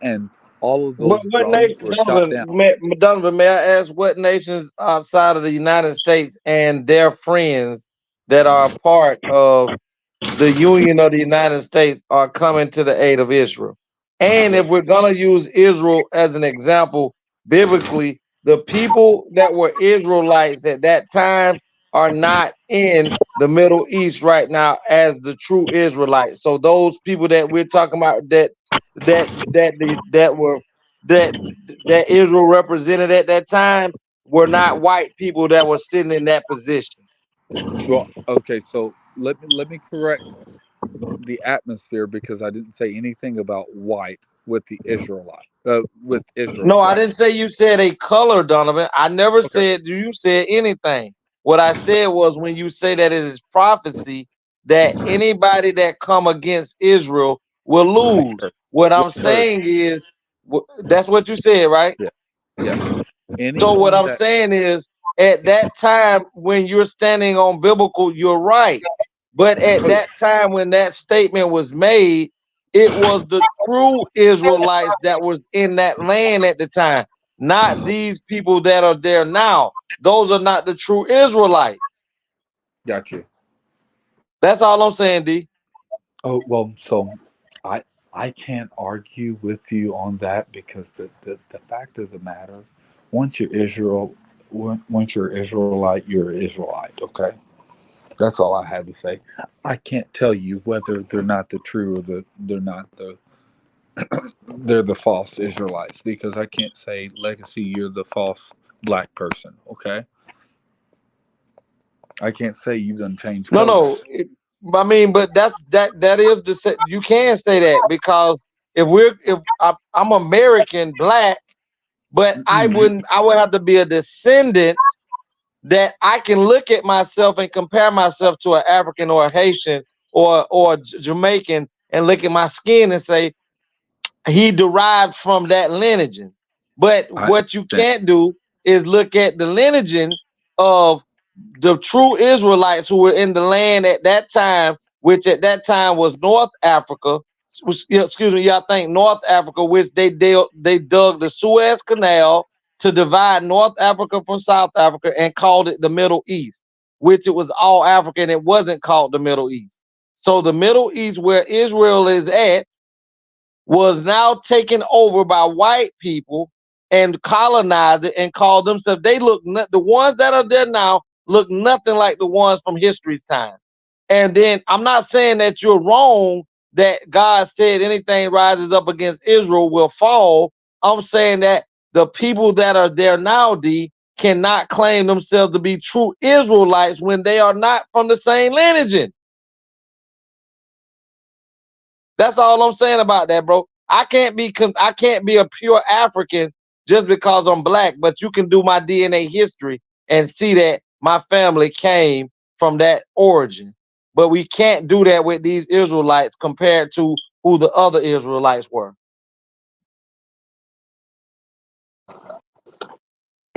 [SPEAKER 11] and all of those
[SPEAKER 5] What
[SPEAKER 11] drones
[SPEAKER 5] nation,
[SPEAKER 11] were shot down.
[SPEAKER 5] Donovan, may I ask what nations outside of the United States and their friends that are part of the Union of the United States are coming to the aid of Israel? And if we're going to use Israel as an example, biblically, the people that were Israelites at that time are not in the Middle East right now as the true Israelites. So those people that we're talking about that were that that Israel represented at that time were not white people that were sitting in that position.
[SPEAKER 11] Well, okay, so let me correct the atmosphere because I didn't say anything about white with the Israelite with Israel
[SPEAKER 5] No, I
[SPEAKER 11] right
[SPEAKER 5] didn't say you said a color, Donovan. I never
[SPEAKER 11] now. Okay,
[SPEAKER 5] said you said anything. What I said was when you say that it is prophecy that anybody that come against Israel will lose.
[SPEAKER 11] curse.
[SPEAKER 5] What
[SPEAKER 11] Will
[SPEAKER 5] I'm
[SPEAKER 11] curse.
[SPEAKER 5] saying is that's what you said, right?
[SPEAKER 11] Yeah. Yes.
[SPEAKER 5] So what
[SPEAKER 11] Anyone
[SPEAKER 5] I'm
[SPEAKER 11] that
[SPEAKER 5] saying is at that time when you're standing on biblical, you're right. But at
[SPEAKER 11] oh yeah,
[SPEAKER 5] that time when that statement was made, it was the true Israelites that was in that land at the time, not these people that are there now. Those are not the true Israelites.
[SPEAKER 11] got you.
[SPEAKER 5] That's all I'm saying, D.
[SPEAKER 11] Oh well, so I I can't argue with you on that because the fact of the matter, once you're Israel, once you're Israelite, you're Israelite. Okay, that's all I had to say. I can't tell you whether they're not the true or they're the false Israelites because I can't say legacy you're the false black person. Okay, I can't say you done changed
[SPEAKER 5] No, no.
[SPEAKER 11] colors.
[SPEAKER 5] I mean, but that is the you can say that because if I'm American black, but I would have to be a descendant that I can look at myself and compare myself to an African or a Haitian or a Jamaican and look at my skin and say he derived from that lineage. But
[SPEAKER 11] I
[SPEAKER 5] what you
[SPEAKER 11] understand.
[SPEAKER 5] can't do is look at the lineage of the true Israelites who were in the land at that time, which at that time was North Africa, excuse me, y'all think North Africa, which they dug the Suez Canal to divide North Africa from South Africa and called it the Middle East, which it was all African. It wasn't called the Middle East. So the Middle East, where Israel is at, was now taken over by white people and colonized it and called themselves. They look the ones that are there now look nothing like the ones from history's time. And then I'm not saying that you're wrong that God said anything rises up against Israel will fall. I'm saying that the people that are there now, D, cannot claim themselves to be true Israelites when they are not from the same lineage. That's all I'm saying about that, bro. I can't be a pure African just because I'm black, but you can do my DNA history and see that my family came from that origin. But we can't do that with these Israelites compared to who the other Israelites were.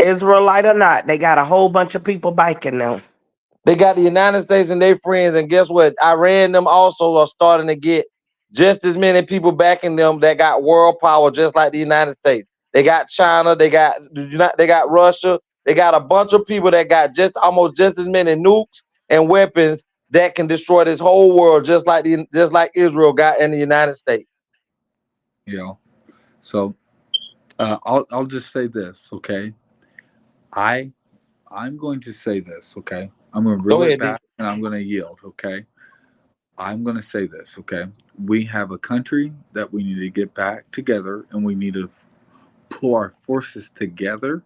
[SPEAKER 1] Israelite or not, they got a whole bunch of people biking now.
[SPEAKER 5] They got the United States and their friends, and guess what? Iran them also are starting to get just as many people backing them that got world power, just like the United States. They got China, they got Russia, they got a bunch of people that got almost just as many nukes and weapons that can destroy this whole world, just like Israel got in the United States.
[SPEAKER 11] Yeah. So I'll just say this, okay? I'm going to say this, okay? I'm going to reel it back and I'm going to yield, okay? I'm going to say this, okay? We have a country that we need to get back together, and we need to pull our forces together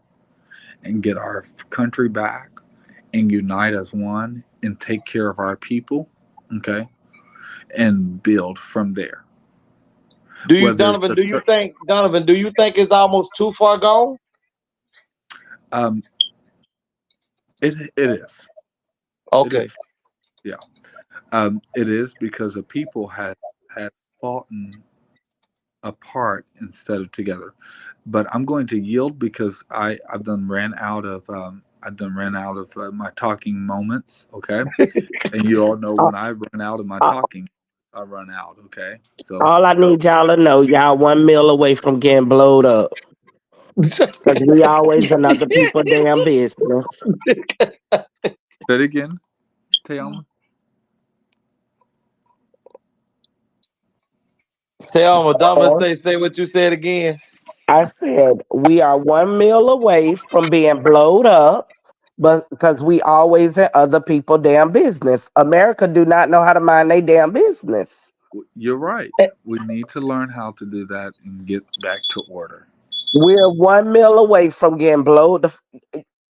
[SPEAKER 11] and get our country back and unite as one and take care of our people, okay? And build from there.
[SPEAKER 5] Do you think it's almost too far gone?
[SPEAKER 11] It is.
[SPEAKER 5] Okay.
[SPEAKER 11] It is. Yeah. It is because the people had fought apart instead of together. But I'm going to yield because I've done ran out of my talking moments. Okay, and you all know when I run out of my talking, I run out. Okay, so
[SPEAKER 1] all I need y'all to know, y'all 1 meal away from getting blowed up. Because we always in other people damn business.
[SPEAKER 11] say it again, Tayama.
[SPEAKER 5] Tayama, say what you said again.
[SPEAKER 1] I said we are 1 meal away from being blowed up, but because we always in other people damn business. America do not know how to mind their damn business.
[SPEAKER 11] You're right. We need to learn how to do that and get back to order.
[SPEAKER 1] We're 1 meal away from getting blowed.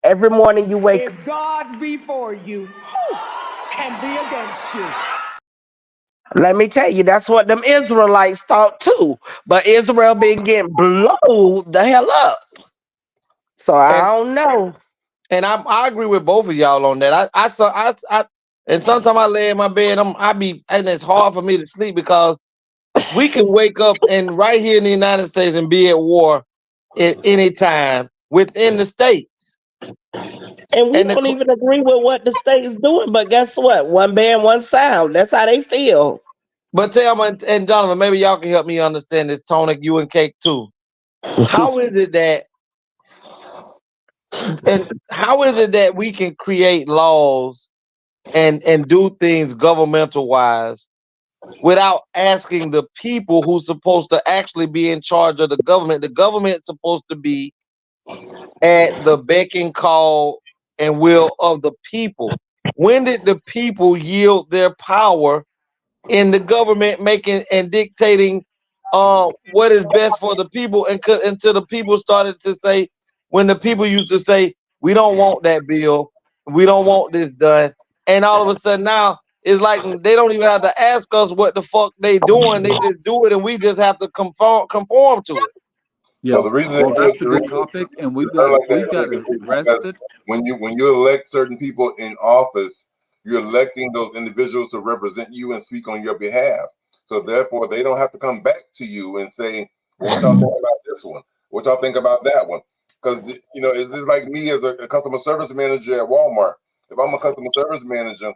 [SPEAKER 1] Every morning you wake.
[SPEAKER 12] If God be for you, who can be against you?
[SPEAKER 1] Let me tell you, that's what them Israelites thought too. But Israel been getting blowed the hell up. So I don't know.
[SPEAKER 5] And I agree with both of y'all on that. And sometimes I lay in my bed, and it's hard for me to sleep because we can wake up and right here in the United States and be at war at any time within the states.
[SPEAKER 1] And we don't even agree with what the state is doing. But guess what? One band, one sound. That's how they feel.
[SPEAKER 5] But Thelma and Donovan, maybe y'all can help me understand this. Tonic, you and Cake too. How is it that we can create laws and do things governmental wise without asking the people who's supposed to actually be in charge of the government? The government's supposed to be at the beck and call and will of the people. When did the people yield their power in the government making and dictating what is best for the people, until the people started to say, when the people used to say, we don't want that bill, we don't want this done, and all of a sudden now it's like they don't even have to ask us what the fuck they doing, they just do it and we just have to conform to it.
[SPEAKER 11] Yeah, well, that's a good topic, and we've got to address it.
[SPEAKER 4] When you elect certain people in office, you're electing those individuals to represent you and speak on your behalf. So therefore, they don't have to come back to you and say, well, "What y'all think about this one? What y'all think about that one?" Because it's just like me as a customer service manager at Walmart. If I'm a customer service manager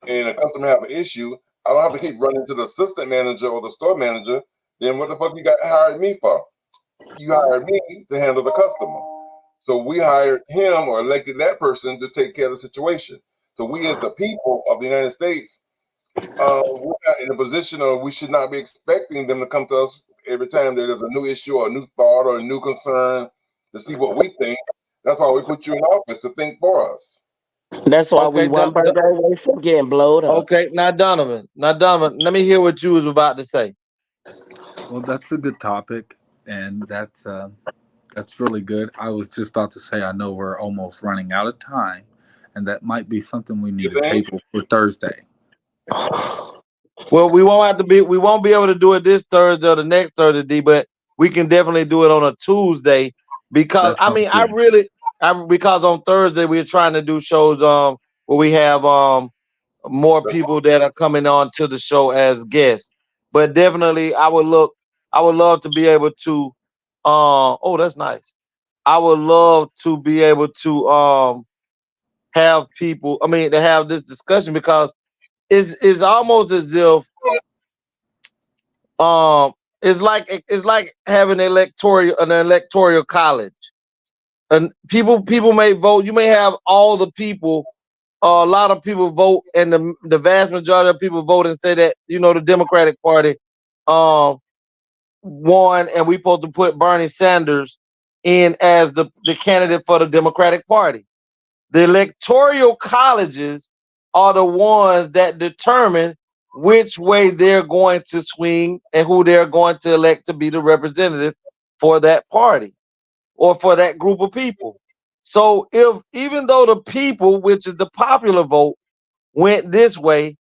[SPEAKER 4] and a customer have an issue, I don't have to keep running to the assistant manager or the store manager. Then what the fuck you got hired me for? You hired me to handle the customer. So we hired him or elected that person to take care of the situation. So we as the people of the United States, we're not in a position of we should not be expecting them to come to us every time there's a new issue or a new thought or a new concern to see what we think. That's why we put you in office to think for us.
[SPEAKER 1] That's why we
[SPEAKER 5] Okay,
[SPEAKER 1] one birthday away from getting blowed up.
[SPEAKER 5] okay. Now Donovan, let me hear what you was about to say.
[SPEAKER 11] Well, that's a good topic, and that's really good. I was just about to say I know we're almost running out of time, and that might be something we need to table for Thursday.
[SPEAKER 5] Well, we won't be able to do it this Thursday or the next Thursday, D, but we can definitely do it on a Tuesday because
[SPEAKER 11] That sounds
[SPEAKER 5] good. Because on Thursday we're trying to do shows where we have more people that are coming on to the show as guests. But definitely I would love to be able to oh, that's nice. I would love to be able to have people, to have this discussion because it's almost as if it's like having an electoral college. And people may vote. You may have all the people, a lot of people vote, and the vast majority of people vote and say that the Democratic Party won, and we supposed to put Bernie Sanders in as the candidate for the Democratic Party. The electoral colleges are the ones that determine which way they're going to swing and who they're going to elect to be the representative for that party or for that group of people. So even though the people, which is the popular vote, went this way,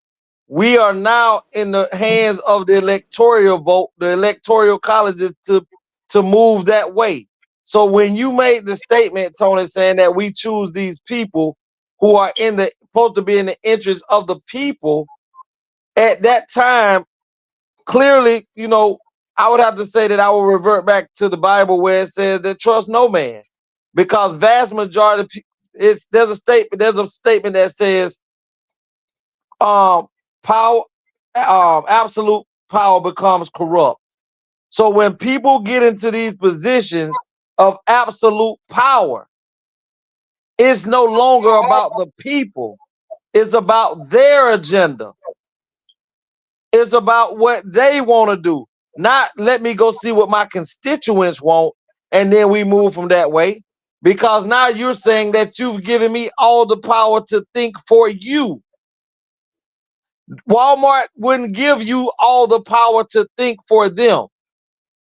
[SPEAKER 5] we are now in the hands of the electoral vote, the electoral colleges to move that way. So when you made the statement, Tony, saying that we choose these people who are supposed to be in the interest of the people, at that time, clearly, I would have to say that I will revert back to the Bible where it says that trust no man, because vast majority there's a statement that says power, absolute power becomes corrupt. So when people get into these positions of absolute power, it's no longer about the people. It's about their agenda. It's about what they want to do. Not let me go see what my constituents want, and then we move from that way. Because now you're saying that you've given me all the power to think for you. Walmart wouldn't give you all the power to think for them.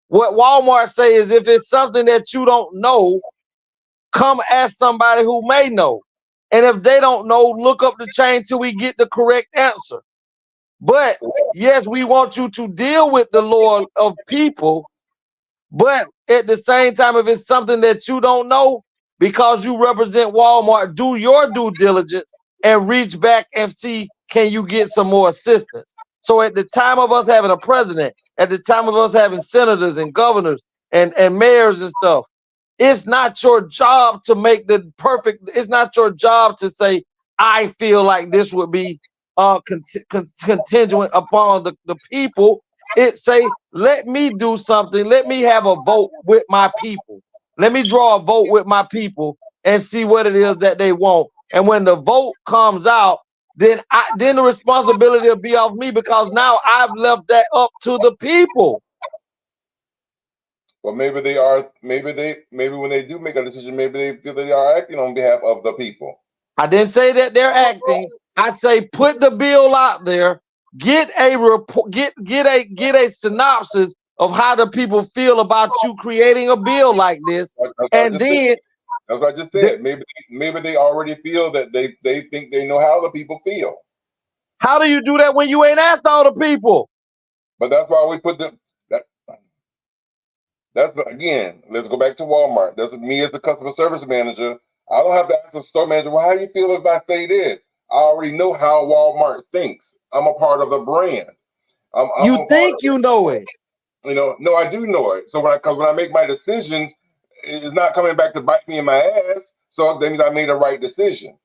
[SPEAKER 5] What Walmart say is if it's something that you don't know, come ask somebody who may know. And if they don't know, look up the chain till we get the correct answer. But yes, we want you to deal with the Lord of people. But at the same time, if it's something that you don't know, because you represent Walmart, do your due diligence and reach back and see, can you get some more assistance? So at the time of us having a president, at the time of us having senators and governors and mayors and stuff, it's not your job to make the perfect, it's not your job to say, I feel like this would be contingent upon the people. It say, let me do something. Let me have a vote with my people. Let me draw a vote with my people and see what it is that they want. And when the vote comes out, then the responsibility will be off me, because now I've left that up to the people.
[SPEAKER 4] Well, maybe they are. Maybe when they do make a decision, maybe they feel they are acting on behalf of the people.
[SPEAKER 5] I didn't say that they're acting. I say put the bill out there. Get a report. Get a synopsis of how the people feel about you creating a bill like this, and then.
[SPEAKER 4] That's what I just said. Maybe they already feel that they think they know how the people feel.
[SPEAKER 5] How do you do that when you ain't asked all the people?
[SPEAKER 4] But that's why we put them. That's again. Let's go back to Walmart. That's me as the customer service manager. I don't have to ask the store manager, well, how do you feel if I say this? I already know how Walmart thinks. I'm a part of the brand.
[SPEAKER 5] You think you know it?
[SPEAKER 4] No, I do know it. So when I make my decisions, it's not coming back to bite me in my ass. So that means I made a right decision.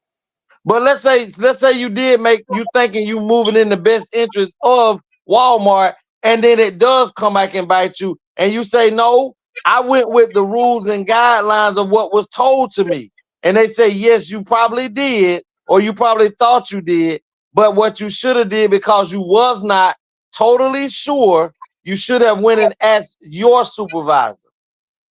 [SPEAKER 5] But let's say you did make you thinking you moving in the best interest of Walmart, and then it does come back and bite you, and you say no, I went with the rules and guidelines of what was told to me. And they say, yes, you probably did, or you probably thought you did, but what you should have did because you was not totally sure, you should have went and asked your supervisor.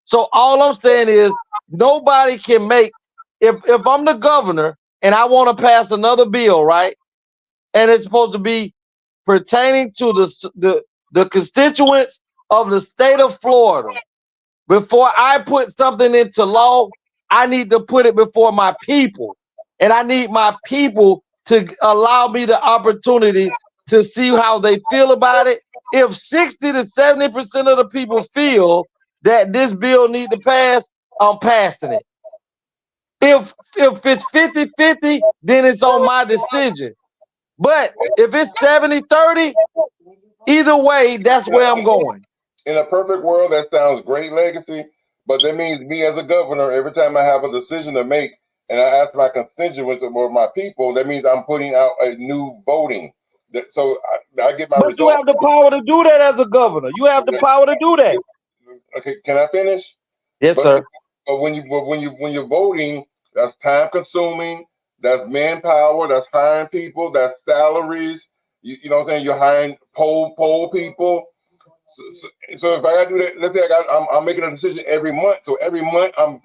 [SPEAKER 5] So all I'm saying is nobody can make if I'm the governor and I want to pass another bill, right? And it's supposed to be pertaining to the constituents of the state of Florida. Before I put something into law, I need to put it before my people. And I need my people to allow me the opportunity to see how they feel about it. If 60 to 70% of the people feel that this bill need to pass, I'm passing it. If it's 50-50, then it's on my decision. But if it's 70-30, either way, that's where I'm going.
[SPEAKER 4] In a perfect world, that sounds great, Legacy. But that means me as a governor, every time I have a decision to make and I ask my constituents or my people, that means I'm putting out a new voting. So I get my
[SPEAKER 5] But
[SPEAKER 4] result.
[SPEAKER 5] you have the power to do that as a governor. You have the power to do that.
[SPEAKER 4] Okay, can I finish?
[SPEAKER 5] Yes, sir.
[SPEAKER 4] But when you're voting, that's time consuming. That's manpower. That's hiring people. That's salaries. You know what I'm saying? You're hiring poll people. So if I gotta do that, let's say I'm making a decision every month. So every month I'm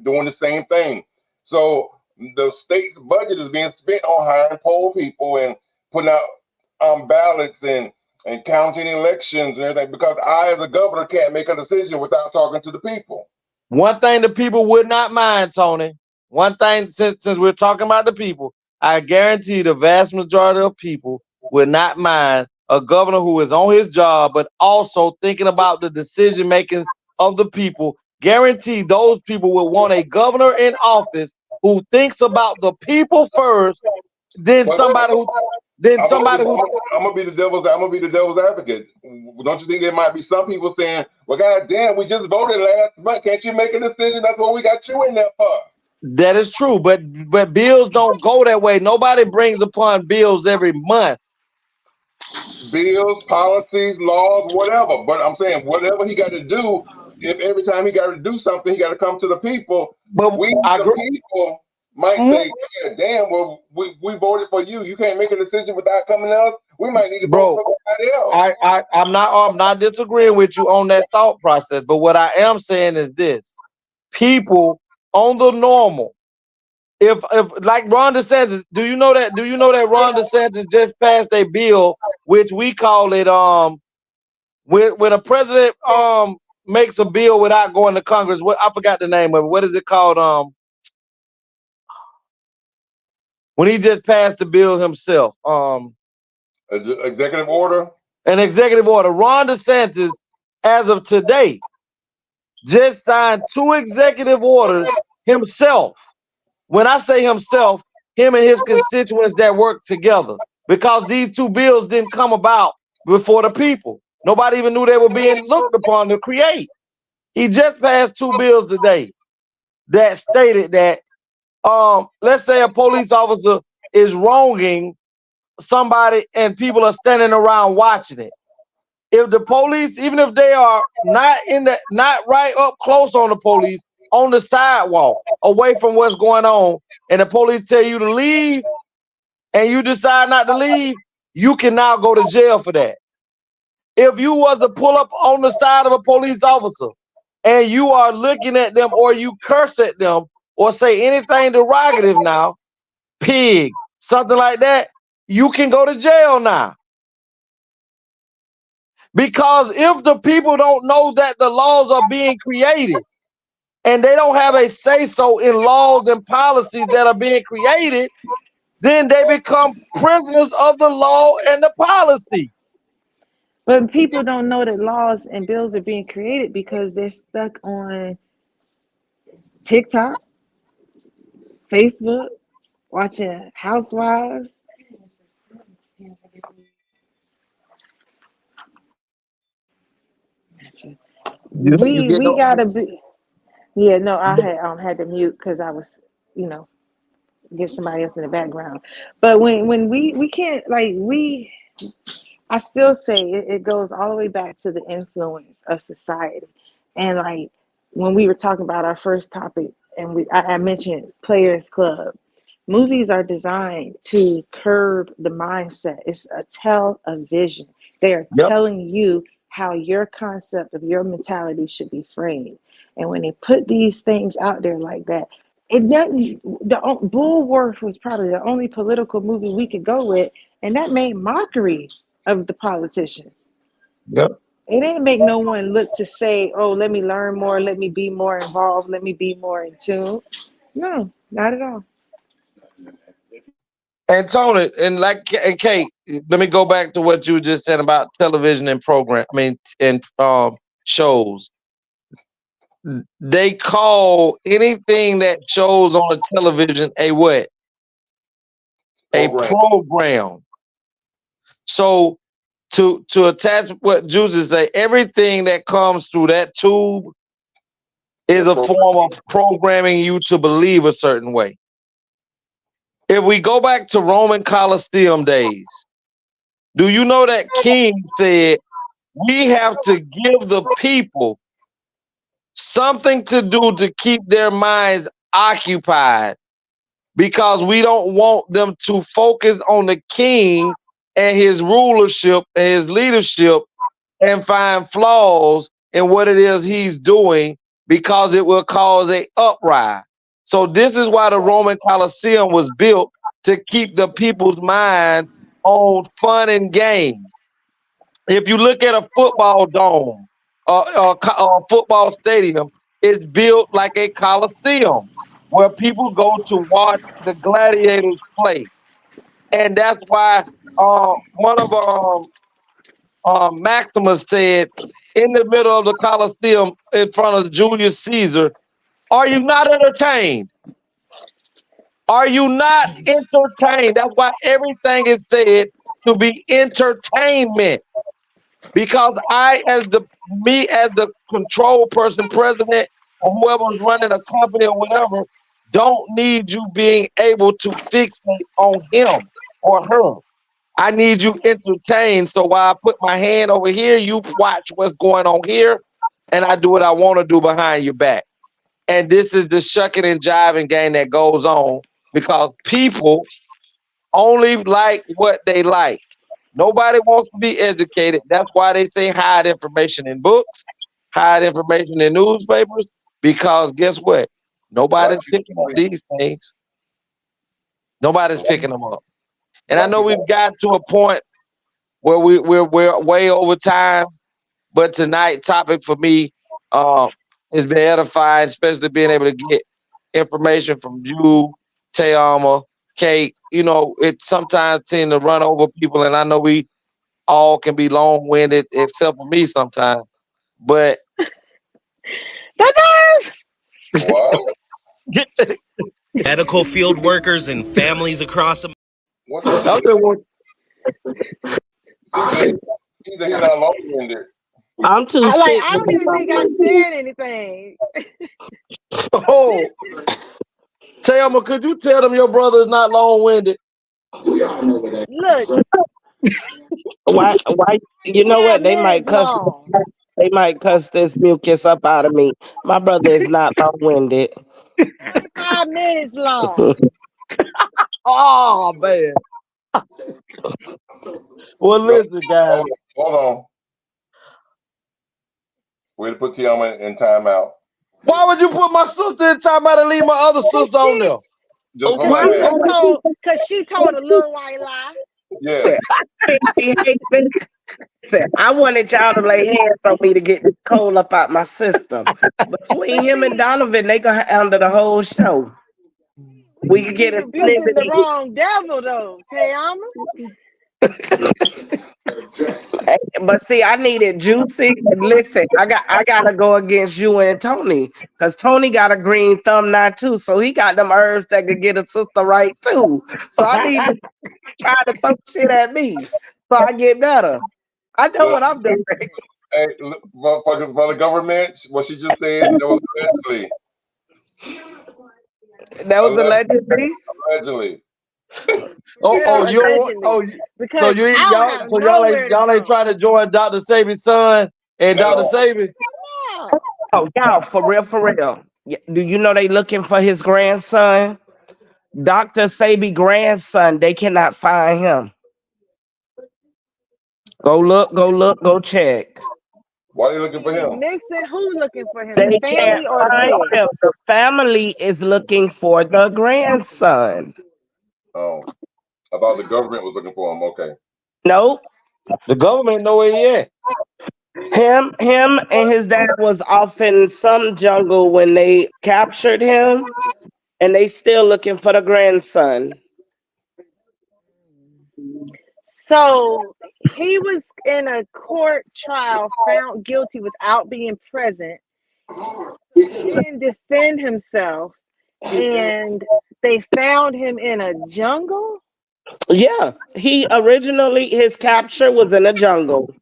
[SPEAKER 4] doing the same thing. So the state's budget is being spent on hiring poll people and putting out ballots and counting elections and everything, because I as a governor can't make a decision without talking to the people.
[SPEAKER 5] One thing the people would not mind, Tony. One thing, since we're talking about the people, I guarantee the vast majority of people would not mind a governor who is on his job, but also thinking about the decision makings of the people. Guarantee those people would want a governor in office who thinks about the people first, then somebody who
[SPEAKER 4] I'm gonna be the devil's advocate. Don't you think there might be some people saying, "Well, goddamn, we just voted last month. Can't you make a decision? That's what we got you in there for."
[SPEAKER 5] That is true, but bills don't go that way. Nobody brings upon bills every month.
[SPEAKER 4] Bills, policies, laws, whatever. But I'm saying whatever he got to do, if every time he got to do something, he got to come to the people.
[SPEAKER 5] But
[SPEAKER 4] we, the people, might say, "Yeah, damn, well, we voted for you. You can't make a decision without coming to us. We might need to vote for somebody else."
[SPEAKER 5] I'm not disagreeing with you on that thought process, but what I am saying is this: people on the normal, if like Ron DeSantis, do you know that Ron DeSantis just passed a bill which we call it when a president makes a bill without going to Congress, I forgot the name of it. What is it called? When he just passed the bill himself.
[SPEAKER 4] Executive order?
[SPEAKER 5] An executive order. Ron DeSantis, as of today, just signed 2 executive orders himself. When I say himself, him and his constituents that work together, because these 2 bills didn't come about before the people. Nobody even knew they were being looked upon to create. He just passed 2 bills today that stated that let's say a police officer is wronging somebody and people are standing around watching it. If the police, even if they are not right up close on the police, on the sidewalk, away from what's going on, and the police tell you to leave and you decide not to leave, you can now go to jail for that. If you was to pull up on the side of a police officer and you are looking at them or you curse at them or say anything derogative now, pig, something like that, you can go to jail now. Because if the people don't know that the laws are being created and they don't have a say-so in laws and policies that are being created, then they become prisoners of the law and the policy.
[SPEAKER 6] But people don't know that laws and bills are being created because they're stuck on TikTok, Facebook, watching Housewives. We gotta be. Yeah, no, I had to mute because I was, get somebody else in the background. But when we can't like we I still say it goes all the way back to the influence of society. And like when we were talking about our first topic, and I mentioned Players Club, movies are designed to curb the mindset. It's a tell a vision. They are
[SPEAKER 1] Yep.
[SPEAKER 6] telling you how your concept of your mentality should be framed. And when they put these things out there like that, it doesn't. The Bulworth was probably the only political movie we could go with, and that made mockery of the politicians.
[SPEAKER 1] Yep.
[SPEAKER 6] It didn't make no one look to say, "Oh, let me learn more, let me be more involved, let me be more in tune." No, not at all.
[SPEAKER 5] And Tony, and Kate, let me go back to what you just said about television and program. I mean, and shows. They call anything that shows on the television a what? A
[SPEAKER 4] Program.
[SPEAKER 5] program. So to attach what Juicy say, everything that comes through that tube is a form of programming you to believe a certain way. If we go back to Roman Colosseum days, do you know that King said we have to give the people something to do to keep their minds occupied because we don't want them to focus on the king and his rulership and his leadership and find flaws in what it is he's doing because it will cause a uprising. So this is why the Roman Colosseum was built, to keep the people's minds on fun and game. If you look at a football dome, a football stadium, it's built like a coliseum where people go to watch the gladiators play, and that's why one of Maximus said in the middle of the Coliseum in front of Julius Caesar, "Are you not entertained? Are you not entertained?" That's why everything is said to be entertainment. Because as the control person, president, or whoever's running a company or whatever, don't need you being able to fixate on him or her. I need you entertained. So while I put my hand over here, you watch what's going on here, and I do what I want to do behind your back. And this is the shucking and jiving game that goes on because people only like what they like. Nobody wants to be educated. That's why they say hide information in books, hide information in newspapers, because guess what? Nobody's picking up these things. Nobody's picking them up. And I know we've got to a point where we're way over time, but tonight's topic for me has been edifying, especially being able to get information from you, Tayama, Kate. You know, it sometimes tend to run over people, and I know we all can be long-winded, except for me sometimes. But
[SPEAKER 4] What?
[SPEAKER 9] Medical field workers and families across America.
[SPEAKER 4] Either he's not long-winded.
[SPEAKER 1] I'm too sick.
[SPEAKER 6] I don't even think I said anything.
[SPEAKER 5] Oh, Tayama, could you tell them your brother is not long-winded?
[SPEAKER 6] Look,
[SPEAKER 1] why? You know what? They might cuss.
[SPEAKER 6] long.
[SPEAKER 1] They might cuss this mucus up out of me. My brother is not long-winded.
[SPEAKER 6] 5 minutes long.
[SPEAKER 5] Oh man. Well, listen, guys.
[SPEAKER 4] Hold on. Way to put Tiama in timeout.
[SPEAKER 5] Why would you put my sister in timeout and leave my other sister on there?
[SPEAKER 4] Just for my man.
[SPEAKER 6] Because she told a little white lie.
[SPEAKER 4] Yeah.
[SPEAKER 1] I wanted y'all to lay hands on me to get this coal up out my system. Between him and Donovan, they gonna handle the whole show. We could get a
[SPEAKER 6] rebuking the wrong devil though, Tayama.
[SPEAKER 1] But see, I needed Juicy. And listen, I gotta go against you and Tony, because Tony got a green thumb now too, so he got them herbs that could get a sister right too. So I need to try to throw shit at me so I get better. I know what I'm doing.
[SPEAKER 4] Hey, for the government, what she just said, that was allegedly.
[SPEAKER 1] That was
[SPEAKER 4] Allegedly.
[SPEAKER 1] allegedly.
[SPEAKER 4] Allegedly.
[SPEAKER 6] Real
[SPEAKER 5] You don't want,
[SPEAKER 6] allegedly.
[SPEAKER 5] so
[SPEAKER 6] Because
[SPEAKER 5] you ain't
[SPEAKER 6] I don't
[SPEAKER 5] y'all
[SPEAKER 6] have
[SPEAKER 5] so y'all ain't
[SPEAKER 6] nowhere to
[SPEAKER 5] y'all ain't
[SPEAKER 6] go.
[SPEAKER 5] trying to join Dr. Sabi's son and Dr.
[SPEAKER 4] No.
[SPEAKER 5] Sabi.
[SPEAKER 6] No.
[SPEAKER 1] Oh, y'all, for real, for real. Do you know they looking for his grandson? Dr. Sabi grandson. They cannot find him. Go look, go look, go check.
[SPEAKER 4] Why are you looking for
[SPEAKER 6] He's
[SPEAKER 4] him?
[SPEAKER 6] missing. Who's looking for him? The
[SPEAKER 1] They can't
[SPEAKER 6] family or the
[SPEAKER 1] find
[SPEAKER 6] feds?
[SPEAKER 1] him. The family is looking for the grandson.
[SPEAKER 4] Oh, I thought the government was looking for him. Okay.
[SPEAKER 1] Nope.
[SPEAKER 5] The government know where he at.
[SPEAKER 1] Him and his dad was off in some jungle when they captured him, and they still looking for the grandson.
[SPEAKER 6] So he was in a court trial, found guilty without being present. He didn't defend himself, and they found him in a jungle.
[SPEAKER 1] Yeah, he originally his capture was in a jungle.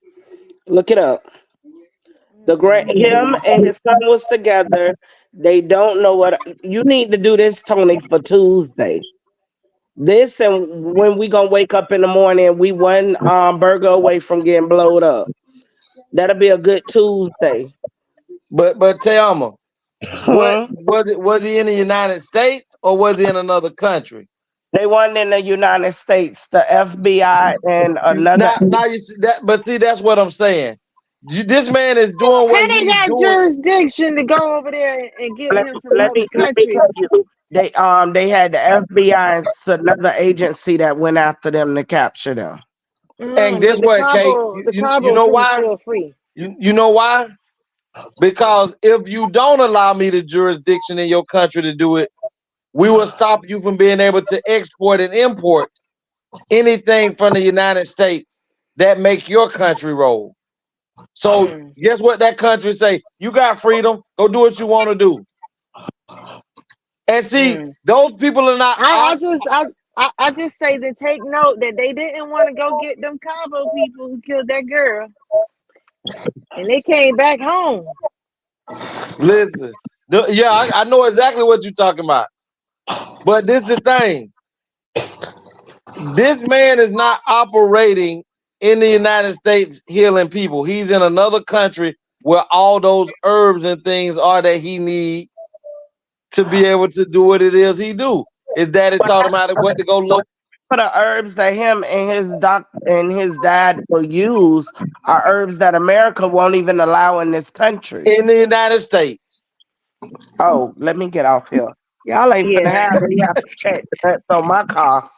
[SPEAKER 1] Look it up. Him and his son was together. They don't know what you need to do this, Tony, for Tuesday. This and when we gonna wake up in the morning, we one burger away from getting blowed up. That'll be a good Tuesday.
[SPEAKER 5] But Thelma, what
[SPEAKER 1] Hmm?
[SPEAKER 5] was he in the United States or was he in another country?
[SPEAKER 1] They weren't in the United States. The FBI and another.
[SPEAKER 5] Now you see that, but see that's what I'm saying. This man is doing
[SPEAKER 6] How
[SPEAKER 5] what
[SPEAKER 6] they
[SPEAKER 5] he's
[SPEAKER 6] got
[SPEAKER 5] doing.
[SPEAKER 6] jurisdiction to go over there and get
[SPEAKER 1] Let,
[SPEAKER 6] him from
[SPEAKER 1] let
[SPEAKER 6] other
[SPEAKER 1] me let me
[SPEAKER 6] countries?
[SPEAKER 1] tell you. They had the FBI and another agency that went after them to capture them.
[SPEAKER 5] And guess
[SPEAKER 6] But the
[SPEAKER 5] what, Kate?
[SPEAKER 6] Cabo, the
[SPEAKER 5] You
[SPEAKER 6] Cabo
[SPEAKER 5] know
[SPEAKER 6] crew's
[SPEAKER 5] why?
[SPEAKER 6] still free.
[SPEAKER 5] You know why? Because if you don't allow me the jurisdiction in your country to do it, we will stop you from being able to export and import anything from the United States that make your country roll. So
[SPEAKER 6] Mm.
[SPEAKER 5] guess what that country say? You got freedom. Go do what you want to do. And see,
[SPEAKER 6] Mm.
[SPEAKER 5] those people are not.
[SPEAKER 6] I just say to take note that they didn't want to go get them Cabo people who killed that girl, and they came back home.
[SPEAKER 5] Listen, I know exactly what you're talking about. But this is the thing. This man is not operating in the United States healing people. He's in another country where all those herbs and things are that he need to be able to do what it is he do. His daddy taught him how to what to go look
[SPEAKER 1] For the herbs that him and his dad will use are herbs that America won't even allow in this country.
[SPEAKER 5] in the United States.
[SPEAKER 1] Oh, let me get off here. Y'all ain't finna
[SPEAKER 6] Yeah.
[SPEAKER 1] have me have to check the nuts on my car.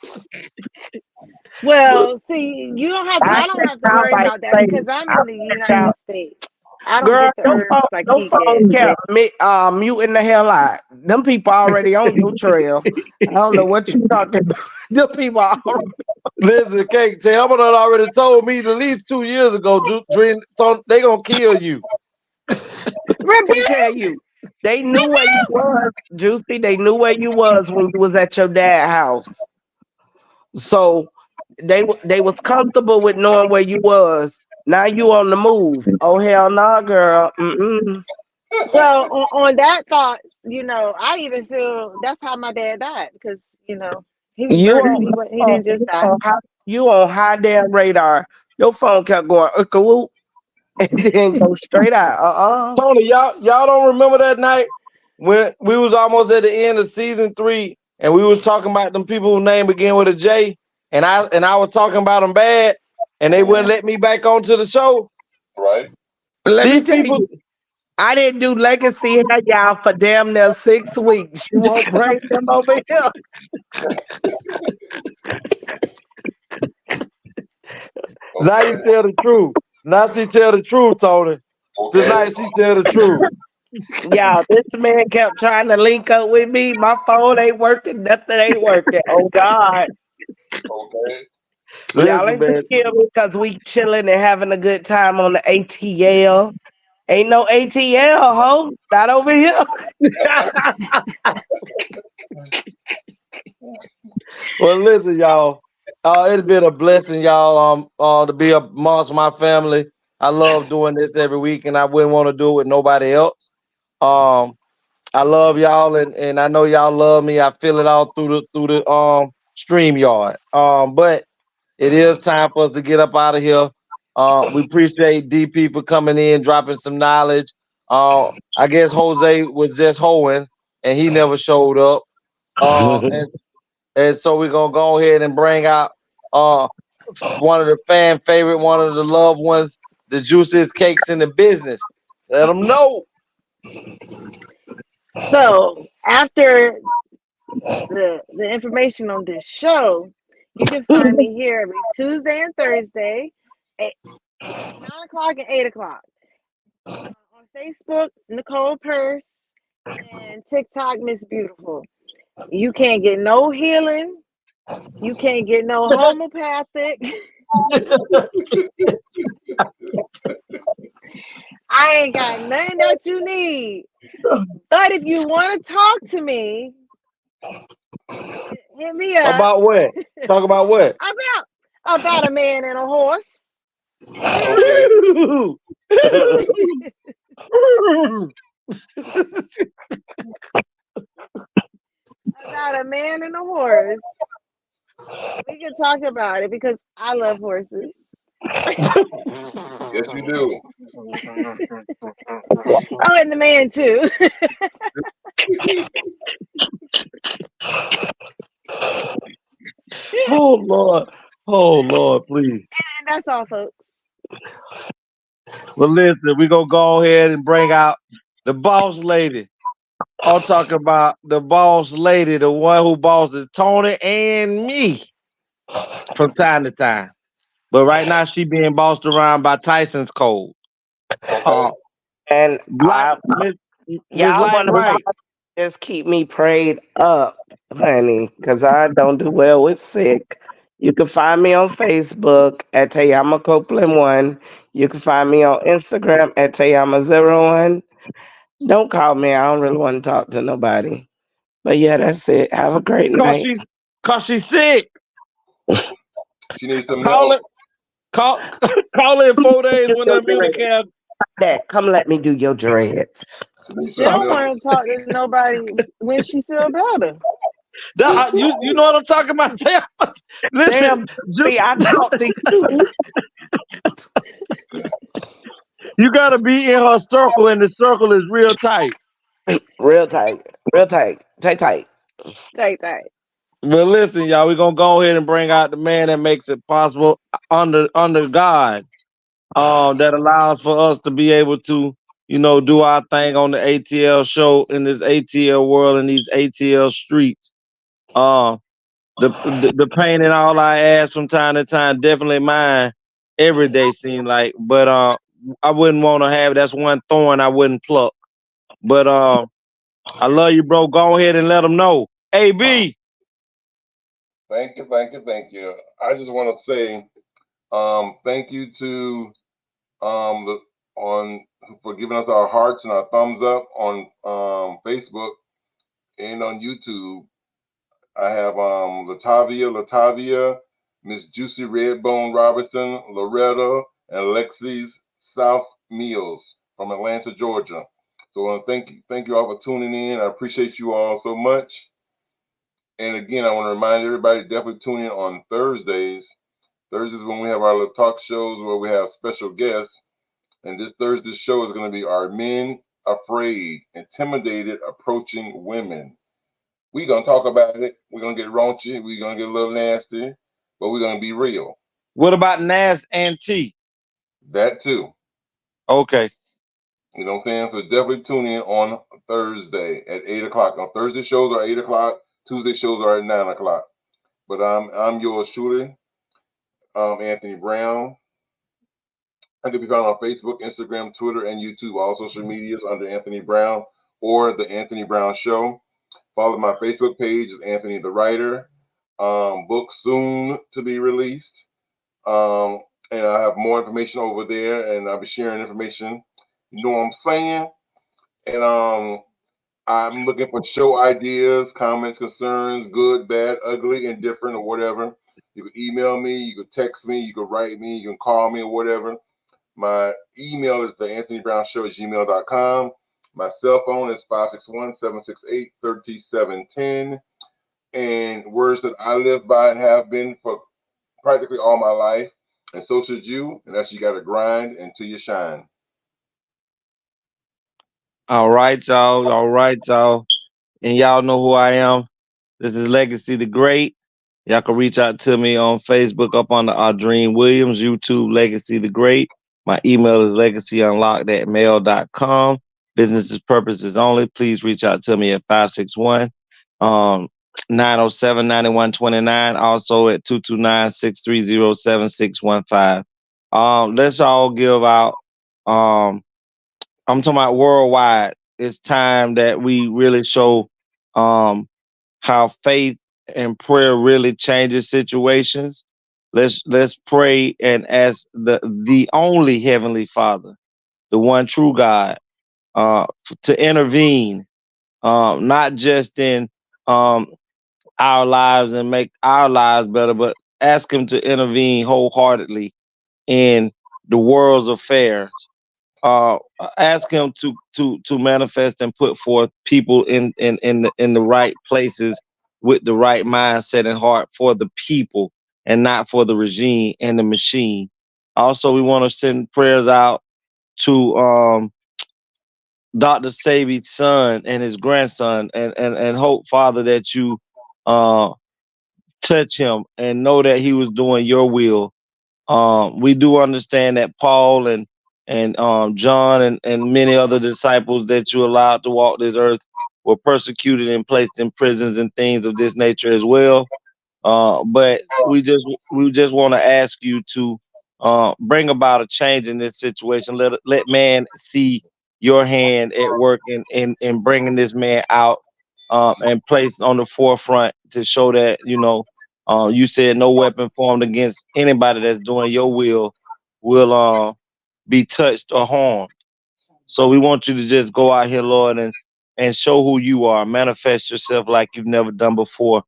[SPEAKER 6] Well, see, you don't have.
[SPEAKER 1] I
[SPEAKER 6] I don't
[SPEAKER 1] check
[SPEAKER 6] have to
[SPEAKER 1] out
[SPEAKER 6] worry
[SPEAKER 1] by
[SPEAKER 6] about that
[SPEAKER 1] state.
[SPEAKER 6] because I'm
[SPEAKER 1] I'll
[SPEAKER 6] in the
[SPEAKER 1] check out.
[SPEAKER 6] United States. I don't
[SPEAKER 1] Girl,
[SPEAKER 6] get the herbs like
[SPEAKER 1] your
[SPEAKER 6] he
[SPEAKER 1] phone
[SPEAKER 6] get.
[SPEAKER 1] kept muting the hell out. Them people already on your trail. I don't know what you talking about. Them people already.
[SPEAKER 5] Listen, Kate, Thelma done already told me at least 2 years ago, they gonna kill you.
[SPEAKER 1] Let me tell you, they knew where you was, Juicy. They knew where you was when you was at your dad's house. So they was comfortable with knowing where you was. Now you on the move. Oh hell nah, girl. Mm-mm.
[SPEAKER 6] Well, on that thought, I even feel that's how my dad died because he was
[SPEAKER 1] You
[SPEAKER 6] murdered.
[SPEAKER 1] on
[SPEAKER 6] He didn't just die.
[SPEAKER 1] you on high damn radar. Your phone kept going whoop and then go straight out.
[SPEAKER 5] Tony, y'all don't remember that night when we was almost at the end of season 3 and we was talking about them people whose name began with a J, and I was talking about them bad, and they wouldn't let me back onto the show.
[SPEAKER 4] Right.
[SPEAKER 1] Let me
[SPEAKER 5] These
[SPEAKER 1] tell
[SPEAKER 5] people,
[SPEAKER 1] you, I didn't do legacy hair y'all for damn near 6 weeks. You won't bring them over here.
[SPEAKER 5] now you
[SPEAKER 4] Okay.
[SPEAKER 5] tell the truth. Now she tell the truth, Tony.
[SPEAKER 4] Okay.
[SPEAKER 5] Tonight she tell the truth.
[SPEAKER 1] Y'all, this man kept trying to link up with me. My phone ain't working. Nothing ain't working. Oh God.
[SPEAKER 4] Okay.
[SPEAKER 1] Y'all
[SPEAKER 5] Listen,
[SPEAKER 1] ain't gonna
[SPEAKER 5] man.
[SPEAKER 1] kill me because we chilling and having a good time on the ATL. Ain't no ATL, ho. Not over here.
[SPEAKER 5] Well, listen, y'all. It's been a blessing, y'all. To be amongst my family. I love doing this every week, and I wouldn't want to do it with nobody else. Um, I love y'all, and I know y'all love me. I feel it all through the stream yard. But it is time for us to get up out of here. We appreciate DP for coming in, dropping some knowledge. I guess Jose was just hoeing and he never showed up. And so we're gonna go ahead and bring out uh one of the fan favorite, one of the loved ones, the juiciest cakes in the business. Let them know.
[SPEAKER 6] So after the information on this show, you can find me here every Tuesday and Thursday at 9 o'clock and 8 o'clock. On Facebook, Nicole Purse, and TikTok, Miss Beautiful. You can't get no healing. You can't get no homeopathic. I ain't got nothing that you need. But if you want to talk to me, hit me up.
[SPEAKER 5] About what? Talk about what?
[SPEAKER 6] About a man and a horse.
[SPEAKER 4] Okay.
[SPEAKER 6] About a man and a horse. We can talk about it because I love horses.
[SPEAKER 4] Yes, you do.
[SPEAKER 6] Oh, and the man too.
[SPEAKER 5] Oh Lord, please.
[SPEAKER 6] And that's all, folks.
[SPEAKER 5] Well, listen, we gonna go ahead and bring out the boss lady. I'll talk about the boss lady, the one who bosses Tony and me from time to time. But right now, she being bossed around by Tyson's Code.
[SPEAKER 1] And
[SPEAKER 5] Like Miss
[SPEAKER 1] y'all
[SPEAKER 5] Light
[SPEAKER 1] want to
[SPEAKER 5] Right.
[SPEAKER 1] just keep me prayed up, honey, because I don't do well with sick. You can find me on Facebook at Tayama Copeland 1. You can find me on Instagram at Tayama01. Don't call me. I don't really want to talk to nobody. But yeah, that's it. Have a great
[SPEAKER 5] Cause
[SPEAKER 1] night.
[SPEAKER 5] she's sick.
[SPEAKER 4] She needs some
[SPEAKER 5] Call
[SPEAKER 4] milk.
[SPEAKER 5] it. Call it in 4 days when the immunity care.
[SPEAKER 1] Dad, come let me do your dreads.
[SPEAKER 4] She needs
[SPEAKER 6] She
[SPEAKER 4] some
[SPEAKER 6] don't
[SPEAKER 4] milk.
[SPEAKER 6] want to talk to nobody when she feel better.
[SPEAKER 5] You know what I'm talking about? Listen,
[SPEAKER 1] Damn, see, I talked to you.
[SPEAKER 5] you gotta be in her circle, and the circle is real tight.
[SPEAKER 1] Real tight. Real tight. Tight, tight.
[SPEAKER 6] Tight, tight.
[SPEAKER 5] But listen, y'all, we're gonna go ahead and bring out the man that makes it possible under God. That allows for us to be able to, do our thing on the ATL show in this ATL world in these ATL streets. Uh, the pain in all I ask from time to time, definitely mine every day seem like, but I wouldn't want to have that's one thorn I wouldn't pluck. But I love you, bro. Go ahead and let them know. AB.
[SPEAKER 4] Thank you, thank you, thank you. I just want to say, thank you to on for giving us our hearts and our thumbs up on Facebook and on YouTube. I have Latavia, Miss Juicy Redbone Robertson, Loretta, and Lexi's South Meals from Atlanta, Georgia. So I want to thank you all for tuning in. I appreciate you all so much. And again, I want to remind everybody definitely tune in on Thursdays. Thursdays when we have our little talk shows where we have special guests. And this Thursday's show is going to be Are Men Afraid, Intimidated, Approaching Women. We're going to talk about it. We're going to get raunchy. We're going to get a little nasty, but we're going to be real.
[SPEAKER 5] What about Nas and T?
[SPEAKER 4] That too.
[SPEAKER 5] Okay.
[SPEAKER 4] You know what I'm saying? So definitely tune in on Thursday at 8 o'clock. On Thursday shows are 8 o'clock. Tuesday shows are at 9 o'clock. But I'm yours truly, Anthony Brown. I can be found on Facebook, Instagram, Twitter, and YouTube. All social medias under Anthony Brown or The Anthony Brown Show. Follow my Facebook page is Anthony the Writer. Book soon to be released. And I have more information over there, and I'll be sharing information. You know what I'm saying? And I'm looking for show ideas, comments, concerns, good, bad, ugly, indifferent, or whatever. You can email me, you can text me, you can write me, you can call me, or whatever. My email is the AnthonyBrownShow@gmail.com. My cell phone is 561-768-3710. And words that I live by and have been for practically all my life. And so should you. And that's you got to grind until you shine.
[SPEAKER 5] All right, y'all. All right, y'all. And y'all know who I am. This is Legacy the Great. Y'all can reach out to me on Facebook up on our Dream Williams, YouTube Legacy the Great. My email is legacyunlocked@mail.com. Business purposes only. Please reach out to me at 561 907 9129. Also at 229-630-7615. Let's all give out. I'm talking about worldwide. It's time that we really show how faith and prayer really changes situations. Let's pray and ask the only Heavenly Father, the one true God, to intervene, not just in our lives and make our lives better, but ask Him to intervene wholeheartedly in the world's affairs. Ask Him to manifest and put forth people in the right places with the right mindset and heart for the people and not for the regime and the machine. Also, we want to send prayers out to Dr. Sabi's son and his grandson, and hope, Father, that you uh, touch him and know that he was doing your will. We do understand that Paul and John and many other disciples that you allowed to walk this earth were persecuted and placed in prisons and things of this nature as well. But we just want to ask you to bring about a change in this situation. Let man see your hand at work in bringing this man out, and placed on the forefront to show that you said no weapon formed against anybody that's doing your will be touched or harmed. So we want you to just go out here, Lord, and show who you are. Manifest yourself like you've never done before.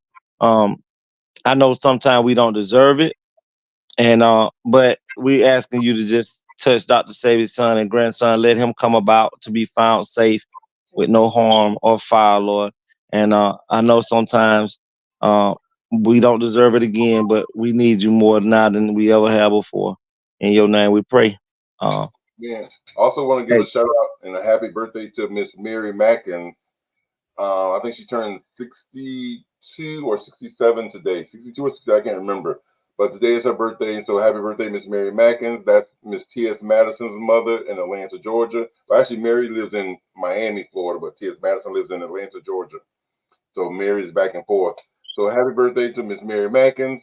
[SPEAKER 5] I know sometimes we don't deserve it, and but we asking you to just touch Dr. Sabi's son and grandson. Let him come about to be found safe with no harm or foul, Lord. And I know sometimes uh, we don't deserve it again, but we need you more now than we ever have before. In your name we pray.
[SPEAKER 4] Yeah. Also want to give
[SPEAKER 5] Hey,
[SPEAKER 4] a shout out and a happy birthday to Miss Mary Mackins. I think she turned 62 or 67 today. 62 or 60, I can't remember. But today is her birthday, and so happy birthday, Miss Mary Mackins. That's Miss T.S. Madison's mother in Atlanta, Georgia. Well, actually, Mary lives in Miami, Florida, but T.S. Madison lives in Atlanta, Georgia. So Mary's back and forth. So happy birthday to Miss Mary Mackins.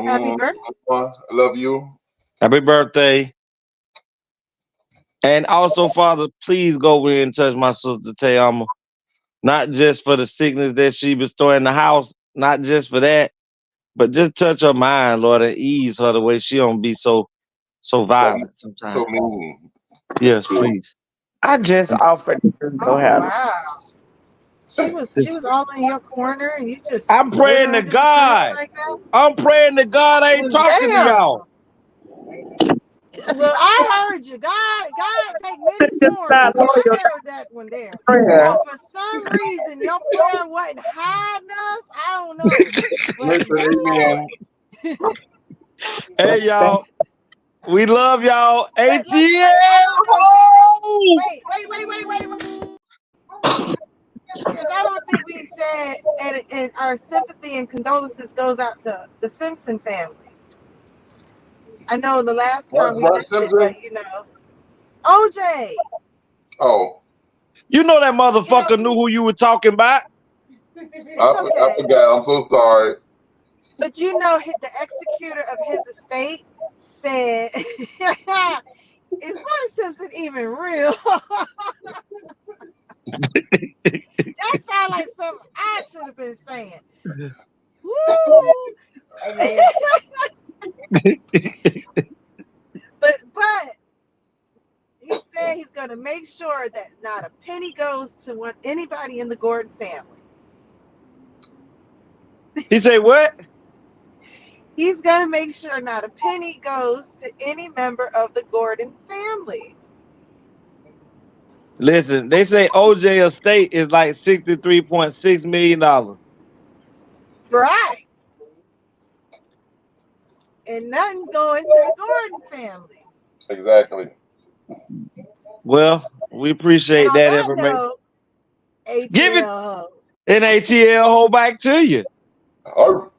[SPEAKER 6] Happy birthday.
[SPEAKER 4] I love you.
[SPEAKER 5] happy birthday. And also, Father, please go over here and touch my sister Tayama. Not just for the sickness that she bestowed in the house, not just for that, but just touch her mind, Lord, and ease her the way she don't be so
[SPEAKER 4] Like,
[SPEAKER 5] violent
[SPEAKER 4] so
[SPEAKER 5] sometimes.
[SPEAKER 4] mean.
[SPEAKER 5] Yes, please.
[SPEAKER 1] I just offered to go
[SPEAKER 6] Oh
[SPEAKER 1] have
[SPEAKER 6] wow. She was all in your corner and you
[SPEAKER 5] I'm
[SPEAKER 6] just slid
[SPEAKER 5] praying
[SPEAKER 6] her
[SPEAKER 5] to
[SPEAKER 6] under the table
[SPEAKER 5] God.
[SPEAKER 6] like that?
[SPEAKER 5] I'm praying to God. I ain't
[SPEAKER 6] Well,
[SPEAKER 5] talking to
[SPEAKER 6] damn.
[SPEAKER 5] y'all.
[SPEAKER 6] Well, I heard you. God take many
[SPEAKER 1] not
[SPEAKER 6] forms, so I
[SPEAKER 1] loyal
[SPEAKER 6] heard that one there.
[SPEAKER 1] prayer.
[SPEAKER 6] Now, for some reason, your prayer wasn't high enough. I don't know, but
[SPEAKER 4] Listen, amen.
[SPEAKER 5] Hey, y'all. We love y'all.
[SPEAKER 6] let's
[SPEAKER 5] ATL.
[SPEAKER 6] wait. Hold on, though.
[SPEAKER 5] Oh!
[SPEAKER 6] Wait. Because I don't think we said, and our sympathy and condolences goes out to the Simpson family. I know the last time we
[SPEAKER 4] What
[SPEAKER 6] missed it,
[SPEAKER 4] Simpson?
[SPEAKER 6] but OJ,
[SPEAKER 4] Oh,
[SPEAKER 5] You know that
[SPEAKER 6] you know,
[SPEAKER 5] mother knew who you were talking about.
[SPEAKER 6] it's
[SPEAKER 4] I
[SPEAKER 6] okay.
[SPEAKER 4] forgot. I'm so sorry.
[SPEAKER 6] But the executor of his estate said, "Is Martin Simpson even real?" That sounds like something I should have been saying. Woo! but he said he's going to make sure that not a penny goes to anybody in the Gordon family.
[SPEAKER 5] He said, what?
[SPEAKER 6] He's going to make sure not a penny goes to any member of the Gordon family.
[SPEAKER 5] Listen, they say OJ estate is like $63.6 million.
[SPEAKER 6] Right. And nothing's going to the Gordon family.
[SPEAKER 4] Exactly.
[SPEAKER 5] Well, we
[SPEAKER 6] And
[SPEAKER 5] appreciate
[SPEAKER 6] on
[SPEAKER 5] that
[SPEAKER 6] that
[SPEAKER 5] information.
[SPEAKER 6] note,
[SPEAKER 5] Give it
[SPEAKER 6] ATL.
[SPEAKER 5] an ATL hold back to you.
[SPEAKER 4] All right.